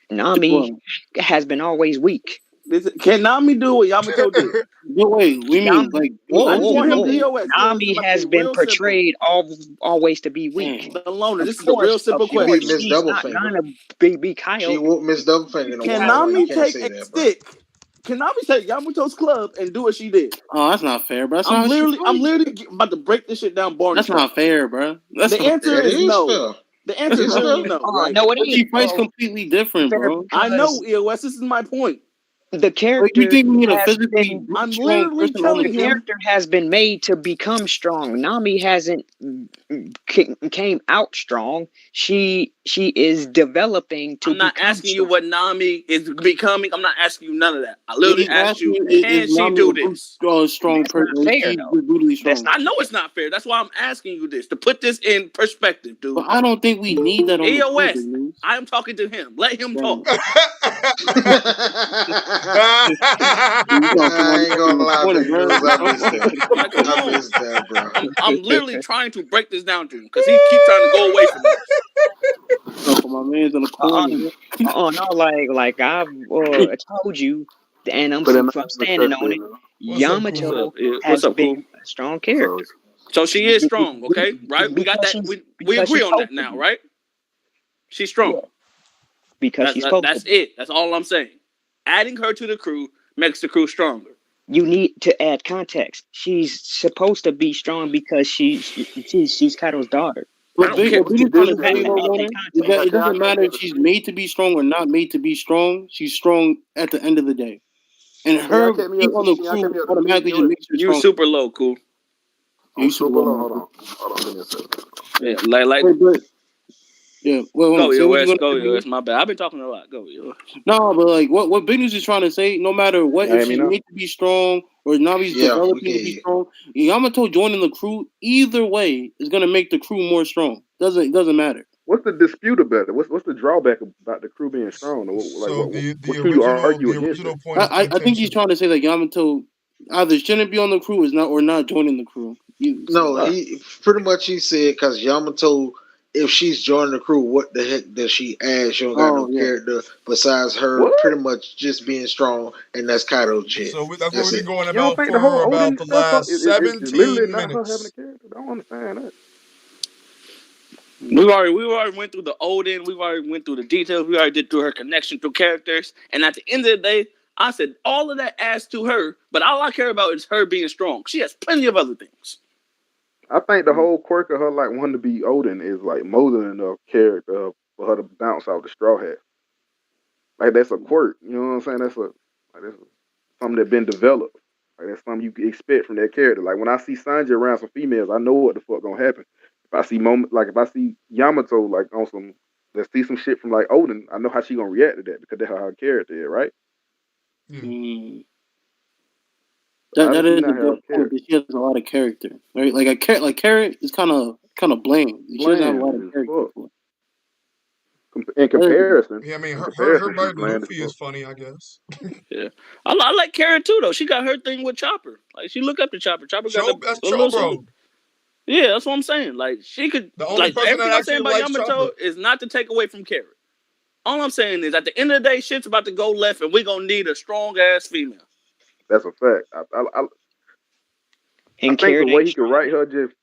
Nami has been always weak. Can Nami do what Yamato did? No, wait, we mean Nami- like. I just want him to whoa. EOS. Nami This is has like been real portrayed always to be weak. Damn. simple. The loner. This Of is a real course, simple of course, Beat question. Miss she's not Doublefinger. gonna be Kyle. She whooped Miss Doublefinger in a Can while. Nami You can't take say a that, bro. stick? Can Nami take Yamato's club and do what she did? Oh, that's not fair, bro. That's I'm not literally about to break this shit down. Barney That's not fair, bro. That's The not answer That is is no. fair. The answer is It's literally fair. no. Right? No, it She ain't. fights completely different, bro. I know, EOS. This is my point. The Like, character you think we need a has physically been, I'm strong literally person on the telling the him. character has been made to become strong. Nami hasn't came out strong. She is developing to I'm not become asking you strong. what Nami is becoming. I'm not asking you none of that. I literally What he's asked you, asking can is she Nami do a this? strong That's not person. fair, She's though. brutally strong. That's not I know it's not fair. That's why I'm asking you this, to put this in perspective, dude. But I don't think we need that on the EOS, shoulder, man. I'm talking to him. Let him Damn. talk. I ain't gonna lie, Point, bro. Bengals. I missed that. Like, come I on. missed that, bro. I'm literally trying to break this down to him because he keeps trying to go away from this. So for my man's in the corner, man. No, like I've told you, and I'm standing on it. What's up, Yamato What's has up, been cool? a strong character. So she is strong, okay? Right? We got Because that. she's- We because agree she's on that supposed to now, be. right? She's strong. Yeah. Because she's supposed That's to be. it. That's all I'm saying. Adding her to the crew makes the crew stronger. You need to add context. She's supposed to be strong because she's Kaido's daughter. I But don't Big, care what what we you just trying do, to tell you, man. though, Gunner, is that it doesn't matter if she's made to be strong or not made to be strong. She's strong at the end of the day. And her being on the crew automatically just makes her You strong. super low, cool. You super low. Hold on. Give me a second. Yeah, like But Yeah. Well, hold Go on. Say your what you West. gonna Go say, your Big West. News? My bad. I've been talking a lot. Go your West. No, but like what Big News is trying to say, no matter what, if she's made to be strong or Navi's Yeah, we developing can to hear be you. strong, Yamato joining the crew, either way is gonna make the crew more strong. Doesn't matter. What's the dispute about it? What's the drawback about the crew being strong? Like So what can you argue against it? original point of I think he's contention. trying to say that Yamato either shouldn't be on the crew or not joining the crew. No, he pretty much he said because Yamato, if she's joining the crew, what the heck does she add? She don't got no character besides her What? pretty much just being strong, and that's Kaido chick. So that's what we've been going You don't about think the whole for about Odin the stuff last is literally 17 not her having minutes. a character? I don't understand that. We've already went through the Odin. We've already went through the details. We already did through her connection through characters. And at the end of the day, I said all of that adds to her. But all I care about is her being strong. She has plenty of other things. I think the whole quirk of her like wanting to be Odin is like more than enough character for her to bounce off the straw hat. Like that's a quirk. You know what I'm saying? That's something that's been developed. Like that's something you can expect from that character. Like when I see Sanji around some females, I know what the fuck gonna happen. If I see Yamato like on some, let's see some shit from like Odin, I know how she gonna react to that because that's how her character is, right? Yeah. That is a good point. She has a lot of character, right? Like Carrot is kind of bland. She doesn't have a lot of character. In comparison, Yeah, I mean, her she's bite bland as Luffy fuck. is funny, I guess. Yeah, I like Carrot too though. She got her thing with Chopper. Like she look up to Chopper. Chopper got That's a little Chobro. something. Yeah, that's what I'm saying. Like she could. The only Like person everything that I'm saying actually about likes Yamato Chopper. is not to take away from Carrot. All I'm saying is, at the end of the day, shit's about to go left, and we're gonna need a strong ass female. That's a fact. I think the way he could write her just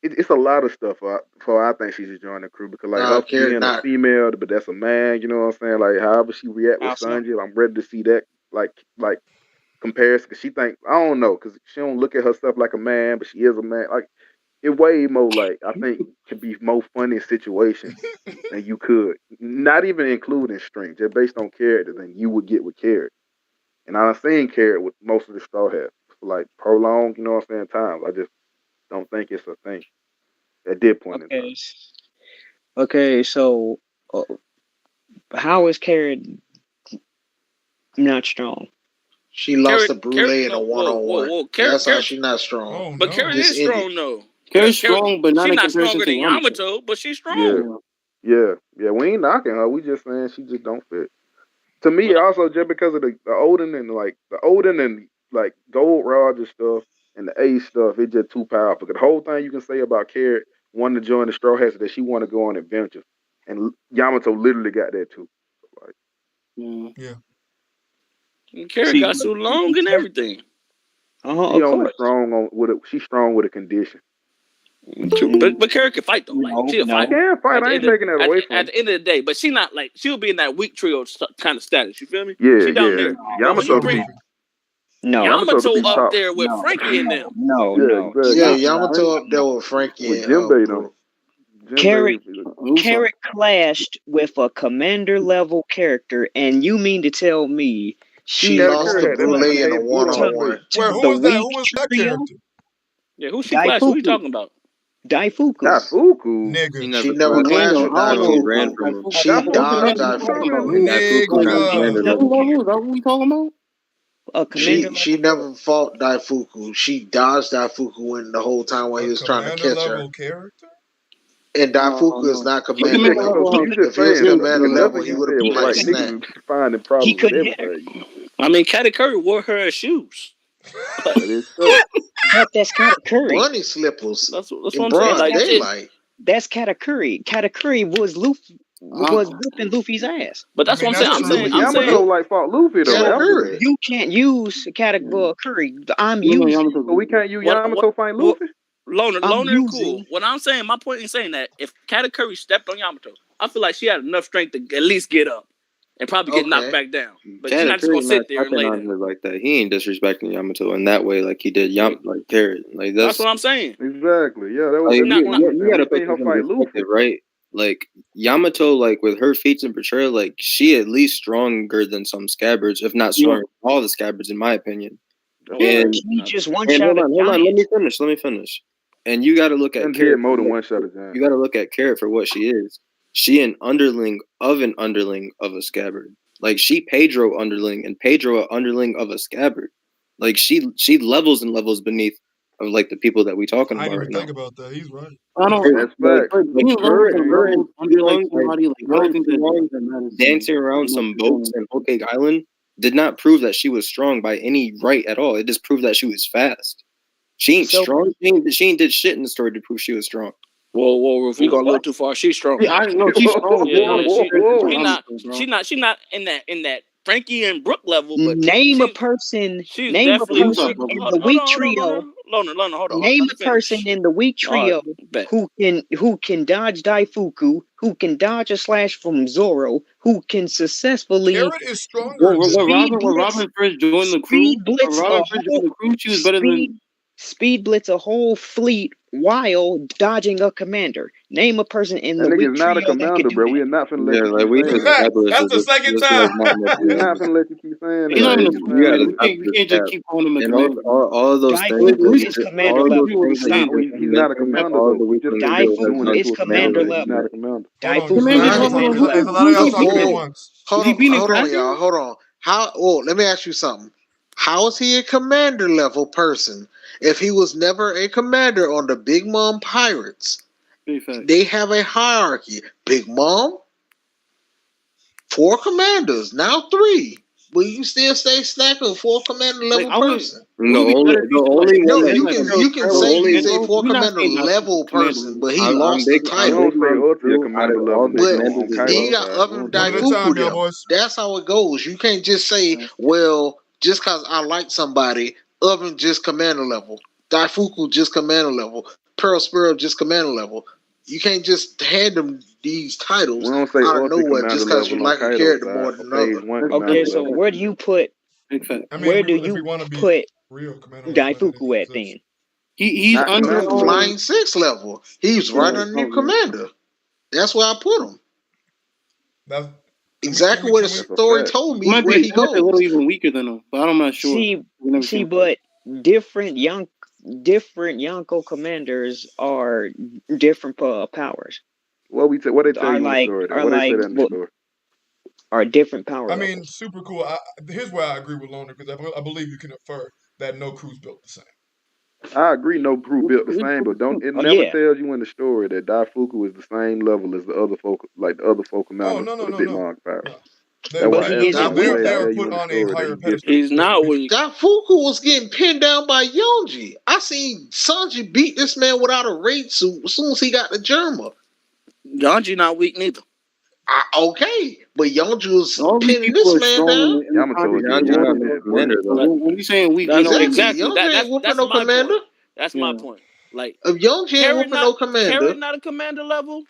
it's a lot of stuff for I think she should join the crew because like her being a female, but that's a man. You know what I'm saying? Like however she react with Sanji, I'm ready to see that like comparison. Cause she think I don't know because she don't look at herself like a man, but she is a man. Like it way more like I think could be more funny situations than you could. Not even including strength, just based on character than you would get with Carrot. And I've seen Carrot with most of the Straw Hats for like prolonged, you know what I'm saying, times. I just don't think it's a thing at this point in time. Okay, so how is Carrot not strong? She lost to Brule in a one-on-one. That's how she's not strong. Oh, but Carrot is strong though. Carrot's strong, but not she's in not comparison stronger to than Yamato, but she's strong. Yeah. We ain't knocking her. We just saying she just don't fit. To me, also just because of the Odin and like Gold Roger stuff and the Ace stuff, it's just too powerful. Because the whole thing you can say about Carrot wanting to join the Straw Hats is that she want to go on adventures, and Yamato literally got that too. Like, yeah. And Carrot got so long and everything. She only strong she's strong with a condition. But Carrot can fight though. Like she'll fight. Can't fight. I ain't taking that away from her. At the end of the day, but she not like she'll be in that weak trio kind of status. You feel me? Yeah, she down there. Yamato Yamato up there with Frankie and them. Yeah, Yamato up there with Frankie with and Jimbei though. Carrot clashed with a commander level character, and you mean to tell me she lost to Brule in a one-on-one? Where who was that? Who was that character? Yeah, who she clashed? Who are you talking about? Daifuku. Nigga. She never clashed with Daifuku. She dodged Daifuku. What we talking about? She never fought Daifuku. She dodged Daifuku in the whole time while he was trying to catch her. Character? And Daifuku is not commander level. If he was commander level, he would have beat like Snap. He couldn't hit her. I mean, Katakuri wore her as shoes. But that's Katakuri. Bunny slippers. That's what I'm saying. Like, that's Katakuri. Katakuri was whipping Luffy's ass. But that's what I'm saying. Yamato like fought Luffy though. You can't use Katakuri. I'm using. So we can't use Yamato fight Luffy. Loner, cool. What I'm saying, my point in saying that if Katakuri stepped on Yamato, I feel like she had enough strength to at least get up and probably get knocked back down. But she's not just gonna sit there and lay there like that. He ain't disrespecting Yamato in that way, like he did like Carrot. Like that's what I'm saying. Exactly. Yeah, that was. You gotta put her fight Luffy, right? Like Yamato, like with her feats and portrayal, like she at least stronger than some scabbards, if not stronger than all the scabbards, in my opinion. And he just one shot. Hold on. Let me finish. And you got to look at Carrot more than one shot at You got to look at Carrot for what she is. she an underling of a scabbard. Like she Pedro underling and Pedro a underling of a scabbard. Like she levels and levels beneath of like the people that we talking I about didn't right even now. think about that. He's right. I don't. That's fact. Her and like somebody. Like I don't think that matters. dancing around some boats in Whole Cake Island did not prove that she was strong by any right at all. It just proved that she was fast. She ain't strong. She ain't did shit in the story to prove she was strong. Whoa! If you go a little too far, she's strong. Yeah, I know she's strong. She's not in that Frankie and Brooke level. But name a person. She's Name a definitely. person in the weak trio. Loner, hold on. Name a person in the weak trio who can dodge Daifuku, who can dodge a slash from Zoro, who can successfully. Carrot is stronger. When Robin first joined the crew, she was better than. Speed blitz a whole fleet while dodging a commander. Name a person in the weak nigga's not a trio commander, bro. We are not finna let you keep saying that. That's the second time. We're not finna let you keep saying He's not that. You can't just keep calling him a commander. All of those things. Is commander level. He's not a commander. Daifuku is commander level. He's not a commander. Daifuku is commander level. There's a lot of y'all talking at once. Hold on, y'all. Hold on. Let me ask you something. How is he a commander level person if he was never a commander on the Big Mom Pirates? They have a hierarchy. Big Mom, 4 commanders, now 3. Will you still stay snacking 4 commander level person? No, you can say 4 commander level person, but he lost the title. But he got other Daifuku there. That's how it goes. You can't just say, well, just because I like somebody, other than just commander level. Daifuku just commander level. Pearl Sparrow just commander level. You can't just hand them these titles out of nowhere just because you like a character more than another. Okay, so where do you put? Where do you put Daifuku at then? He's under flying 6 level. He's right underneath commander. That's where I put him. That's exactly what the story told me. Where he goes. A little even weaker than him, but I'm not sure. See, but different Yonko commanders are different powers. What they tell you in the story? What they said in the story? Are different powers. I mean, super cool. Here's where I agree with Loner because I believe you can infer that no crew's built the same. I agree, no crew built the same, but never tells you in the story that Daifuku is the same level as the other folk, like the other folk commanders for the Big Mom Power. They are put on a higher pedestal. He's not weak. Daifuku was getting pinned down by Yonji. I seen Sanji beat this man without a raid suit as soon as he got the Germa. Yonji not weak neither. Okay, but Yonji was pinning this man down. When you saying weak, exactly. Yonji ain't whooping no commander. That's my point. Like if Yonji ain't whooping no commander, Carrot not a commander level.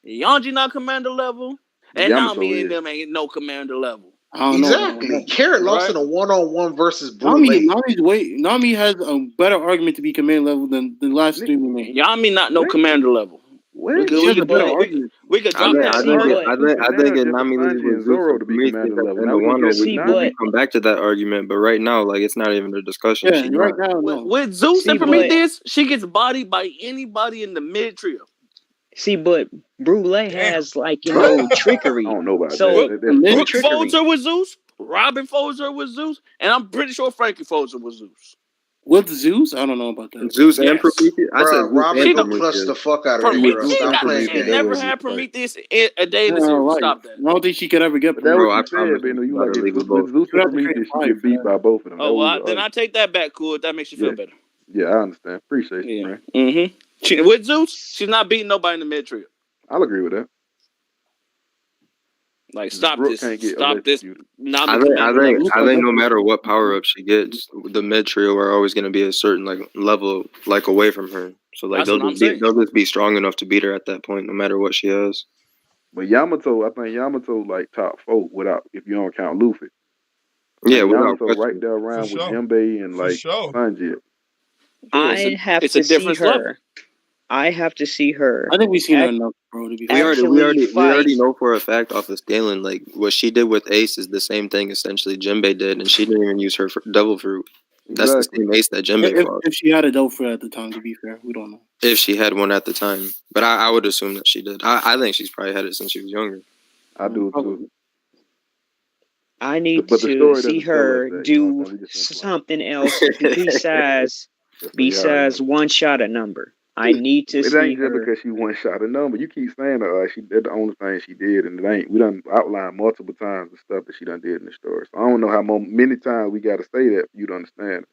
Yonji not commander level. And Nami and them ain't no commander level. Exactly. Carrot lost in a 1-on-1 versus Nami has a better argument to be command level than the last 3 men. Yami not no commander level. We could drop that. I think Nami leaves Zoro to be commander level. We come back to that argument, but right now, like it's not even a discussion. Yeah, right now, with Zeus and Prometheus, she gets bodied by anybody in the mid trio. See, but Brule has trickery. I don't know about that. Brooke folds her with Zeus. Robin folds her with Zeus, and I'm pretty sure Frankie folds her with Zeus. With Zeus? I don't know about that. Zeus and Prometheus? I said Robin gonna clutch the fuck out of her. She never had Prometheus a day in the series. Stop that. I don't think she could ever get Prometheus. Zeus and Prometheus, she get beat by both of them. Oh, well, then I take that back, cool. That makes you feel better. Yeah, I understand. Appreciate you, man. Mm-hmm. With Zeus, she's not beating nobody in the mid trio. I'll agree with that. Like, stop this. I think no matter what power up she gets, the mid trio are always going to be a certain level away from her. So they'll just be strong enough to beat her at that point, no matter what she has. But Yamato, I think Yamato top 4 if you don't count Luffy. Yeah, Yamato right there around with Jinbei and Sanji. I have to see her. I have to see her. I think we've seen her enough, bro. We already know for a fact off of scaling, like what she did with Ace is the same thing essentially Jinbei did, and she didn't even use her devil fruit. That's the same ace that Jinbei fought. If she had a dope for at the time, to be fair, we don't know. If she had one at the time, but I would assume that she did. I think she's probably had it since she was younger. I do too. I need to see her do something else besides one shot a number. I need to see her. It ain't just because she one shot a number. You keep saying that that's the only thing she did, and it ain't. We done outlined multiple times the stuff that she done did in the story. So I don't know how many times we got to say that for you to understand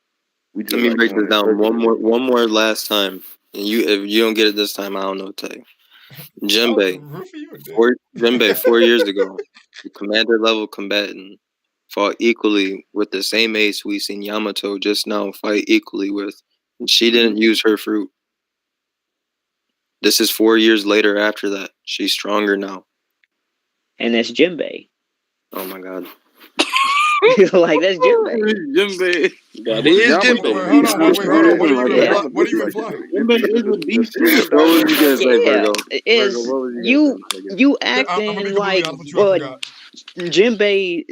it. Let me break this down one more last time, and if you don't get it this time, I don't know what to tell you. Jinbei, 4 years ago, the commander level combatant fought equally with the same ace we seen Yamato just now fight equally with, and she didn't use her fruit. This is 4 years later after that. She's stronger now. And that's Jinbei. Oh my god. Like, that's Jinbei. Jinbei. That is Jinbei. Hold on. What are you implying? Jinbei is a beast. What was you gonna say, Virgo? You acting like Jinbei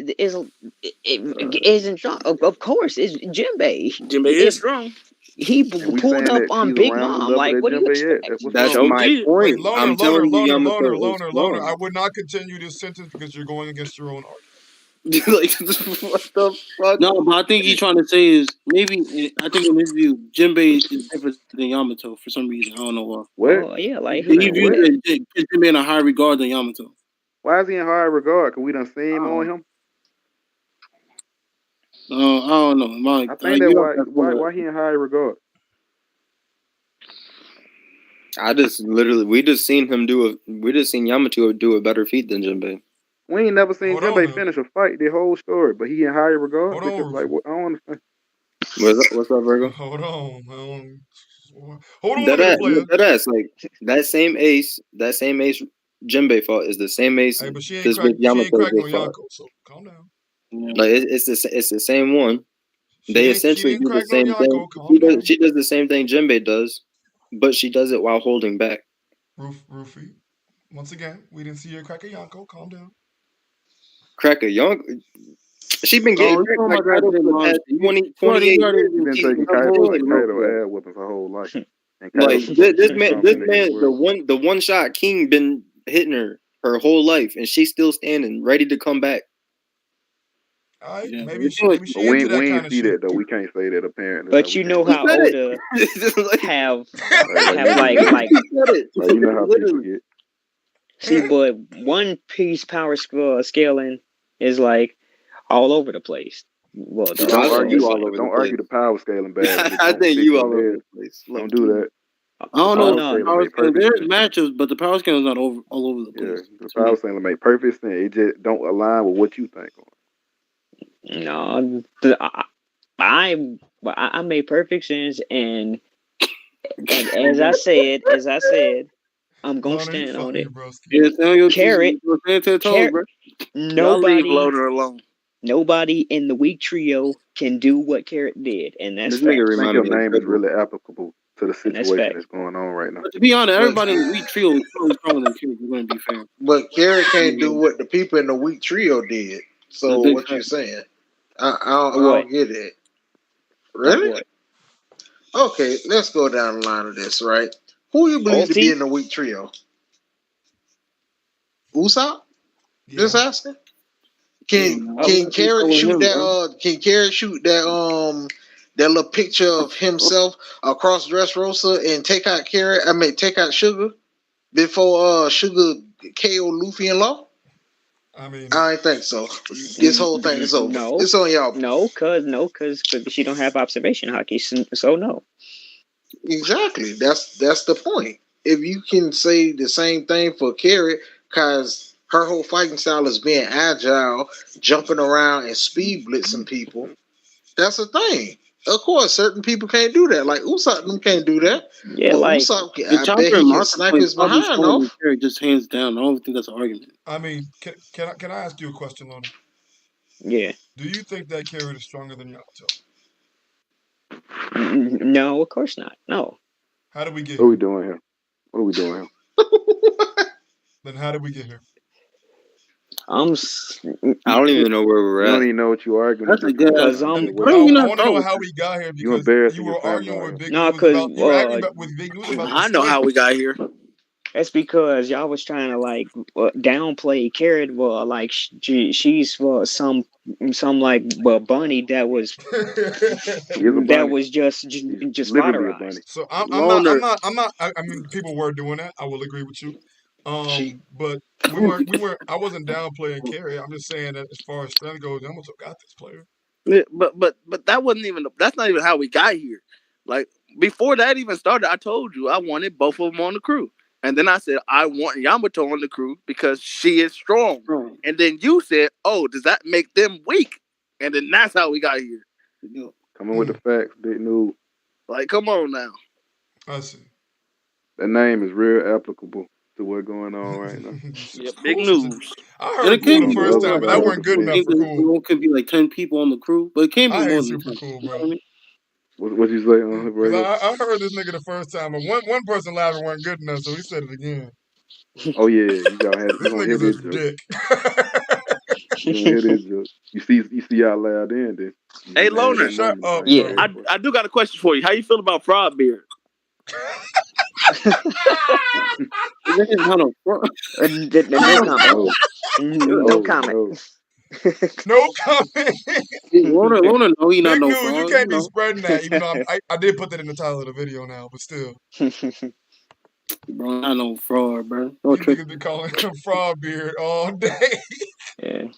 isn't strong. Of course, it's Jinbei. Jinbei is strong. He pulled up on Big Mom. Like, what do you expect? That's my point. I'm telling you, Loner. I would not continue this sentence because you're going against your own argument. Like, what the fuck? No, but I think he's trying to say is maybe. I think in his view, Jinbei is different than Yamato for some reason. I don't know why. What? Oh, yeah, like he views Jinbei in a higher regard than Yamato. Why is he in higher regard? Because we done seen on him. I don't know. I think that why he in higher regard. We just seen Yamato do a better feat than Jinbei. We ain't never seen Jinbei finish a fight the whole story, but he in higher regard. Hold on. Like, I don't understand. What's up, Virgo? Hold on. That's like that same ace Jinbei fought is the same ace. Hey, but she ain't cracking no Yonko, so calm down. Like it's the same one. They essentially do the same thing. She does the same thing Jinbei does, but she does it while holding back. Rufy, once again, we didn't see her crack a Yonko. Calm down. Crack a Yonko? She been getting cracked like Kaido for the past 28 years. She's been taking Kaido ad whipping her whole life. Like this man, the one shot king been hitting her whole life, and she's still standing, ready to come back. Maybe she into that kind of see shit. That though. We can't say that apparently. But you know how Oda have like you know how people get. See, but One Piece power scaling is like all over the place. Well, don't argue the power scaling bad. I think you all over the place. Don't do that. I don't know. There's matches, but the power scaling is not all over the place. Yeah, the power scaling make perfect sense. It just don't align with what you think. No, I made perfect sense, and as I said, I'm gonna stand on it. Carrot, nobody in the weak trio can do what Carrot did, and that's fact. I think your name is really applicable to the situation that's going on right now. But to be honest, everybody in the weak trio is probably stronger than Carrot. We're going to be fair. But Carrot can't do what the people in the weak trio did. So what you saying? I don't get it. Really? Okay, let's go down the line of this, right? Who you believe to be in the weak trio? Usopp? Yeah. Just asking. Can Carrot shoot that? Can Carrot shoot that? That little picture of himself across Dressrosa and take out Carrot? Take out Sugar before Sugar KO Luffy and Law. I don't think so. This whole thing is over. No, it's on y'all. No, cause she don't have observation hockey, so no. Exactly. That's the point. If you can say the same thing for Carrot, cause her whole fighting style is being agile, jumping around and speed blitzing people. That's a thing. Of course, certain people can't do that. Like Usopp can't do that. Yeah, like Usopp, I bet he can snipe his behind off. Just hands down. I don't think that's an argument. I mean, can I ask you a question, Lona? Yeah. Do you think that Carrot is stronger than Yamato? No, of course not. No. How did we get here? What are we doing here? Then how did we get here? I don't even know where we're at. You don't even know what you arguing. That's a good. I want to know how we got here You because you embarrassing your were arguing family. with Big No, News about because you were arguing with Big News about the I know how we got here. that's because y'all was trying to like downplay Carrot. Well, like she's some like bunny that was just literally a bunny. spotterized. So I mean, people were doing that. I will agree with you. But we weren't. I wasn't downplaying Carrie. I'm just saying that as far as strength goes, Yamato got this player. Yeah, but that wasn't even. That's not even how we got here. Like before that even started, I told you I wanted both of them on the crew, and then I said I want Yamato on the crew because she is strong. And then you said, "Oh, does that make them weak?" And then that's how we got here. Coming with the facts, Big News. Like, come on now. I see. That name is real applicable to what's going on right now. Yep, Big News. I heard Cool the first time, but that wasn't good enough for Cool. It could be like 10 people on the crew, but it can't be more than Super 10. Cool, bro. What you say on the radio? I heard this nigga the first time, but one person laughing wasn't good enough, so he said it again. Oh yeah, you gonna hear this this joke. dick. You gonna hear this joke. You see how loud then. Hey, Loner. Shut up, yeah. I do got a question for you. How you feel about Fraud Beard? No comment. No comment. Loner, no, he not Big no News, fraud. you can't be spreading that, even though I did put that in the title of the video now, but still. Bro, not no fraud, bro. You niggas be calling him Fraud Beard all day.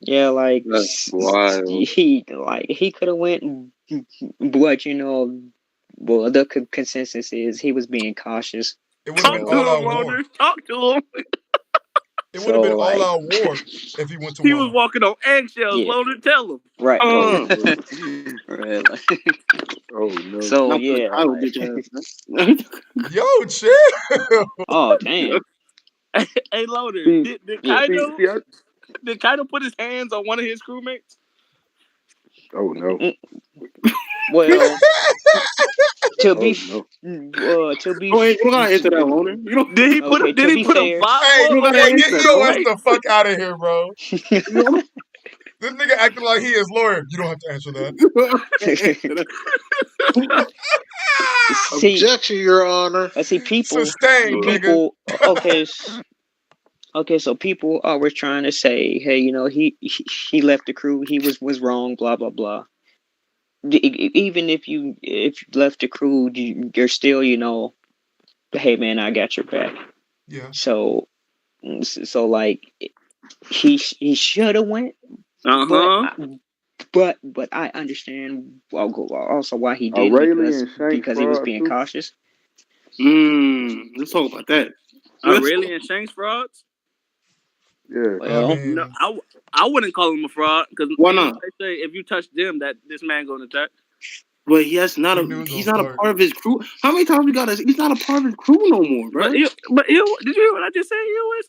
Yeah, like that's wild. He could have went, but well, the consensus is he was being cautious. It would have been all out war. Talk to him. It would have been all out war if he went to He was walking on eggshells. Yeah. Loner, tell him. Right. Right. Oh no. So yeah. Yo, chill. Oh damn. Hey, Loner, did Kaido put his hands on one of his crewmates? Oh no. Well, to be we're gonna answer that, Loner. Did he put him? Did he put him five? Hey, get your ass the fuck out of here, bro. This nigga acting like he is lawyer. You don't have to answer that. Objection, Your Honor. I see people. Sustained, people. Okay, so people were trying to say, hey, he left the crew. He was wrong. Blah blah blah. Even if you left the crew, you're still, hey man, I got your back. Yeah. So like he should have went. But I understand also why he did because he was being cautious. Let's talk about that. Aurelian Shanks frauds? Yeah. Well, no, I wouldn't call him a fraud because why not? They say if you touch them, that this man going to touch. But he's not a part of his crew. How many times we got us? He's not a part of his crew no more, bro. Did you hear what I just said?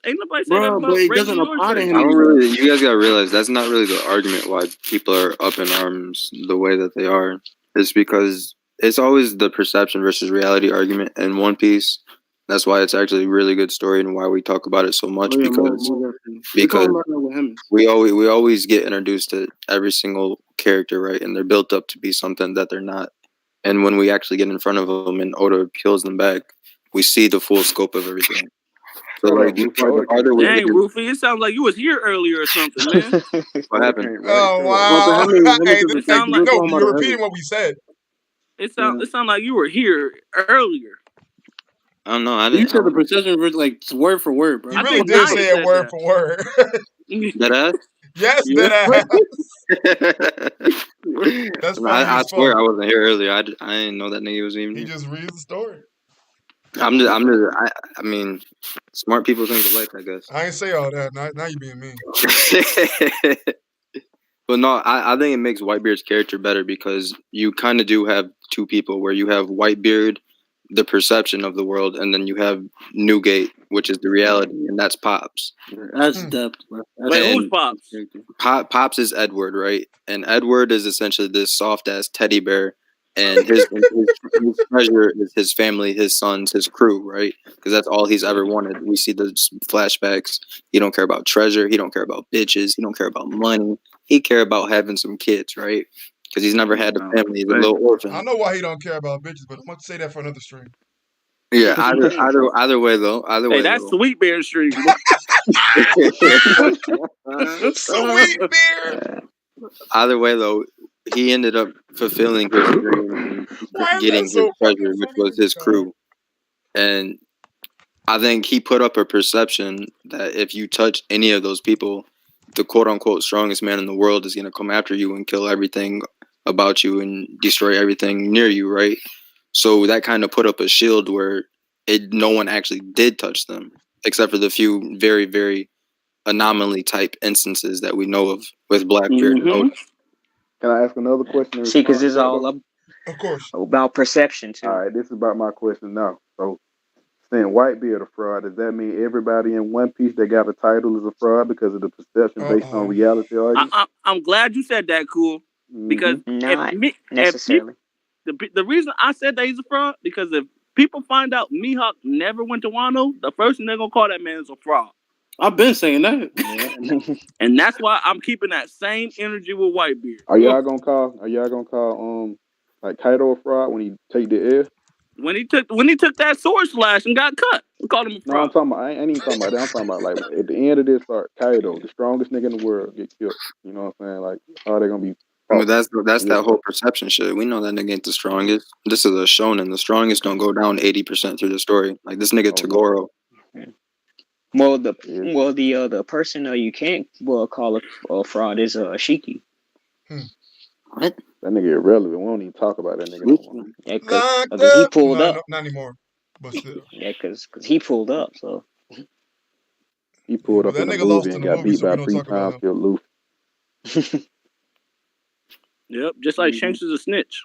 Ain't nobody saying that about but it doesn't apply to him. You guys gotta realize that's not really the argument why people are up in arms the way that they are. It's because it's always the perception versus reality argument in One Piece. That's why it's actually a really good story and why we talk about it so much because we always get introduced to every single character, right? And they're built up to be something that they're not. And when we actually get in front of them and Oda peels them back, we see the full scope of everything. So like, dang, Rufy, it sounds like you was here earlier or something, man. What happened? Oh wow! You're repeating what we said. It sound like you were here earlier. I don't know. You said the precision was like word for word, bro. You really did say it word for word. That ass? Yes, that ass. That's funny. I swear I wasn't here earlier. I didn't know that nigga was even here. He just reads the story. I mean, smart people think alike, I guess. I ain't say all that. Now you being mean. But no, I think it makes Whitebeard's character better because you kind of do have two people where you have Whitebeard, the perception of the world, and then you have Newgate, which is the reality, and that's Pops. That's depth, bro. Who's Pops? Pops is Edward, right? And Edward is essentially this soft ass teddy bear and his treasure is his family, his sons, his crew, right? Because that's all he's ever wanted. We see the flashbacks. He don't care about treasure. He don't care about bitches. He don't care about money. He care about having some kids, right? Because he's never had a family. He's a little orphan. I know why he don't care about bitches, but I'm going to say that for another stream. Yeah, either way though. Hey, that's Sweet Bear stream. Sweet Bear. Either way though, he ended up fulfilling his dream and getting his treasure, which was his crew. And I think he put up a perception that if you touch any of those people, the quote unquote strongest man in the world is going to come after you and kill everything about you and destroy everything near you, right? So that kind of put up a shield where no one actually did touch them, except for the few very, very anomaly type instances that we know of with Blackbeard. Can I ask another question? See, because it's all of course about perception too. All right, this is about my question now. So, saying Whitebeard a fraud, does that mean everybody in One Piece that got a title is a fraud because of the perception based on reality? I'm glad you said that, Cool, because not necessarily. The reason I said that he's a fraud because if people find out Mihawk never went to Wano, the first thing they're gonna call that man is a fraud. I've been saying that, and that's why I'm keeping that same energy with Whitebeard. Are y'all gonna call like Kaido a fraud when he take the air? When he took that sword slash and got cut, we called him a fraud. No, I'm talking about. I ain't even talking about that. I'm talking about like at the end of this arc, Kaido, the strongest nigga in the world, get killed. You know what I'm saying? Like, how are they gonna be? But that's that whole perception shit. We know that nigga ain't the strongest. This is a shonen. The strongest don't go down 80% through the story. Like this nigga Toguro. Well, the person you can't call a fraud is Ashiki. What? That nigga irrelevant. We don't even talk about that nigga no more. Yeah, because he pulled up. No, not anymore. But still. Yeah, because he pulled up. So he pulled up in the movie and got beat by 3 times, killed Luffy. Yep, just like Shanks is a snitch.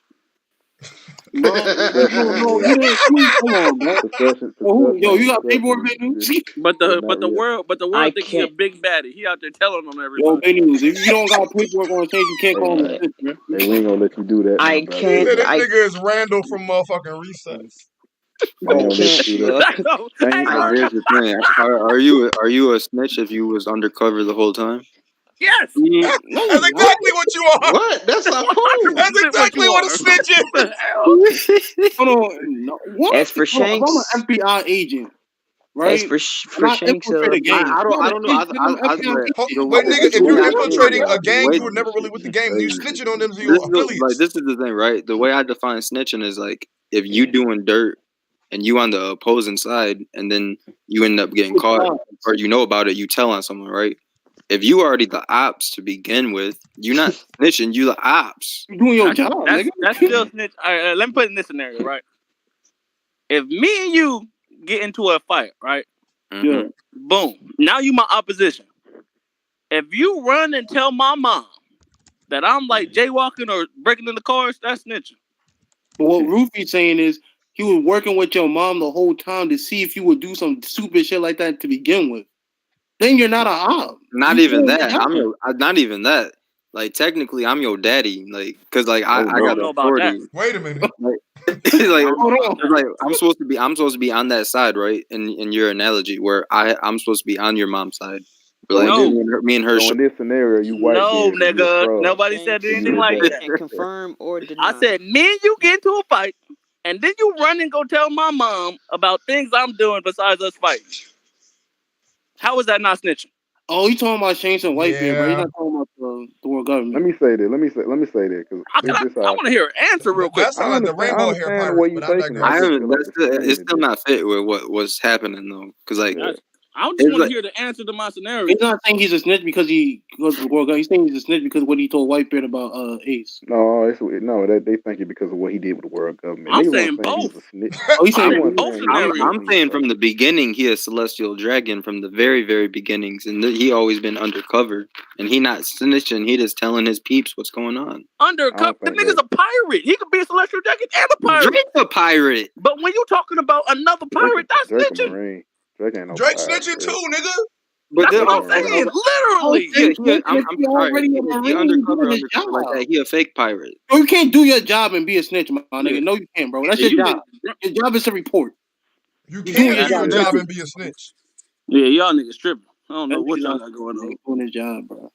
Bro, no, you didn't snitch. Come on, bro. Yo, you got paperwork, big news? But the world thinks he's a big baddie. He out there telling them everything. Yo, big news. If you don't got paperwork on Shanks, you can't call him a snitch, man. Hey, we ain't gonna let you do that. I can't. This nigga is Randall from motherfucking Recess. I can't. Here's the thing. Are you a snitch if you was undercover the whole time? Yes. That's exactly what you are. What? That's not cool. That's exactly what a snitch is. Hold on. No. What? As for Shanks, I'm an FBI agent, right? As for Shanks, I don't know. Wait, nigga, if you're infiltrating a gang, you were never really with the gang. You snitching on them, so you're affiliates. Like this is the thing, right? The way I define snitching is like if you doing dirt and you on the opposing side, and then you end up getting caught, or you know about it, you tell on someone, right? If you already the ops to begin with, you're not snitching. You the ops. You're doing your job. That's still snitch. All right, let me put it in this scenario, right? If me and you get into a fight, right? Yeah. Boom. Now you my opposition. If you run and tell my mom that I'm like jaywalking or breaking into cars, that's snitching. But what Rufy's saying is he was working with your mom the whole time to see if you would do some stupid shit like that to begin with. Then you're not a op. Not even that. Not even that. Like technically, I'm your daddy. Like, cause like I got authority. Wait a minute. like I'm supposed to be on that side, right? In your analogy, where I'm supposed to be on your mom's side. Like, no. me and her. So in this scenario, you white. No, nigga. Nobody said anything like that. Confirm or deny. I said me and you get into a fight, and then you run and go tell my mom about things I'm doing besides us fighting. How is that not snitching? Oh, you talking about Shanks and Whitebeard, bro? You're not talking about the world government. Let me say that because I want to hear an answer real quick. That sounds like the rainbow hair pirate. It's still not fit with what was happening though, because like I just want to hear the answer to my scenario. He's not saying he's a snitch because he goes to the world government. He's saying he's a snitch because of what he told Whitebeard about Ace. No, they think it because of what he did with the world government. I'm saying both. He's saying both. I'm saying from the beginning he is Celestial Dragon from the very, very beginnings, and he always been undercover, and he not snitching. He just telling his peeps what's going on. Undercover. The nigga's a pirate. He could be a Celestial Dragon and a pirate. Drake's a pirate. But when you talking about another pirate, that's snitching. Drake ain't no Drake pirate, snitching too, nigga. That's what I'm saying. Literally. I'm sorry. He undercover like that. He a fake pirate. You can't do your job and be a snitch, my nigga. No, you can't, bro. That's your job. Your job is to report. You can't do your job and be a snitch. Yeah, y'all niggas tripping. I don't know what y'all got going on. Doing his job, bro.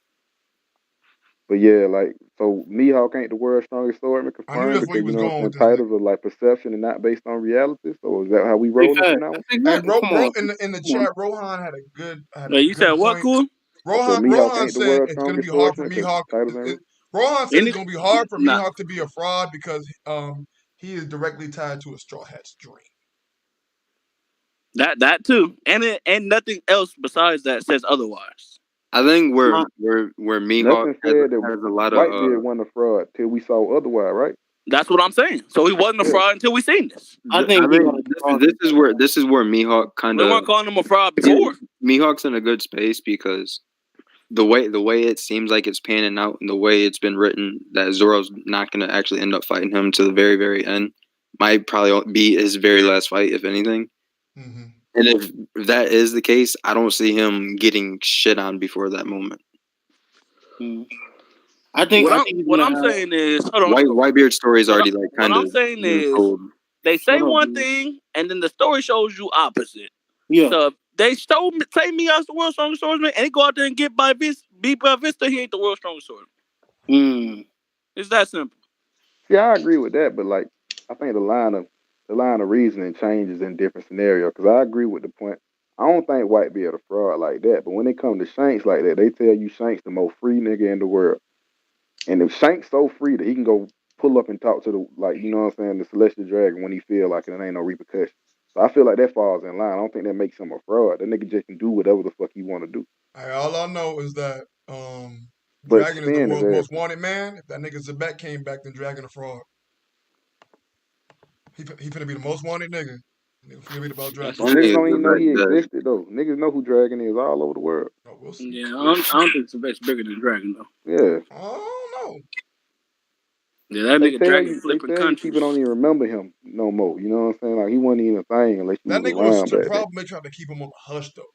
But yeah, like, so Mihawk ain't the world's strongest swordsman, confirmed, because, you know what I'm saying, titles are like perception and not based on reality. So is that how we roll from now? Hey, in the chat, Rohan had a good you said what, Cool? Rohan said it's going to be hard for Mihawk. Rohan said it's going to be hard for Mihawk to be a fraud because he is directly tied to a Straw Hat's dream. That too, and nothing else besides that says otherwise. I think where Mihawk has a lot of Whitebeard wasn't a fraud till we saw otherwise, right? That's what I'm saying. So he wasn't a fraud until we seen this. I think this is where Mihawk kind of. We weren't calling him a fraud before. Mihawk's in a good space because the way it seems like it's panning out and the way it's been written that Zoro's not going to actually end up fighting him to the very, very end might probably be his very last fight, if anything. Mm-hmm. And if that is the case, I don't see him getting shit on before that moment. I think what I'm saying is, hold on. Whitebeard's story is already like kind of. What I'm saying is, they say one thing and then the story shows you opposite. Yeah. So if they say Mihawk's the world's strongest swordsman, and they go out there and beat by Vista, he ain't the world's strongest swordsman. It's that simple. Yeah, I agree with that, but like, I think the line of reasoning changes in different scenarios. Because I agree with the point. I don't think Whitebeard a fraud like that, but when it comes to Shanks like that, they tell you Shanks the most free nigga in the world. And if Shanks so free that he can go pull up and talk to the, like, you know what I'm saying, the Celestial Dragon when he feel like it and ain't no repercussion. So I feel like that falls in line. I don't think that makes him a fraud. That nigga just can do whatever the fuck he want to do. All I know is that Dragon is the world's most wanted man. If that nigga Zebek came back, then Dragon a fraud. He finna be the most wanted nigga. Nigga read about Dragon. Niggas don't even know he existed though. Niggas know who Dragon is all over the world. Oh, we'll see. Yeah, I don't think Zebek's bigger than Dragon though. Yeah. I don't know. Yeah, that nigga Dragon flipping countries. People don't even remember him no more. You know what I'm saying? Like he wasn't even a thing unless you that was nigga around was probably trying to keep him on the hush though.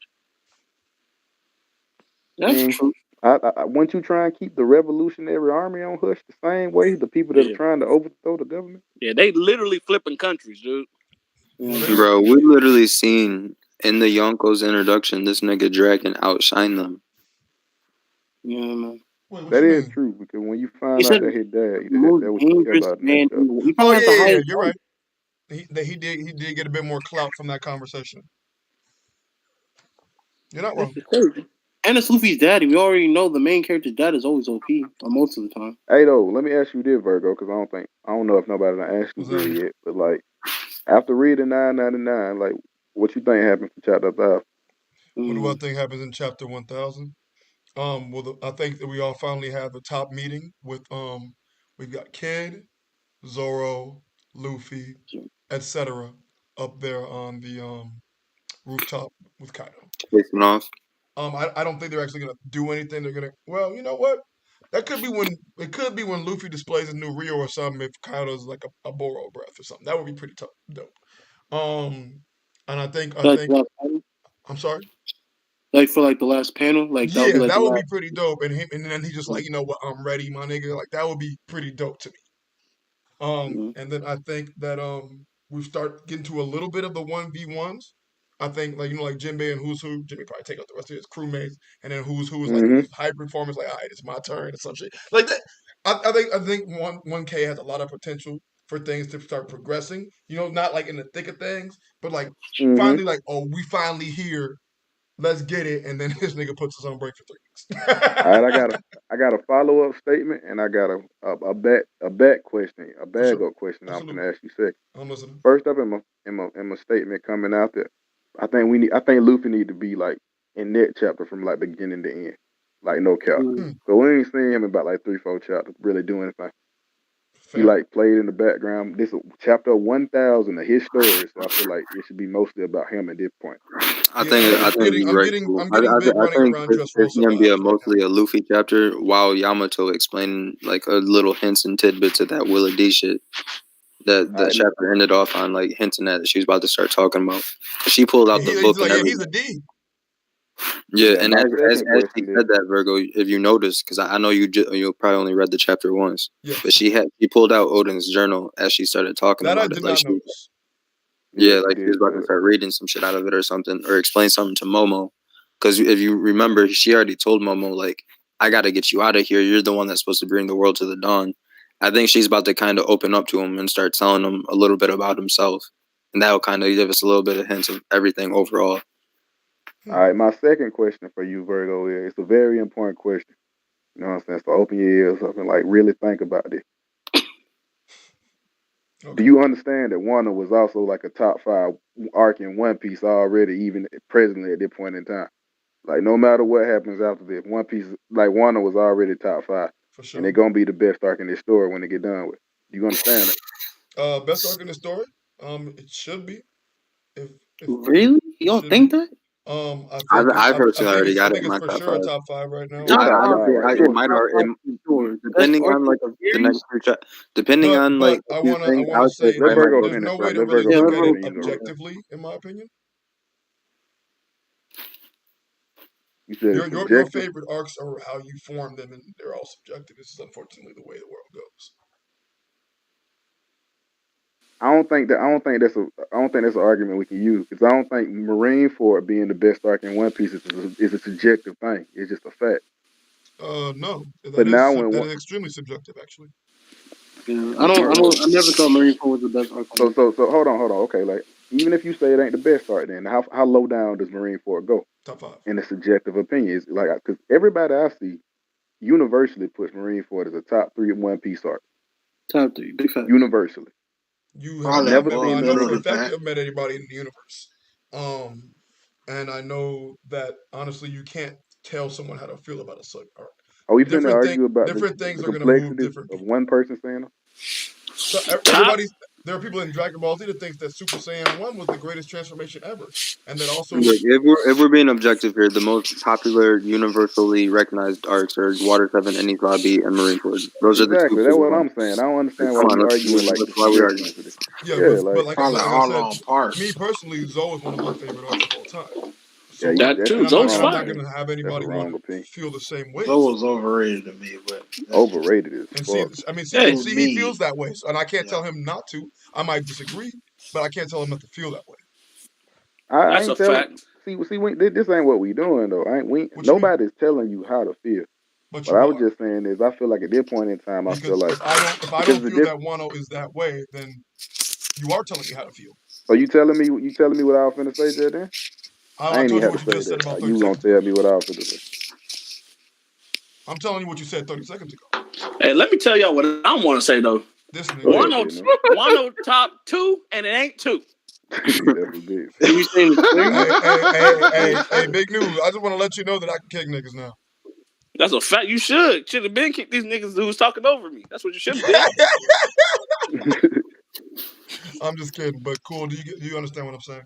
That's true. Wouldn't you try and keep the revolutionary army on hush the same way the people that are trying to overthrow the government? Yeah, they literally flipping countries, dude. Bro, we literally seen in the Yonko's introduction this nigga Dragon outshine them. Yeah, man. That is true because when you find out that his dad, that was about man. Yeah, you're right. He did get a bit more clout from that conversation. You're not wrong. And it's Luffy's daddy. We already know the main character's dad is always OP most of the time. Hey, though, let me ask you this, Virgo, because I don't know if nobody done asked you this yet, but like after reading 999, like what you think happened for chapter 1000? What do I think happens in chapter 1000? I think that we all finally have the top meeting with we've got Kid, Zoro, Luffy, etc. up there on the rooftop with Kaido. Facing off. I don't think they're actually gonna do anything. They're gonna, well, you know what? That could be when Luffy displays a new Rio or something. If Kaido's like a Boro breath or something, that would be pretty dope. And I think I'm sorry. Like for like the last panel, like that would be pretty dope. And then he just like, you know what, I'm ready, my nigga. Like that would be pretty dope to me. And then I think that we start getting to a little bit of the 1v1s. I think like Jinbei and Who's Who. Jinbei probably take out the rest of his crewmates, and then Who's Who is like hyper performance. Like, all right, it's my turn or some shit like that. I think 1K has a lot of potential for things to start progressing. Not like in the thick of things, but like finally, like, oh, we finally here. Let's get it, and then this nigga puts us on break for 3 weeks. All right, I got a follow up statement, and I got a back question, a bag up question. I'm gonna ask you second. I'm listening. First up in my statement coming out there, I think Luffy need to be like in that chapter from like beginning to end, like no cap. So we ain't seen him about like 3-4 chapters really do anything. Fair. He like played in the background. This is chapter 1000 of his story, so I feel like it should be mostly about him at this point. I think you're right. I think it's gonna be mostly a Luffy chapter, while Yamato explaining like a little hints and tidbits of that Willa D shit. That chapter ended off on like hinting that she was about to start talking about. She pulled out the book. He's a D. Yeah, and my as second she question said that, Virgo, if you noticed, because I know you probably only read the chapter once, Yes. but she pulled out Odin's journal as she started talking That I about it. did Like not she, notice. yeah, she like she did was about say to that. start reading some shit out of it or something, or explain something to Momo. Because if you remember, she already told Momo, like, I got to get you out of here. You're the one that's supposed to bring the world to the dawn. I think she's about to kind of open up to him and start telling him a little bit about himself. And that'll kind of give us a little bit of hints of everything overall. All right, my second question for you, Virgo, is it's a very important question. You know what I'm saying? So open your ears up and like really think about this. Okay. Do you understand that Wano was also like a top 5 arc in One Piece already, even presently at this point in time? Like no matter what happens after this, One Piece, like Wano was already top 5, For sure. and they're gonna be the best arc in this story when they get done with. Do you understand that? Best arc in the story. It should be. If Really? Y'all think that? I think I personally already got I it think in it's my for top sure 5. top 5 right now. It's top 5 Honestly, right it now. might depending on like the next few depending on But like a few things. I would say say Let there's, Virgo there's finish, no way right? to Let really Virgo look finish, at it then you can go. objectively, in my opinion. You said it's Your subjective. favorite arcs are how you form them, and they're all subjective. This is unfortunately the way the world goes. I don't think that's an argument we can use because I don't think Marineford being the best arc in One Piece is a subjective thing. It's just a fact. No, But now that is extremely subjective, actually. Yeah, I never thought Marineford was the best arc. So hold on. Okay, like even if you say it ain't the best arc, then how low down does Marineford go Top 5. in a subjective opinion? It's like because everybody I see universally puts Marineford as a top 3 One Piece arc. Top 3, big fact. Universally. You have Probably not Never met. seen I none know of for a the fact you have met anybody in the universe. And I know that honestly, you can't tell someone how to feel about a certain art. Are we finna argue about Different the things are going to move complexities different of people. one person saying them? So everybody's. There are people in Dragon Ball Z that thinks that Super Saiyan 1 was the greatest transformation ever, and that also. Look, if we're being objective here, the most popular, universally recognized arcs are Water 7, Enies Lobby, and Marineford. Those are the two. Exactly. That's what I'm saying. I don't understand why we arguing like that's the why we argue. subjectiveness of this. Yeah, Yeah, like probably like I all said, on par. me personally, Zoe is one of my favorite arcs of all time. So, yeah, That too. that's Zoe's wrong. I'm not fire. going to have That's a anybody want wrong to opinion. feel the same way. Zoe was overrated to me, but Overrated as And fuck. Hey, see, he me. feels that way, so, and I can't Yeah. tell him not to. I might disagree, but I can't tell him not to feel that way. I that's a ain't telling. fact. This ain't what we doing though. What you mean? Nobody's telling you how to feel. But What you I was are, just saying is, I feel like at this point in time, I because feel like if I because don't the feel diff. that Wano is that way, then you are telling me how to feel. So you telling me what I was finna say, just then? I I ain't told even you have what to you say just said that. about 30 You gonna seconds ago. tell me what I was finna say? I'm telling you what you said 30 seconds ago. Hey, let me tell y'all what I want to say though. This Go nigga. ahead, Wano top 2, and it ain't 2. That's a big. You saying the Hey, big news. I just want to let you know that I can kick niggas now. That's a fact. You should have been kicked these niggas who was talking over me. That's what you should have did. I'm just kidding, but cool. Do you understand what I'm saying?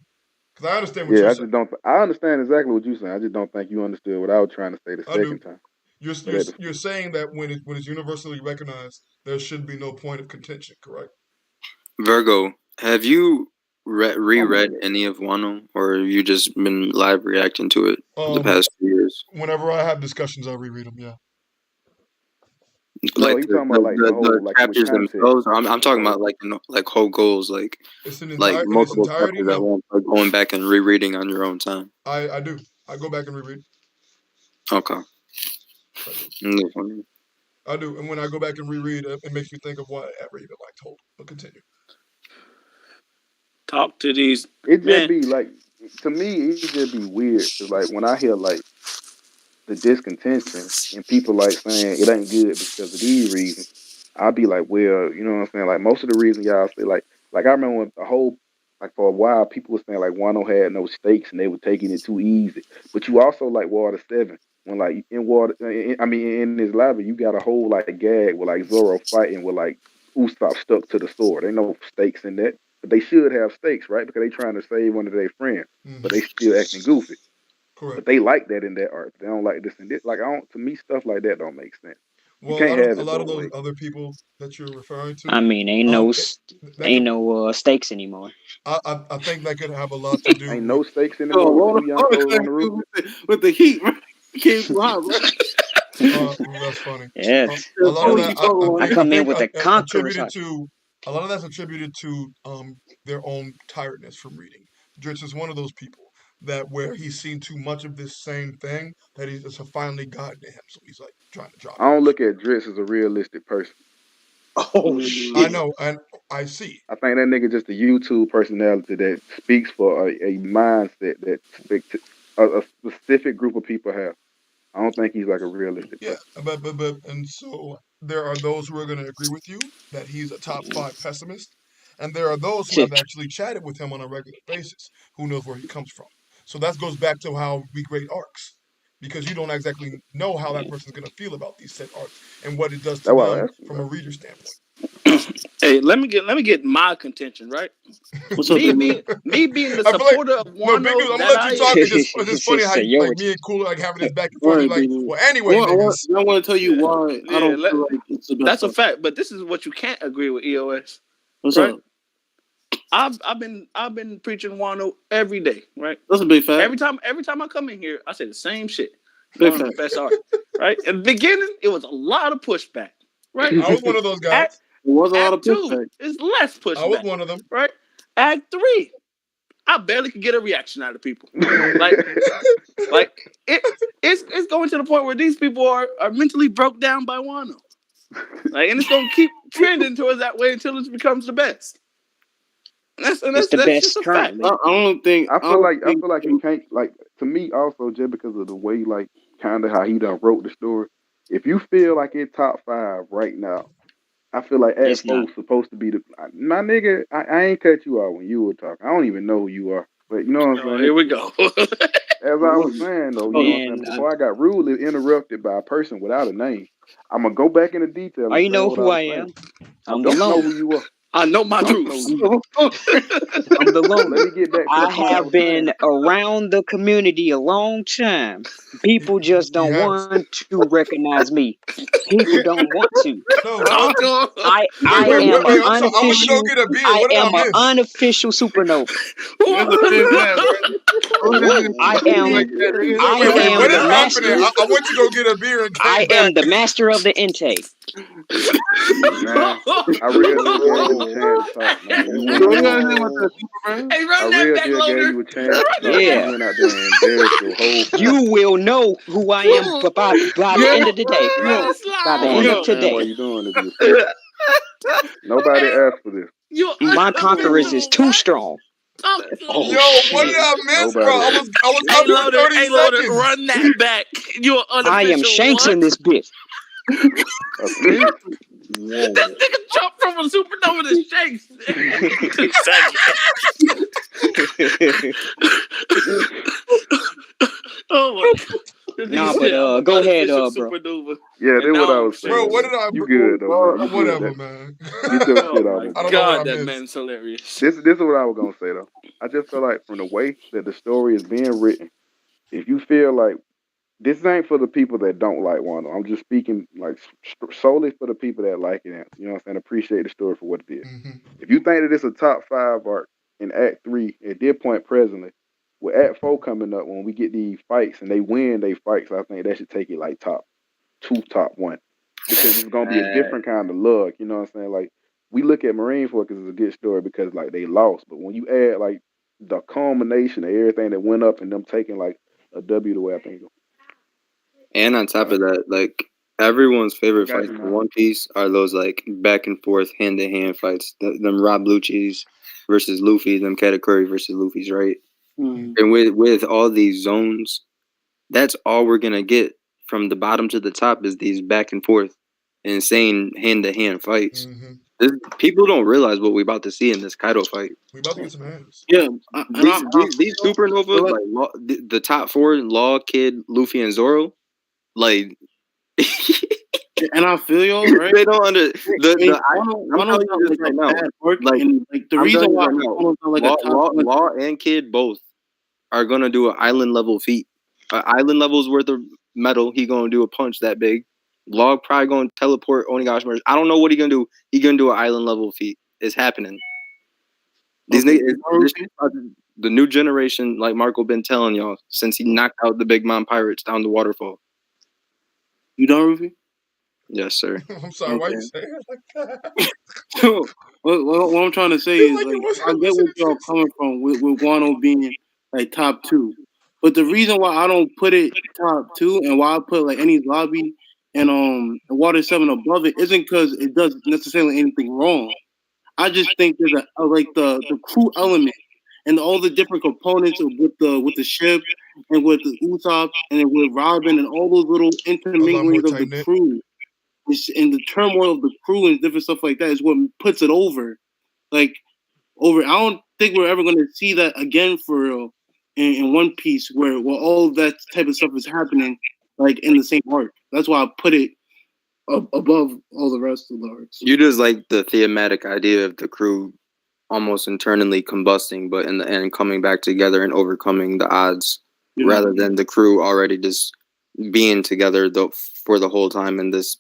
Because I understand what Yeah, you're I saying. just don't. I understand exactly what you're saying. I just don't think you understood what I was trying to say the I do. second time. You're saying that when it's universally recognized, there should be no point of contention, correct? Virgo, have you reread any of Wano, or have you just been live reacting to it the past 2 years? Whenever I have discussions, I reread them. Yeah. No, Like he talking about like the whole the like with chapters context. themselves, or I'm talking about like whole goals, like It's in multiple entirety. chapters at No, once, like going back and rereading on your own time. I do. I go back and reread. Okay. I do, and when I go back and reread, it makes me think of why I ever even liked Holt. But continue. Talk to these It just man. be like to me, it just be weird. Cause like when I hear like the discontention and people like saying it ain't good because of these reasons, I'll be like, well, you know what I'm saying? Like most of the reasons y'all say like I remember when the whole like for a while people were saying like Wano had no stakes and they were taking it too easy. But you also like Water 7 when like in Water in this lobby you got a whole like gag with like Zoro fighting with like Usopp stuck to the sword. Ain't no stakes in that. But they should have stakes, right? Because they trying to save one of their friends. But they still acting goofy. Correct. But they like that in that art. They don't like this and this. Like I don't. To me, stuff like that don't make sense. You Well, can't have a it lot of both those ways. other people that you're referring to, I mean, ain't that could, stakes anymore. I think that could have a lot to do Ain't with. no stakes anymore with two young folks on the roof. With the heat, bro. Came too hot, bro. That's funny. Yeah, A lot of that, I come I in think with a conqueror's attributed heart. to a lot of that's attributed to their own tiredness from reading. Dritz is one of those people that where he's seen too much of this same thing that he's just finally gotten to him, so he's like trying to drop I don't look at Dritz as a realistic person. Oh it. I shit! know, and I see. I think that nigga just a YouTube personality that speaks for a mindset that a specific group of people have. I don't think he's like a realistic Yeah, person. and so there are those who are going to agree with you that he's a top five pessimist, and there are those who have actually chatted with him on a regular basis who knows where he comes from. So that goes back to how we grade arcs, because you don't exactly know how that person's going to feel about these set arcs and what it does to That's why I them asked him, from a bro. reader standpoint. Hey, let me get my contention right. What's up, Me dude? being the I feel like supporter of no, Big News. Wano I'm gonna that let I you talk. am. It's just funny how you, like me Seniority. and Cool like having this back and All forth. He's right, like, baby. well, anyway, niggas. I want to tell you why I Yeah, don't feel like it's the best. that's a arc. fact. But this is what you can't agree with EOS, What's right? up? I've been preaching Wano every day, right? That's a big fact. Every time I come in here, I say the same shit. Big One of the fact. best art, right? In the beginning, it was a lot of pushback, right? I was one of those guys. Act There was a lot of Act 2 pushback. is less I was pushback, one of them. right? Act 3, I barely could get a reaction out of people. Like it's going to the point where these people are mentally broke down by Wano. Like, and it's gonna keep trending towards that way until it becomes the best. It's the That's just best a fact. currently. I don't think. I feel like you can't like to me also just because of the way like kind of how he done wrote the story. If you feel like it's top five right now, I feel like It's Act not. 4 supposed to be the my nigga. I ain't cut you out when you were talking. I don't even know who you are, but you know what I'm Oh, saying. here we go. As I was saying though, you know what I'm Man, saying. Before I got rudely interrupted by a person without a name, I'm gonna go back into detail and you say know what I who was I saying. am. I I'm the don't know loner. who you are. I know my Don't know truths. who you are. I'm the Let loner. me get back to the I point I have was saying. been around the community a long time. People just He don't has. want to recognize me. People don't want to. No, Talk to him. wait. I'm sorry. I went to go get a beer. I What did I am an miss? unofficial supernova. That's a big fact, bro. I am Like that, nigga. Wait. What the is happening? master. I went to go get a beer and came I back. am the master of the Entei. Man, I real just gave you a chance to talk, man. You went So out you there. gotta think about that, Superman. Hey, I run that real back, just gave loader. you a chance to talk, and you Yeah. went out there and embarrassed your whole family. You will know who I am by the end of the day. Run the By the I don't end slide. of understand why today. you're doing this. With people. Nobody Hey, asked for this. you My conquerors is unofficial too what? strong. Talk to Oh him. Yo, what did shit! I miss, bro? Nobody asked. I was up for 30 Hey, loader, seconds. run that back. You an I am unofficial Shanks what? in this bitch. A shank? Whoa! This nigga jumped from a supernova to shakes. Oh my god. This Nah, nigga but said I'm an go ahead, unofficial bro. supernova. Yeah, And that's what I now I'm was Bro, saying, shakes. what man. did I You good though, man. You good. whatever, man. Get your Oh shit out, my man. I don't know what I god, that missed. man's hilarious. This is what I was gonna say though. I just feel like from the way that the story is being written, if you feel like this ain't for the people that don't like Wanda. I'm just speaking like solely for the people that like it. And, you know what I'm saying? Appreciate the story for what it is. Hmm. If you think that it's a top five arc in Act 3 at this point presently, with Act 4 coming up, when we get these fights and they win they fights, I think that should take it like top 2, top 1. Because it's gonna be a different kind of look. You know what I'm saying? Like we look at Marine Force as a good story because like they lost, but when you add like the culmination of everything that went up and them taking like a W the way I think. And on top of that, like everyone's favorite Got fights you, in man. One Piece are those like back and forth, hand to hand fights. Them Rob Lucci's versus Luffy, them Katakuri versus Luffy's, right? Mm. And with all these zones, that's all we're gonna get from the bottom to the top is these back and forth, insane hand to hand fights. Hmm. People don't realize what we're about to see in this Kaido fight. We about to get some hands. Yeah, These supernovas, like the top four, Law, Kid, Luffy, and Zoro, like and I feel y'all right. they don't under I'm telling you this right now. Like, and like the reason why like Law, a top one. Law and Kid both are gonna do an island level feat. Island level's worth of metal. He gonna do a punch that big, Log probably going to teleport Onigashima. I don't know what he gonna do. He gonna do an island level feat. It's happening. These niggas, the new generation, like Marco been telling y'all since he knocked out the Big Mom Pirates down the waterfall. You done, Rufy? Yes, sir. I'm sorry, why you saying it like that? So, what I'm trying to say is, like, I get where y'all coming from with Wano being like top 2, but the reason why I don't put it top 2 and why I put like any lobby and Water 7 above it isn't because it does necessarily anything wrong. I just think there's like the crew element and all the different components with the ship and with the Usopp and with Robin and all those little interminglings of the crew and the turmoil of the crew and different stuff like that is what puts it over. Like I don't think we're ever gonna see that again for real in One Piece where all of that type of stuff is happening like in the same arc. That's why I put it above all the rest of the arcs. You just like the thematic idea of the crew almost internally combusting, but in the end coming back together and overcoming the odds, rather than the crew already just being together for the whole time and this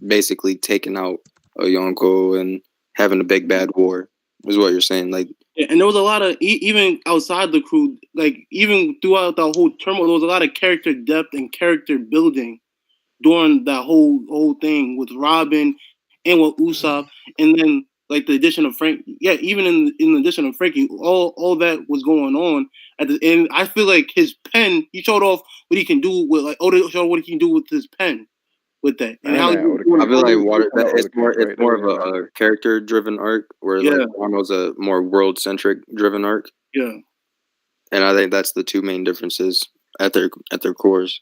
basically taking out a Yonko and having a big bad war is what you're saying. Like, and there was a lot of even outside the crew, like even throughout the whole turmoil, there was a lot of character depth and character building during that whole thing with Robin and with Usopp, and then like the addition of Frank. Yeah, even in the addition of Frankie, all that was going on at the end. I feel like his pen, he showed off what he can do with like Oda showed what he can do with his pen with that, and how I feel like it's more of a character driven arc, where like Wano's a more world centric driven arc. Yeah, and I think that's the two main differences at their cores.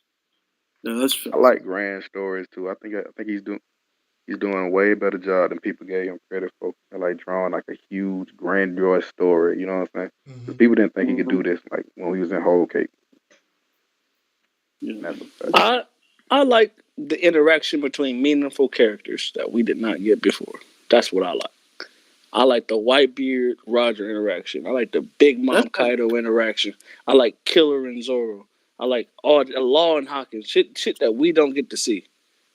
Yeah, that's I like grand stories too. I think he's doing a way better job than people gave him credit for. Like drawing like a huge grandiose story. You know what I'm saying? Mm-hmm. People didn't think he could do this like when he was in Whole Cake. Yeah. I like the interaction between meaningful characters that we did not get before. That's what I like. I like the Whitebeard Roger interaction. I like the Big Mom Kaido interaction. I like Killer and Zoro. I like all the Law and Hawkins. Shit that we don't get to see.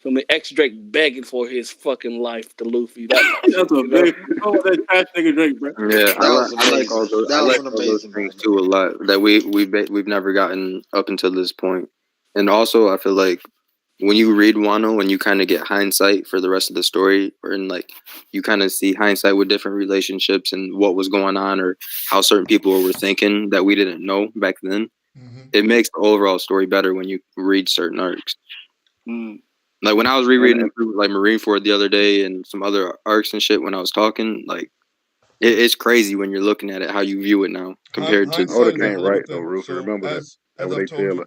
From the X-Drake begging for his fucking life to Luffy. That's a big that trash nigga Drake, bro. Yeah, I like all those. I like all those things too a lot that we've never gotten up until this point. And also, I feel like when you read Wano and you kind of get hindsight for the rest of the story, and like you kind of see hindsight with different relationships and what was going on or how certain people were thinking that we didn't know back then, it makes the overall story better when you read certain arcs. Like when I was rereading like Marineford the other day and some other arcs and shit when I was talking, like it's crazy when you're looking at it how you view it now compared to Oda can't write though, Rufus. Remember that. That's what they tell her.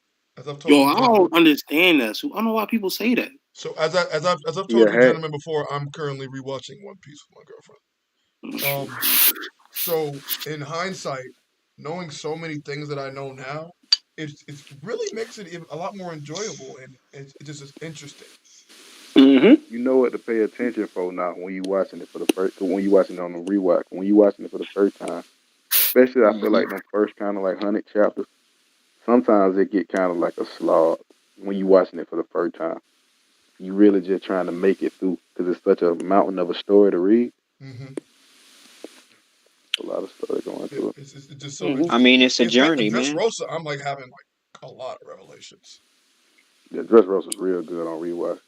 Yo, I don't understand that. So I don't know why people say that. So as I've told you gentlemen before, I'm currently rewatching One Piece with my girlfriend. So in hindsight, knowing so many things that I know now, it really makes it a lot more enjoyable and it just is interesting. Mm-hmm. You know what to pay attention for now when you watching it for the first, when you watching it on the rewatch, when you watching it for the first time. Especially, I feel like them first kind of like 100 chapters. Sometimes it get kind of like a slog when you watching it for the first time. You really just trying to make it through because it's such a mountain of a story to read. Mm-hmm. A lot of story going through. It's just so. I mean, it's a journey, man. Dressrosa, I'm like having like a lot of revelations. Yeah, Dressrosa's real good on rewatch.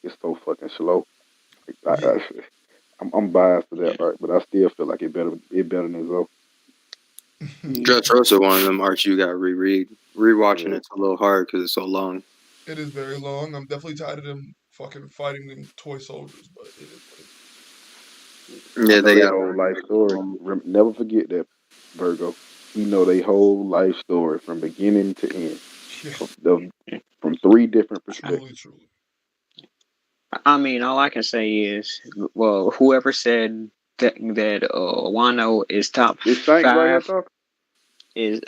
It's so fucking slow. Like, I'm biased to that part, but I still feel like it better than Zo. Dressrosa, one of them arcs you got to reread. Rewatching it's a little hard because it's so long. It is very long. I'm definitely tired of them fucking fighting them toy soldiers, but it is what it is. Yeah, they got a whole life story. Never forget that, Virgo. We know their whole life story from beginning to end. From 3 different perspectives. Truly. I mean, all I can say is, well, whoever said that Wano is top 5 is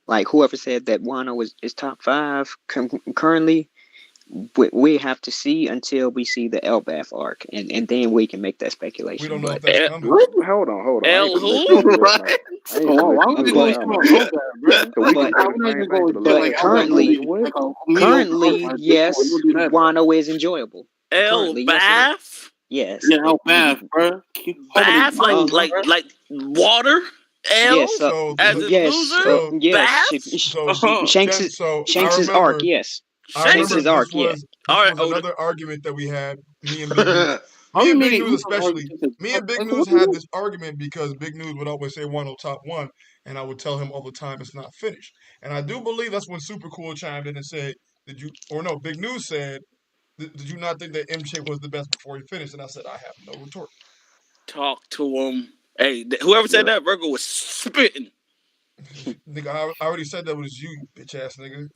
like whoever said that Wano is top 5 currently. we have to see until we see the Elbath arc, and then we can make that speculation. We don't know But if that's coming. Hold on. I ain't El finna let who? you do that, man. Right? I ain't finna Why let would you you do go that to now, about man. all that, bro? So we can but say I'm the not same even thing going for the to last like one. currently, like a mediocre currently, arc. yes, Don't do that, bro. Wano is enjoyable. El Currently, yes, it is. Bath? Yes. Yeah, how bad, bro? Home of the Bath like Giants, Uh-huh. like bro. like water? El? Yes. So, As in Yes. loser? Yes. Bath? Jen, so Shanks's arc. Yes. I remember Shanks's Shanks? arc. this Yeah. was Alright, Oda. another argument that we had. Me and Big News, How me we and made Big it News even especially. Me and Big like, News had this argument because Big News would always say Wano top one, and I would tell him all the time it's not finished. And I do believe that's when Super Cool chimed in and said, "Did you?" Or no, Big News said, "Did you not think that MJ was the best before he finished?" And I said, "I have no retort." Talk to him. Hey, whoever said Yeah. that, Virgo was spitting. Nigga, I already said that was you, bitch ass nigga.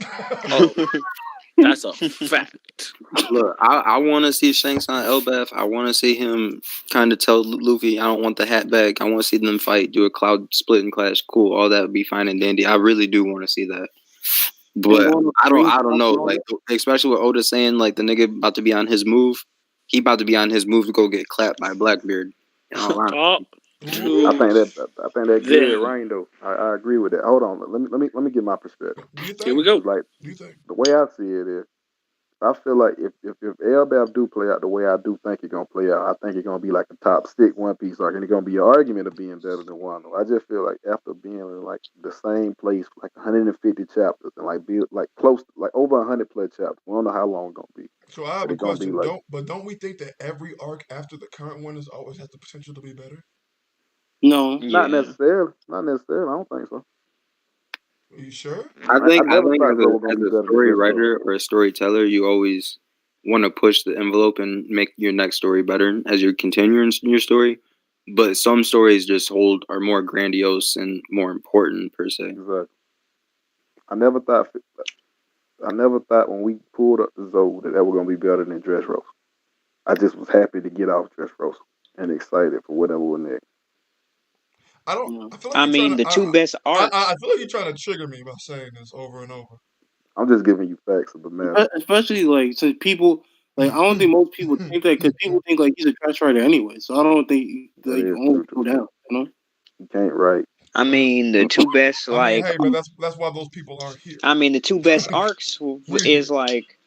Oh, that's a fact. Look, I want to see Shanks on Elbaf. I want to see him kind of tell Luffy, I don't want the hat back. I want to see them fight, do a cloud split and clash. Cool, all that would be fine and dandy. I really do want to see that. But I don't know. Like, especially with Oda saying, like, the nigga about to be on his move. He about to be on his move to go get clapped by Blackbeard. Talk I to think that good, them. Rain, though. I agree with that. Hold on, let me get my perspective. Do you Here we think? go. Like Do you think? the way I see it is, I feel like if Elbaf do play out the way I do think it's gonna play out, I think it's gonna be like a top stick One Piece arc, and it's gonna be an argument of being better than Wano. I just feel like after being in like the same place for like 150 chapters and like be like close like over 100 plus chapters, we don't know how long it's gonna be, So I have but a it's gonna be question. like Don't we think that every arc after the current one is always has the potential to be better? no. not Yeah. necessarily, not necessarily. I don't think so. Are you sure? I I never think thought Zoe was gonna as be a better than story Dressrosa. writer or a storyteller, you always want to push the envelope and make your next story better as you're continuing your story. But some stories just are more grandiose and more important per se. Exactly. I never thought I never thought when we pulled up the Zoe that was gonna be better than Dressrosa. I just was happy to get off Dressrosa and excited for whatever was next. I don't. No. I feel like I you're trying mean, to. the two best arcs. I feel like you're trying to trigger me by saying this over and over. I'm just giving you facts of the matter. Especially like since people like I don't think most people think that because people think like he's a trash writer anyway. So I don't think That like is won't true go too. down. You know. You can't write. I mean, the two best I mean, like. hey, but that's why those people aren't here. I mean, the two best arcs We're is here. like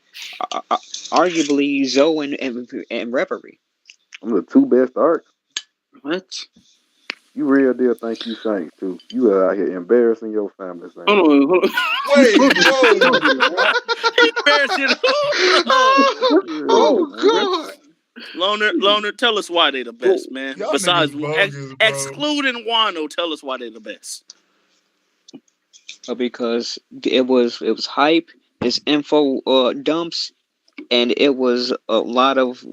arguably Zoe and Reverie. I'm the two best arcs. What? You real deal think you Shanks too. You are out here embarrassing your family saying Hold that. on, hold on. Wait, Don't whoa. do that. He embarrassing who? Yeah, man. Oh Loner, tell us why they the best, man. Y'all Besides, niggas bogus, bro. excluding Wano, tell us why they the best. Because it was hype, it's info dumps, and it was a lot of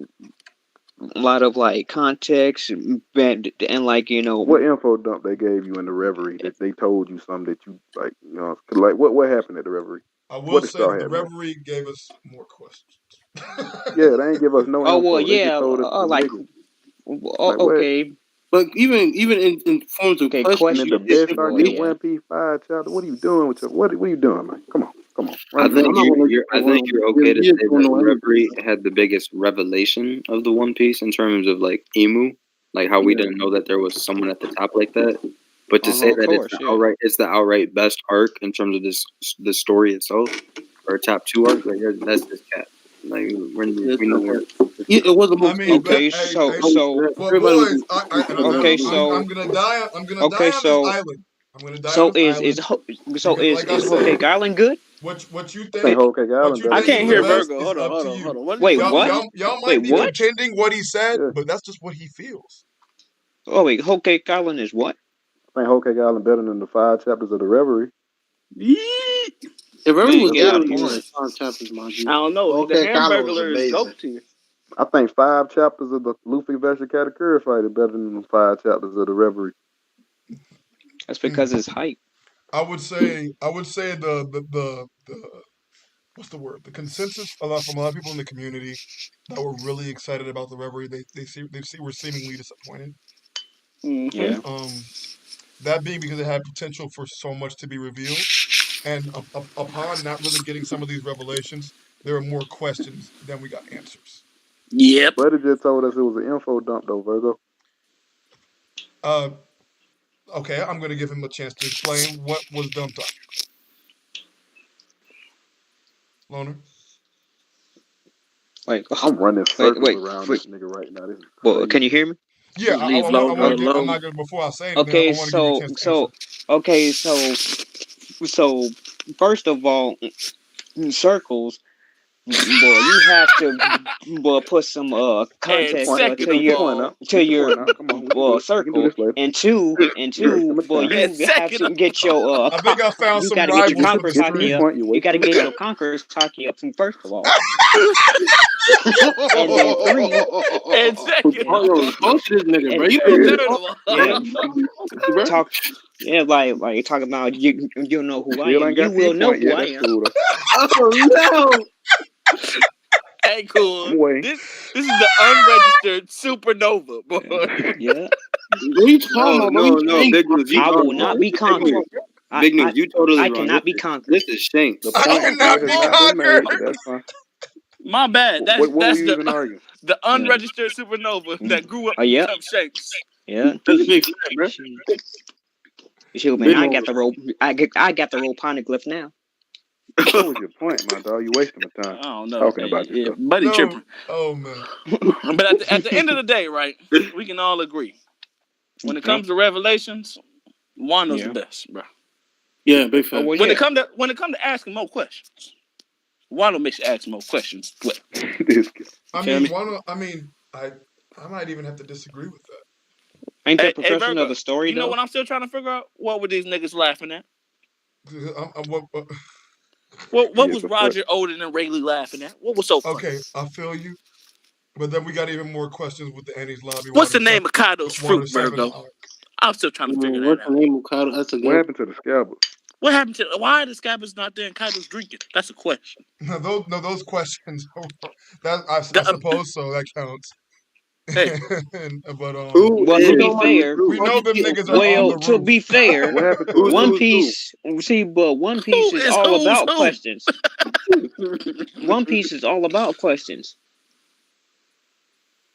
like context and like What info dump they gave you in the reverie that they told you something that you like, like what happened at the reverie? I will What did say Star that the have man? reverie gave us more questions. Yeah, they ain't give us no oh well info. They just yeah told us the like niggas. Like what? okay But even in forms of okay And questions, then question the you get best arc well in information. yeah One Piece 5 chapter. What are you doing with your what are you doing, man? Come on. I Run I'm through think it. not gonna let you I say think one. you're okay to You just say don't that know Reverie anything. had the biggest revelation of the One Piece in terms of like Emu, like how we Yeah. didn't know that there was someone at the top like that. But to say of that course yeah it's the outright best arc in terms of the story itself, or top two arc, like that's just cat. Like Yes, we know where. it was the I most mean, focused. okay hey, so well, Everybody was boys, okay I'm so gonna die. I'm gonna okay die on this so island. I'm gonna die on so this is island is Ho- so because, like I is Whole said, Cake Island good? what you I think think, Whole Cake what Island you better I than think the is can't the hear Reverie. best Virgo. is Hold on, up hold to on, you. hold on. What did you Wait, say? what? Y'all Wait, might be what? defending what he said, Yeah. but that's just what he feels. Oh wait, Whole Cake Island is what? I think Whole Cake Island better than the 5 chapters of the Reverie. Yeet. If I everyone mean, was That's yeah, what better I I than think. like guess. 5 chapters, mind I you. don't know. The Okay, Kylo was Hamburglar is amazing. goat tier. I think 5 chapters of the Luffy versus Katakuri fight is better than the 5 chapters of the Reverie. That's Hmm. because it's hype. I would say the what's the word? The consensus from a lot of people in the community that were really excited about the Reverie, they were seemingly disappointed. Mm-hmm. Yeah. That being because it had potential for so much to be revealed, and upon not really getting some of these revelations, there are more questions than we got answers. Yep. Brother just told us it was an info dump, though, Virgo. Okay, I'm going to give him a chance to explain what was dumped on you. Loner? Wait, I'm running circles around this nigga right now. This is crazy. Well, can you hear me? Yeah, I want to get. I'm not gonna. Before I say anything, Okay, I want to give you a chance to answer. So first of all, circles. Boy, you have to put some context to your circle, and two, boy, you have to get your I think I found you some got to get your rivals conquerors hockey up. You got to get your conquerors hockey up first of all, and then three, and second, talk to this nigga, bro. You talk. Yeah, like talking about you know who I am. You will know who I am. Oh no. Hey, cool. This is the unregistered supernova, boy. Yeah. What are you talking about? No, Big News. I will not be conquered. Big News, you totally I wrong. cannot be conquered. This is Shank. The point cannot be conquered. That's fine. My bad. That's what that's were you even arguing? The unregistered supernova that grew up to become Shanks. Yeah. That's big, bro. Shoot, man, I got the roleponic glyph now. What was your point, my dog? You wasting my time. I don't know. Talking about this stuff. Buddy tripping. Oh man. But at the end of the day, right? We can all agree. When it comes to revelations, Wano's the best, bro. Yeah, big fan. When it come to asking more questions, Wano makes you ask more questions. I mean, Wano. I mean, I might even have to disagree with that. Ain't that profession Virgo, of the story? You know what I'm still trying to figure out? What were these niggas laughing at? What was Roger, Odin, and Rayleigh laughing at? What was so funny? Okay, I feel you. But then we got even more questions with the Annie's Lobby. What's the name of Kaido's fruit, Virgo? I'm still trying to figure that out. What's the name of Kaido? That's a what happened to the Scabbard? What happened to? Why are the Scabbards not there and Kaido's drinking? That's a question. No, those questions. I suppose so. That counts. Hey, but well, to be fair, we know them niggas are on the roof. To be fair, One Piece. See, but One Piece is all about questions. One Piece is all about questions.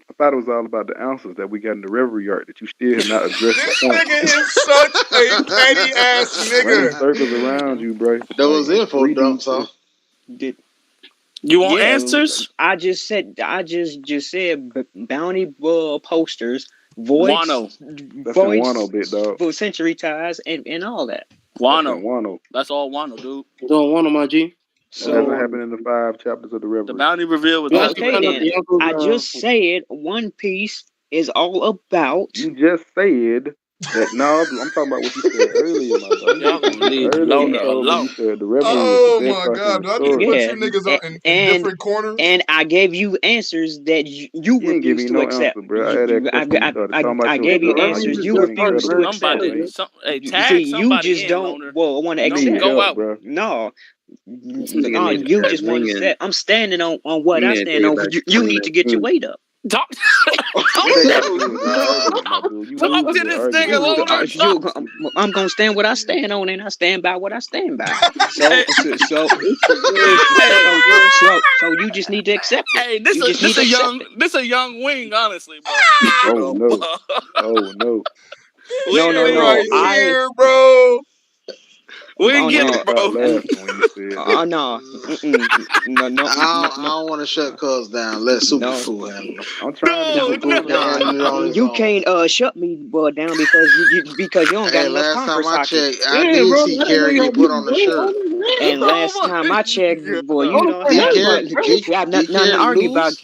I thought it was all about the answers that we got in the Reverie Art that you still have not addressed. This nigga is such a petty ass nigga. Running circles around you, bro. That was info dump, so. You want answers? I just said bounty posters, voice, Wano bit, dog. century ties, and all that. Wano. That's all Wano, dude. It's all Wano, my G. So that hasn't happened in the 5 chapters of the Reverie. The bounty reveal was okay. Then I just said One Piece is all about. You just said that. No, I'm talking about what you said earlier, my dog. You said the Reverie. Oh my God! Do I need to put you niggas in different corners? And I gave you answers that you refused to accept. Answer, bro. I gave you answers you refused to accept. You just don't want to accept. Go out, bro. No. No, you just want to say I'm standing on what I stand on. You need to get your weight up. Talk to this nigga. I'm gonna stand what I stand on, and I stand by what I stand by. So you just need to accept it. Hey, this a young wing, honestly, bro. Oh no! Oh no! No! Here, bro. We didn't get it, bro. No. I don't want to shut Cuz down. Let Super Cool handle it. I'm trying to you can't shut me down because you don't got enough Congress hockey. Last time I checked, I did see Kerry get put on the shirt. And last time I checked, boy, you don't have nothing to argue about.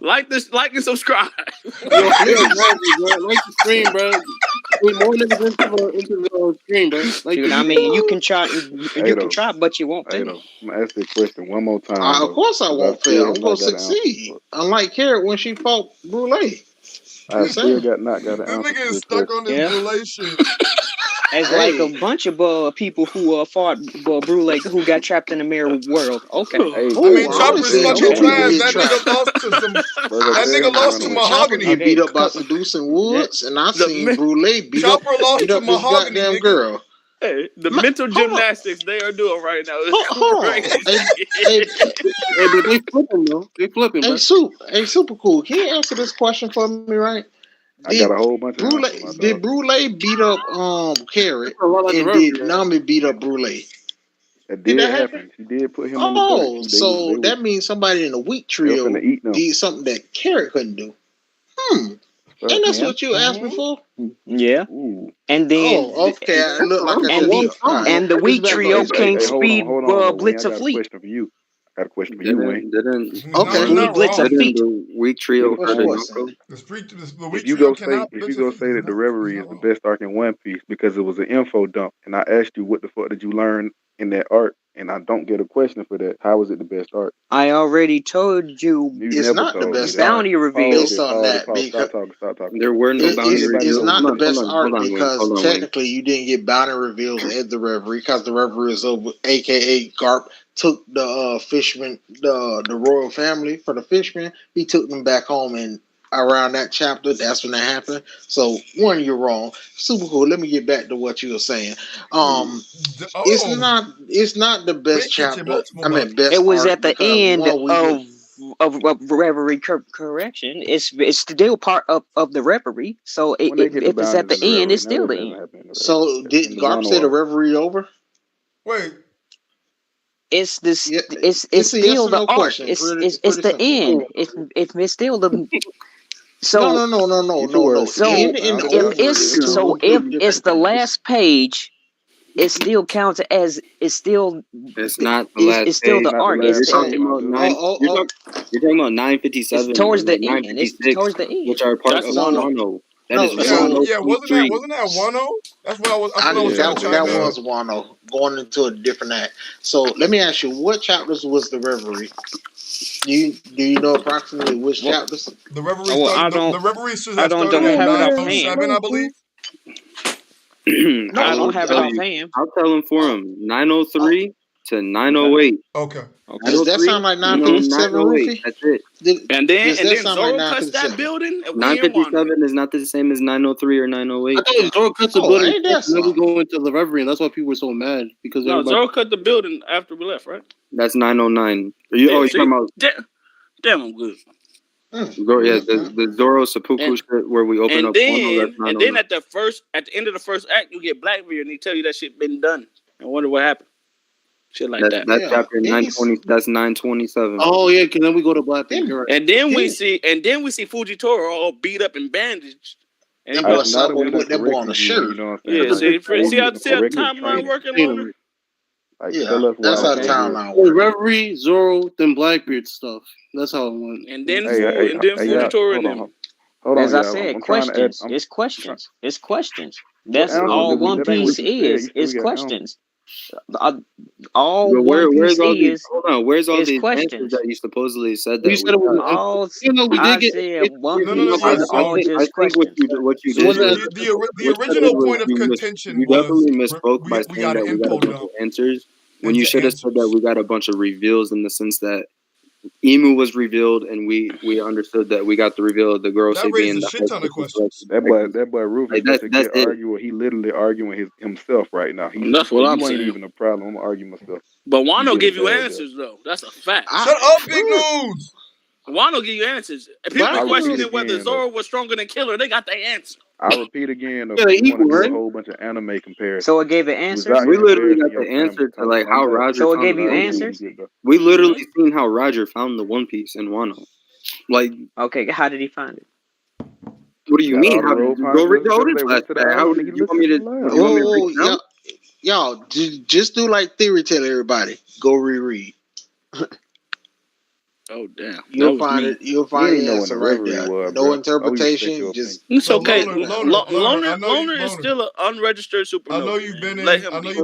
Like and subscribe. Like the stream, bro. Put more niggas into the stream, bro. Dude, I mean, you can try, but you won't fail. I'm gonna ask the question one more time. Of course, I won't fail. I'm gonna succeed. Unlike Carrot when she fought Brule. I still not got an answer. This nigga is stuck on this Brule shit. As like a bunch of people who fought Brule who got trapped in the mirror world. Okay. I mean, Chopper's fucking trash. That nigga lost to Mahogany. He beat up by Seducing Woods, and I seen Brule beat up his goddamn girl. Hey, the mental gymnastics they are doing right now is crazy. Hey, but they flipping though. They flipping. Hey, super cool. Can you answer this question for me, right? I got a whole bunch of answers. Did Brule beat up Carrot, and did Nami beat up Brule? That did happen. She did put him in the dirt. So that means somebody in the weak trio did something that Carrot couldn't do. And that's what you asked me for? Yeah. Ooh. And then okay. I look like a and the weak trio can't speed Blitz a fleet. I got a question for you, Wayne. Blitz a fleet. The weak trio. If you go say that the Reverie is the best arc in One Piece because it was an info dump, and I asked you what the fuck did you learn in that arc, and I don't get a question for that, how is it the best arc? I already told you it's not the best bounty reveal. Based on that, stop talking. There were no bounty reveals. It's not the best arc because technically you didn't get bounty reveals at the Reverie because the Reverie is over, aka Garp took the fisherman, the royal family for the fisherman. He took them back home, and around that chapter, that's when that happened. So one, you're wrong. Super cool. Let me get back to what you were saying. It's not the best chapter. I mean, best. It was at the end of Reverie correction. It's still part of the Reverie. So if it's at the end, it's still the end. So did Garp say the Reverie over? Wait. It's this. It's still the arc. It's the end. It's still the. So no. So if it's the last page, it still counts as it's still. It's not the last. It's still the arc. You're talking about 957. It's towards the end. It's towards the end. Which are part of Wano. That is wasn't that Wano? That's what I was. That was Wano going into a different act. So let me ask you, what chapters was the Reverie? Do you know approximately which chapters? The Reverie. The Reverie should have started at 907, I believe. No, I don't have it offhand. I'll tell him for him. 903 to 908. Okay. Does that sound like 957, Rufy? That's it. And then Zoro cuts that building. 957 is not the same as 903 or 908. I thought Zoro cuts the building. Then we go into the Reverie, and that's why people were so mad because Zoro cut the building after we left, right? That's 909. You're talking about? Damn, I'm good. The Zoro seppuku shit where we open up. And then at the end of the first act, you get Blackbeard and he tell you that shit been done. I wonder what happened. Shit like that. That's chapter 920. That's 927. Oh yeah, because then we go to Blackbeard. Right. And then we see Fujitora all beat up and bandaged. And that boy put that boy on the shirt. See how the timeline working, that's how the timeline works. Reverie, Zoro, then Blackbeard stuff. That's how it went. And then Fujitora and them. As I said, questions. It's questions. It's questions. That's all One Piece is. It's questions. All One Piece is. Hold on. Where's all these questions answers that you supposedly said that? We said it was I said One Piece is all just questions. What you did. The original point of contention. You definitely misspoke by saying that we got a bunch of answers when you should have said that we got a bunch of reveals in the sense that Emu was revealed, and we understood that we got the reveal of the girl being the shit ton of questions. That boy Rufus is a arguer. He literally arguing himself right now. That's what I'm saying. Ain't even a problem. I'm arguing myself. But Wano give you answers though. That's a fact. Shut up, Big News. Wano give you answers. If people questioning whether Zoro was stronger than Killer, they got their answer. I'll repeat again. A whole bunch of anime comparisons. So it gave an answer. We literally got the answer to like how Roger. So it gave you answers. We literally seen how Roger found the One Piece in Wano. Like, okay, how did he find it? What do you mean? How did you go read the Oda flashback? How did you want me to? Y'all, just do like Theory Tell everybody. Go reread. Oh damn! You'll find it. You'll find the answer right there. No interpretation. It's okay. Loner is still an unregistered supernova. I know you've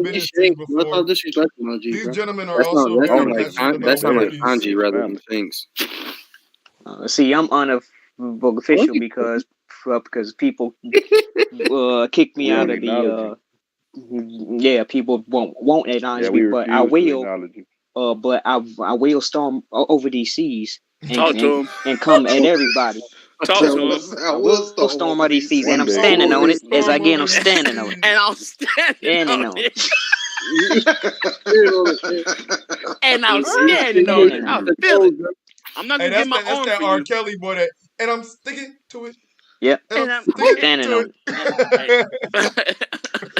been in scenes before. These gentlemen are also. That sounds like Sanji rather than things. See, I'm unofficial because people kicked me out of the. People won't acknowledge me, but I will. But I will storm over these seas and come at everybody. Talk to him. I will storm all these seas, and One I'm day. standing on it. As Storm again, I'm over these standing on it. And I'm standing on it. And I'm standing on it. I feel it. I'm not Hey, gonna get my that's arm that for R. you. Kelly boy. And I'm sticking to it. Yep. And I'm standing on it.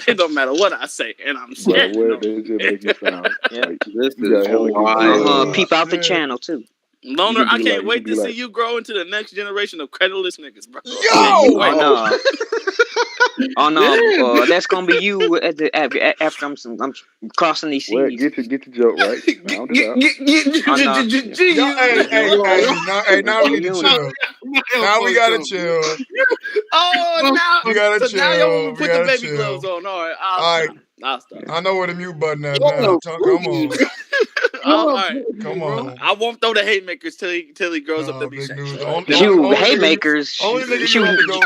It don't matter what I say, and I'm But standing what on they just make you sound Yep. like This you got is hella good. wild. Peep out the shit. channel too. Loner, I be can't like- wait you be to see like- you grow into the next generation of creditless niggas, bro. Yo! Wait. Oh no, that's gonna be you after I'm crossing these Well, seas. get your joke right. Sound it out. Hey, now we need to chill. Now we gotta chill. Oh, now We gotta so now y'all want chill. to We put the gotta baby chill. gloves on. All right, All right. I'll stop. I know where the mute button at now. Come on. All right, Come on. I won't throw the haymakers till he grows up to be Big Shane. news. All right? Shoot, haymakers. Only nigga you Shoot, have to go.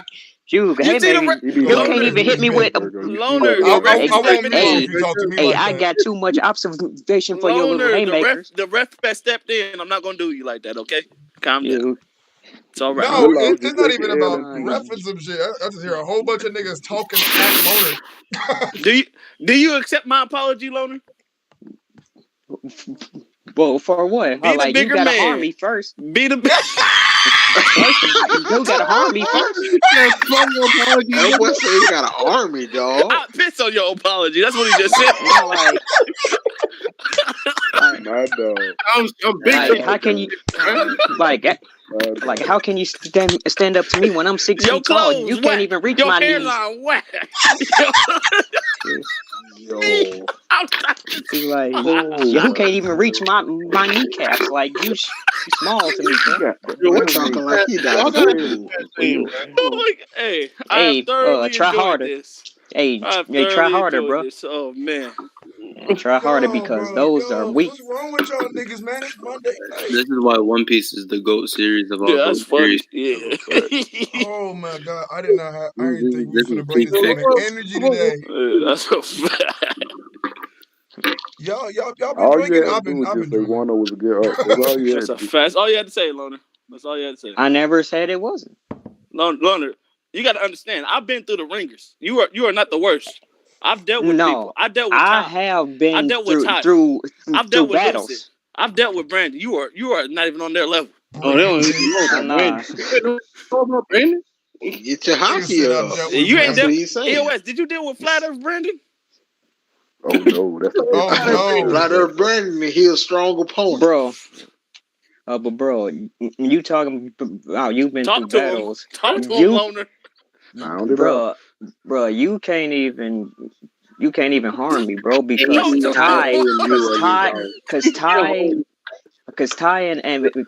shoot, You see the haymakers. He be You like, can't Loner, even hit me with. Loner, I the ref is won't stepping mute you in. if you talk to me Hey, like I that. got too much observation for your little Loner, haymakers. the ref that stepped in. I'm not gonna do you like that, okay? Calm down. You, It's all right. No, Relax, it's just not take even your L about and reference some shit. I just hear a whole bunch of niggas talking at Loner. Do you accept my apology, Loner? well, for what? Be the Like, bigger you gotta man. harm me first. Be the First, you gotta harm me first. That boy said he got an army, dog. I piss on your apology. That's what he just said. No, like, my dog. I'm big. like, how can you, like, how can you stand up to me when I'm 6 Your feet tall? clothes You wet. can't even reach Your my knees. hairline wet. Yo. He's like, you can't even reach my kneecaps. Like, you small to me, bro. We're talking like he died. Hey, I have thoroughly try enjoyed harder. this. Hey, I have try thoroughly harder, enjoyed bro. this. Oh man. Try harder because those are weak. What's wrong with y'all niggas, man? It's Monday night. This is why One Piece is the GOAT series of all Yeah, that's GOAT funny. series. Yeah. Oh my god, I didn't think we This was is gonna bring this kind of energy today. That's a fact. Y'all been All you drinking. had to I've do been was just say drinking. Wano was a good art. That's all you had That's to a do. fact. That's all you had to say, Loner. That's all you had to say. I never said it wasn't. Loner, you got to understand. I've been through the ringers. You are not the worst. I've dealt with people. I dealt with I Ty. have been I dealt with Ty. through I've dealt with battles. Lucy. I've dealt with Brandon. You are not even on their level. Oh, they don't even know about Brandon. Get your hockey up. You ain't That's what dealt. he's saying. EOS, did you deal with Flat Earth, Brandon? Oh no, that's a Flat Earth Brandon, he a strong opponent, bro. But bro, you talking? Wow, you've been through battles. Talk to him, Loner. Bro, you can't even harm me, bro, because Ty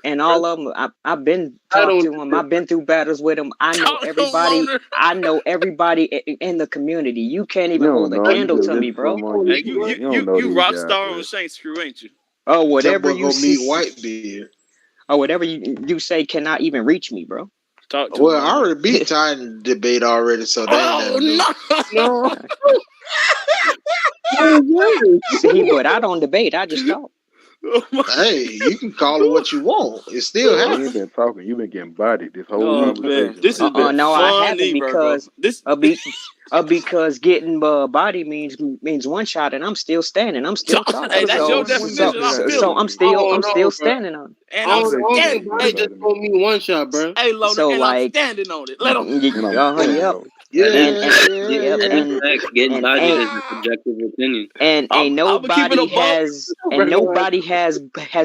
and all of them. I've been talking to him. I've been through battles with him. I know everybody. I know everybody in the community. You can't even hold a candle to me, bro. Hey, you rock star on Saint Screw, ain't you? Oh, whatever you see, Whitebeard. Oh, whatever you say cannot even reach me, bro. Well, I already beat Ty in the debate already, so that no. See, but I don't debate. I just talk. Hey, you can call it what you want. It still happens. You ain't been talking. You've been getting bodied this whole conversation. Man. This has been no, fun, I haven't because because getting body means one shot, and I'm still standing. I'm still talking. Hey, that's your definition. I'm still standing on it. And I'm standing. Hey, just told me one shot, bro. Hey, Loner, so and like, I'm standing on it. Let him. Getting bodied is a subjective opinion. And nobody has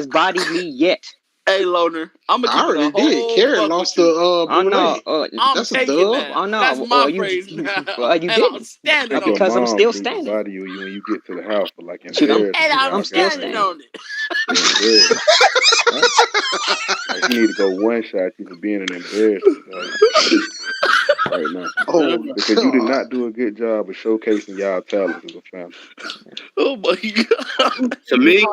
bodied me yet. Hey, Loner, I'm gonna keep already it a whole did. Karen lost the I'm taking that. That's my phrase now. You and I'm standing on it. Because I'm still standing. Body you when you get to the house, but like and I'm still standing on it. Like, you need to go one shot. You for being an embarrassment right now. Because you did not do a good job of showcasing y'all talents as a family. Oh my god! To me,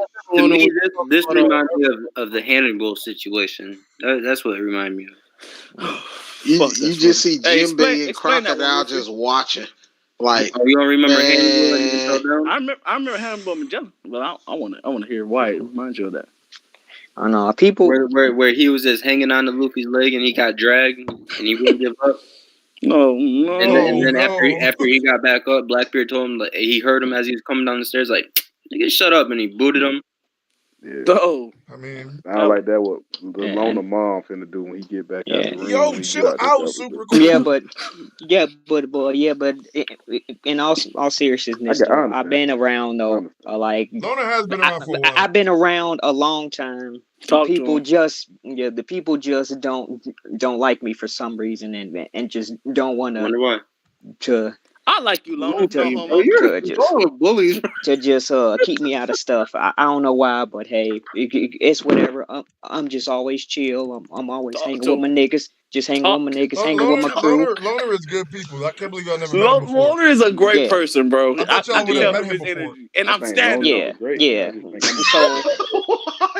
this reminds me of the Hannibal situation. That's what it reminded me of. You just see Jimbe and Crocodile just watching. Like, you don't remember Hannibal? I remember Hannibal Magellan, but I want to hear why it reminds you of that. I know people where he was just hanging on to Luffy's leg and he got dragged and he wouldn't give up. No. And then after he got back up, Blackbeard told him like he heard him as he was coming down the stairs like, "Nigga, shut up," and he booted him. Yeah. No. I mean, I like that. What the loner mom finna do when he get back out the room. Yo, chill out, super cool. Yeah, but in all seriousness, though, I've been around though. Like Loner has been around for a while. I've been around a long time. The people just don't like me for some reason and just don't want to. I like you, Loner. Bullies to just keep me out of stuff. I don't know why, but hey, it's whatever. I'm just always chill. I'm always hanging with my niggas. Just hanging with my niggas, hanging with my crew. Loner is good people. I can't believe y'all never met him before. Loner is a great person, bro. I thought y'all would have met him before. Energy, and I'm standing. Yeah.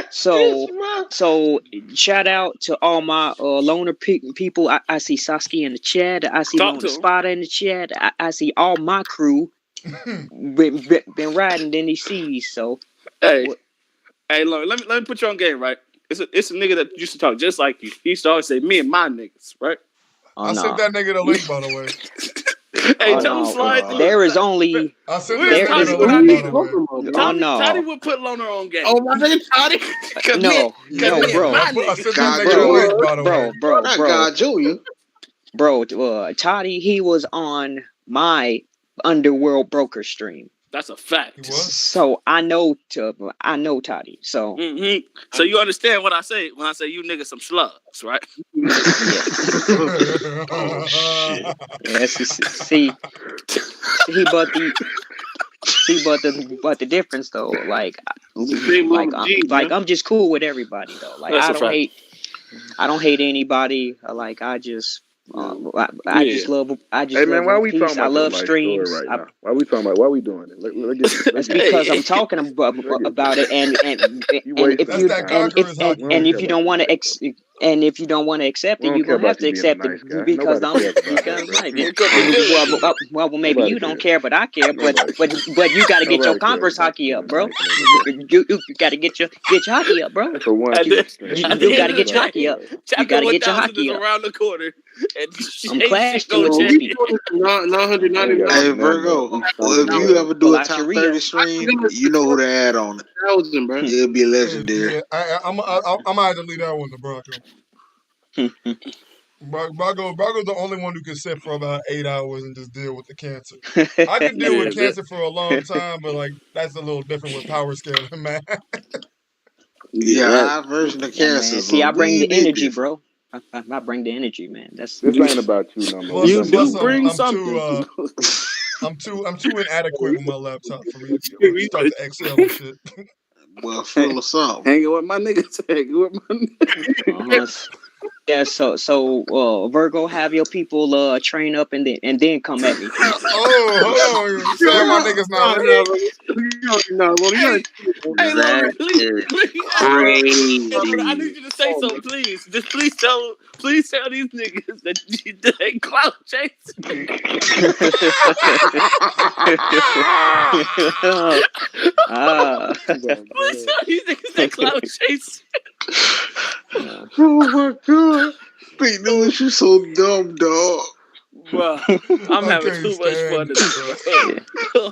So shout out to all my Loner people. I see Sasuke in the chat. I see Loner Spada in the chat. I see all my crew been riding in these seas. So hey, Loner, let me put you on game, right? It's a nigga that used to talk just like you. He used to always say, "Me and my niggas," right? I sent that nigga the link, by the way. Hey, tell him slide. There is only. I sent that nigga the link, by the way. Toddy would put Loner on game. Oh, my nigga, Toddy. No, bro. I sent that nigga the link, by the way. Bro. God, Junior. Bro, Toddy, he was on my Underworld Broker stream. That's a fact. So I know Toddy. So so you understand what I say when I say you niggas some slugs, right? Oh shit! Yes, see, but the difference though, like I'm just cool with everybody though. Like I don't hate anybody. Like I just. Just love. Hey man, why we talking about I love streams. Right now? Why we talking about? Why we doing it? That's because I'm talking about it, and if you don't want to accept it, you're gonna have to accept it because well, maybe you don't care, but I care. But you got to get your Converse hockey up, bro. You got to get your hockey up, bro. For one, you got to get your hockey up. You got to get your hockey up. Around the corner. I'm Clash Team champion. Hey Virgo, if you ever do a top 30 stream, you know who to add on it. It'll be legendary. Yeah, I'm gonna have to leave that one to Bronco. Bronco's the only one who can sit for about 8 hours and just deal with the cancer. I can deal with cancer for a long time, but like that's a little different with power scaling, man. Our version of cancer. See, I bring the energy, bro. I bring the energy, man. This ain't about you no more. You do bring something. I'm too inadequate with my laptop for me to start to excel and shit. Well, full of something. Hanging with my niggas. Yeah, so Virgo, have your people train up and then come at me. Hold on. You say my niggas No, hey, Logan, please. I need you to say something, please. Just please tell these niggas that they clout chasing. Please tell these niggas that clout chasing. Oh my god. Pete Lewis, you so dumb, dog. Bro, I'm having too much fun today, bro.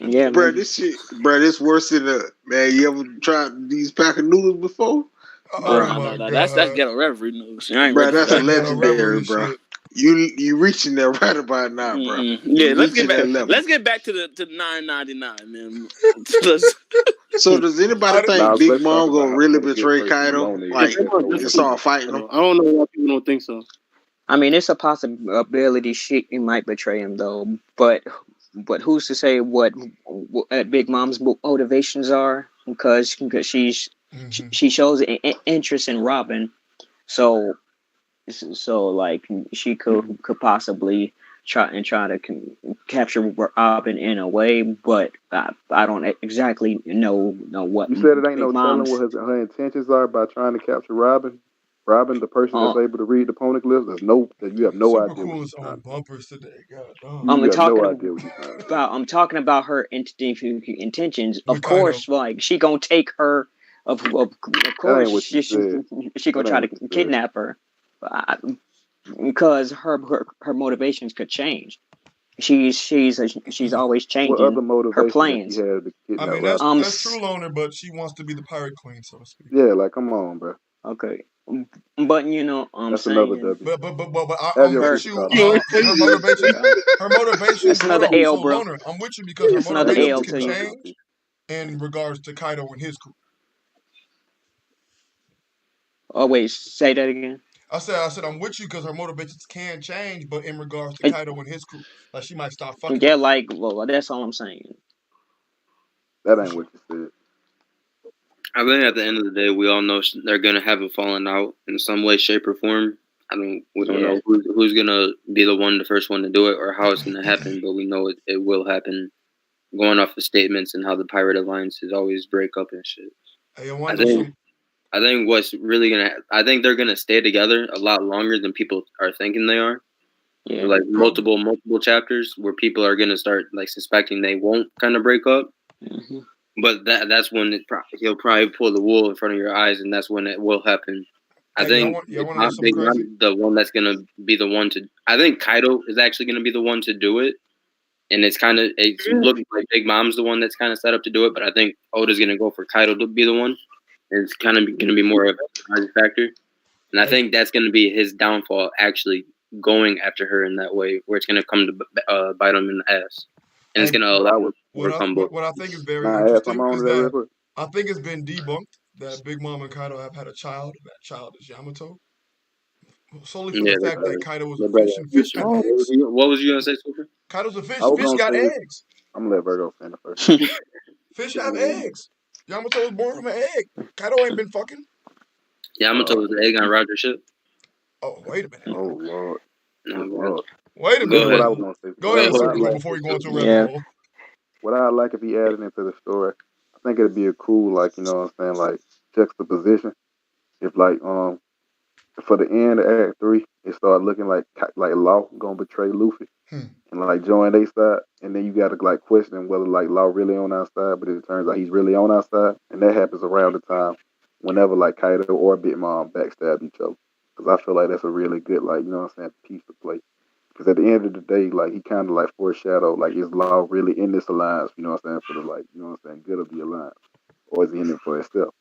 Yeah, bro, this shit, this worse than man. You ever tried these pack of noodles before? No. That's ghetto reverie news. Bro, that's legendary, bro. You reaching there right about now, bro. Yeah, let's get back to the $9.99, man. So does anybody think Big Mom gonna really betray Kaido? Like and start fighting him? I don't know why people don't think so. I mean, it's a possibility she might betray him though, but who's to say what Big Mom's motivations are? Because she shows interest in Robin, so like she could possibly try to capture Robin in a way, but I don't exactly know what. You said it ain't no telling what her intentions are by trying to capture Robin. Robin, the person that's able to read the ponic list, you have no idea. Cool is on bumpers today. I'm talking about her intentions. Of course, like she gonna take her Of course, she gonna try to kidnap her, because her motivations could change. She's always changing what other motivation her plans. She had to kidnap I mean, that's true, Loner, but she wants to be the pirate queen, so to speak. Yeah, like come on, bro. Okay, but that's saying, another W. But I'm with you. Her motivation. Her motivation. That's another L, bro. Loner, I'm with you because her motivations can change in regards to Kaido and his crew. Oh wait, say that again. I said I'm with you because her motivations can change, but in regards to Kaido and his crew, like she might stop fucking. Yeah, like, well, that's all I'm saying. That ain't what you said. I think at the end of the day, we all know they're gonna have a falling out in some way, shape, or form. We don't know who's gonna be the first one to do it, or how it's gonna happen, but we know it will happen. Going off the statements and how the pirate alliances always break up and shit. Hey, I think what's really I think they're gonna stay together a lot longer than people are thinking they are. Yeah. Like multiple chapters where people are gonna start like suspecting they won't kind of break up. Mm-hmm. But that's when he'll probably pull the wool in front of your eyes, and that's when it will happen. I think Big Mom, the one that's gonna be the one to. I think Kaido is actually gonna be the one to do it, and it's looking like Big Mom's the one that's kind of set up to do it. But I think Oda's gonna go for Kaido to be the one. And it's kind of gonna be more of a factor, and I think that's gonna be his downfall. Actually, going after her in that way, where it's gonna come to bite him in the ass. And it's going to allow it what I think is very interesting is that I think it's been debunked that Big Mom and Kaido have had a child. That child is Yamato. Solely for the fact that Kaido was a fish and fish got eggs. What was you going to say, Super? Kaido's a fish. Fish got eggs. I'm going to let Virgo finish first. Fish have eggs. Yamato was born from an egg. Kaido ain't been fucking. Yamato was the egg on Roger's ship. Oh, wait a minute. Oh, Lord. Oh, Lord. Wait a minute. What I was gonna say. Go ahead, Super, before you go into a rabbit hole. What I'd like if he added into the story, I think it'd be a cool, like, you know what I'm saying, like, juxtaposition. If, like, for the end of Act 3, it started looking like Law gonna betray Luffy and, like, join their side. And then you gotta, like, question whether, like, Law really on our side, but it turns out he's really on our side. And that happens around the time whenever, like, Kaido or Big Mom backstab each other. Because I feel like that's a really good, like, you know what I'm saying, piece to play. Because at the end of the day, like, he kind of, like, foreshadowed, like, is Law really in this alliance, you know what I'm saying, for the, like, you know what I'm saying, good of the alliance? Or is he in it for himself?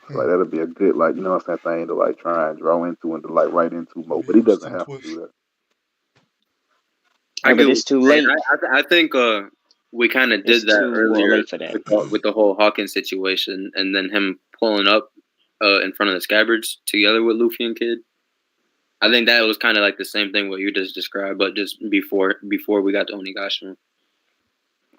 So, like, that'll be a good, like, you know what I'm saying, thing to, like, try and draw into and to, like, write into more. But he doesn't have to do that. But it's too late. I think we kind of did that earlier with the whole Hawkins situation, and then him pulling up in front of the Scabbards together with Luffy and Kid. I think that was kind of like the same thing what you just described, but just before we got to Onigashima.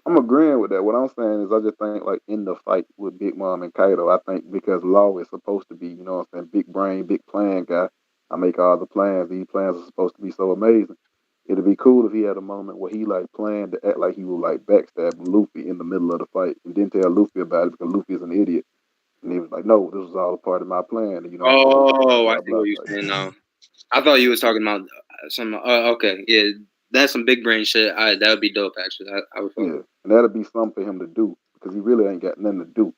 I'm agreeing with that. What I'm saying is I just think, like, in the fight with Big Mom and Kaido, I think because Law is supposed to be, you know what I'm saying, big brain, big plan guy. I make all the plans. These plans are supposed to be so amazing. It'd be cool if he had a moment where he, like, planned to act like he was, like, backstabbing Luffy in the middle of the fight and didn't tell Luffy about it because Luffy is an idiot. And he was like, no, this was all a part of my plan. And, you know, I see what you're saying now. I thought you was talking about some. Okay, yeah, that's some big brain shit. That would be dope, actually. I would. Yeah, and that'd be something for him to do because he really ain't got nothing to do.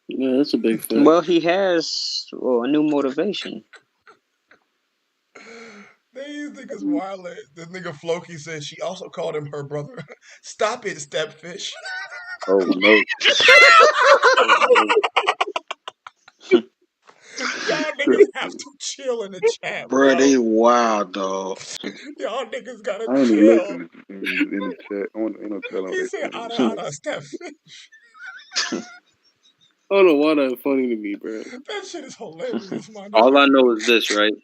Yeah, that's a big thing. Well, he has a new motivation. These niggas wild. This nigga Floki said she also called him her brother. Stop it, stepfish. Oh no. Y'all niggas have to chill in the chat, bro. They wild, dog. Y'all niggas gotta I ain't chill. Even listen in the chat. I ain't no telling he said, "Ada, stepfish." I don't know why that's funny to me, bro. That shit is hilarious, man. All I know is this, right?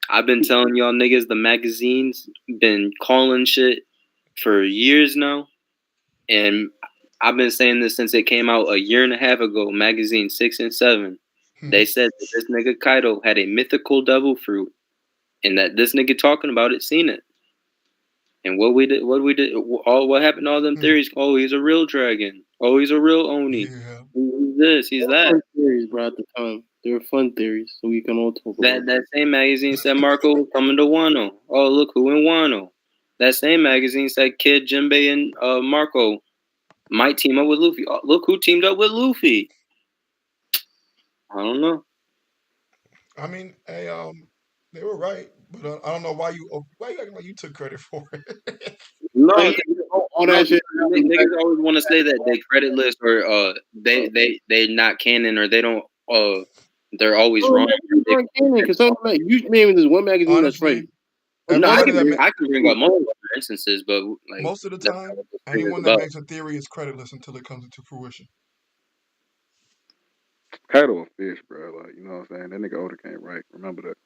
I've been telling y'all niggas the magazines been calling shit for years now, and I've been saying this since it came out a year and a half ago. Magazine 6 and 7. They said that this nigga Kaido had a mythical devil fruit, and that this nigga talking about it seen it. And what happened to all them theories? Oh, he's a real dragon. Oh, he's a real Oni. Yeah. He's this, he's that. Fun theories, bro, at the time. They were fun theories, so we can all talk about that same magazine said Marco was coming to Wano. Oh, look who in Wano. That same magazine said Kid, Jinbei, and Marco might team up with Luffy. Oh, look who teamed up with Luffy. I don't know. I mean, hey, they were right, but I don't know why you acting like you took credit for it. No, all that shit. Niggas always want to say that they credit list or they not canon or they don't they're always wrong. Because you name this one magazine that's right. Honestly, I can bring up multiple instances, but like most of the time, anyone that makes a theory is creditless until it comes into fruition. Paddle a fish, bro. Like, you know what I'm saying? That nigga Oda came right. Remember that.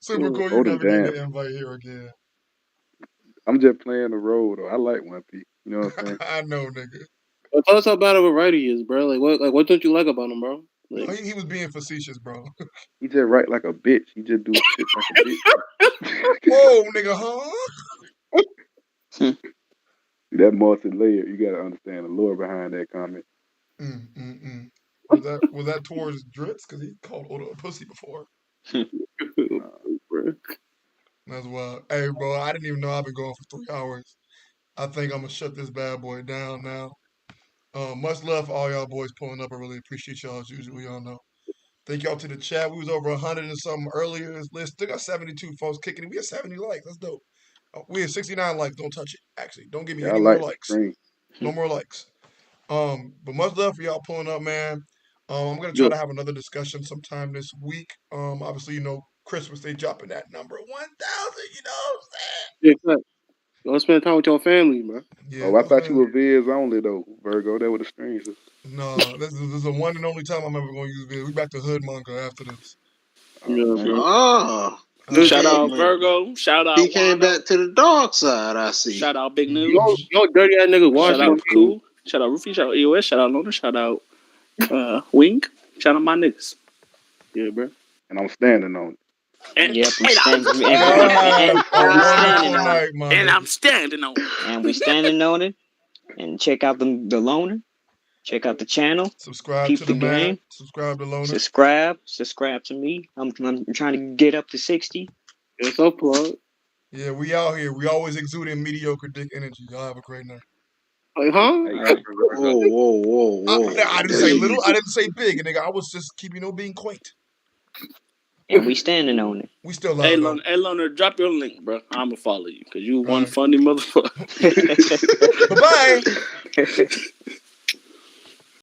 Super cool. You never get an invite here again. I'm just playing the role though. I like One Piece. You know what I'm saying? I know, nigga. Well, tell us how bad of a writer he is, bro. What don't you like about him, bro? Like, he was being facetious, bro. He just write like a bitch. He just do shit like a bitch. Whoa, nigga, huh? That multi-layered. You gotta understand the lore behind that comment. Was that towards Dritz? Because he called Oda a pussy before. That's wild. Hey, bro, I didn't even know I've been going for 3 hours. I think I'm gonna shut this bad boy down now. Much love for all y'all boys pulling up. I really appreciate y'all as usual. Y'all know. Thank y'all to the chat. We was over 100 and something earlier. This list still got 72 folks kicking it. We had 70 likes. That's dope. We had 69 likes. Don't touch it. Actually, don't give me any more likes. No more likes. But much love for y'all pulling up, man. I'm gonna try to have another discussion sometime this week. Obviously, Christmas they dropping that number 1,000. You know what I'm saying? Go spend time with your family, bro. Yeah, I thought you were Viz only though, Virgo. That with the strings. No, this is the one and only time I'm ever gonna use Viz. We back to hood manga after this. Shout out Virgo. Shout out. He came back to the dark side. I see. Shout out Big News. Yo, dirty ass nigga. Shout out Cool. Shout out Rufy. Shout out EOS. Shout out Loner. Shout out Wink. Shout out my niggas. Yeah, bro. And I'm standing on it. And, yep, and I'm standing on it. And we standing on it. And check out the Loner. Check out the channel. Subscribe Keep to the game. man. Subscribe to Loner. Subscribe to me. I'm trying to get up to 60. It's so plug. Yeah, we out here. We always exuding mediocre dick energy. Y'all have a great night. Like, huh? Whoa. I didn't say little. I didn't say big, nigga. I was just being quaint. And we standing on it. We still love it. Hey, Loner, drop your link, bro. I'ma follow you because you one funny motherfucker. Bye-bye.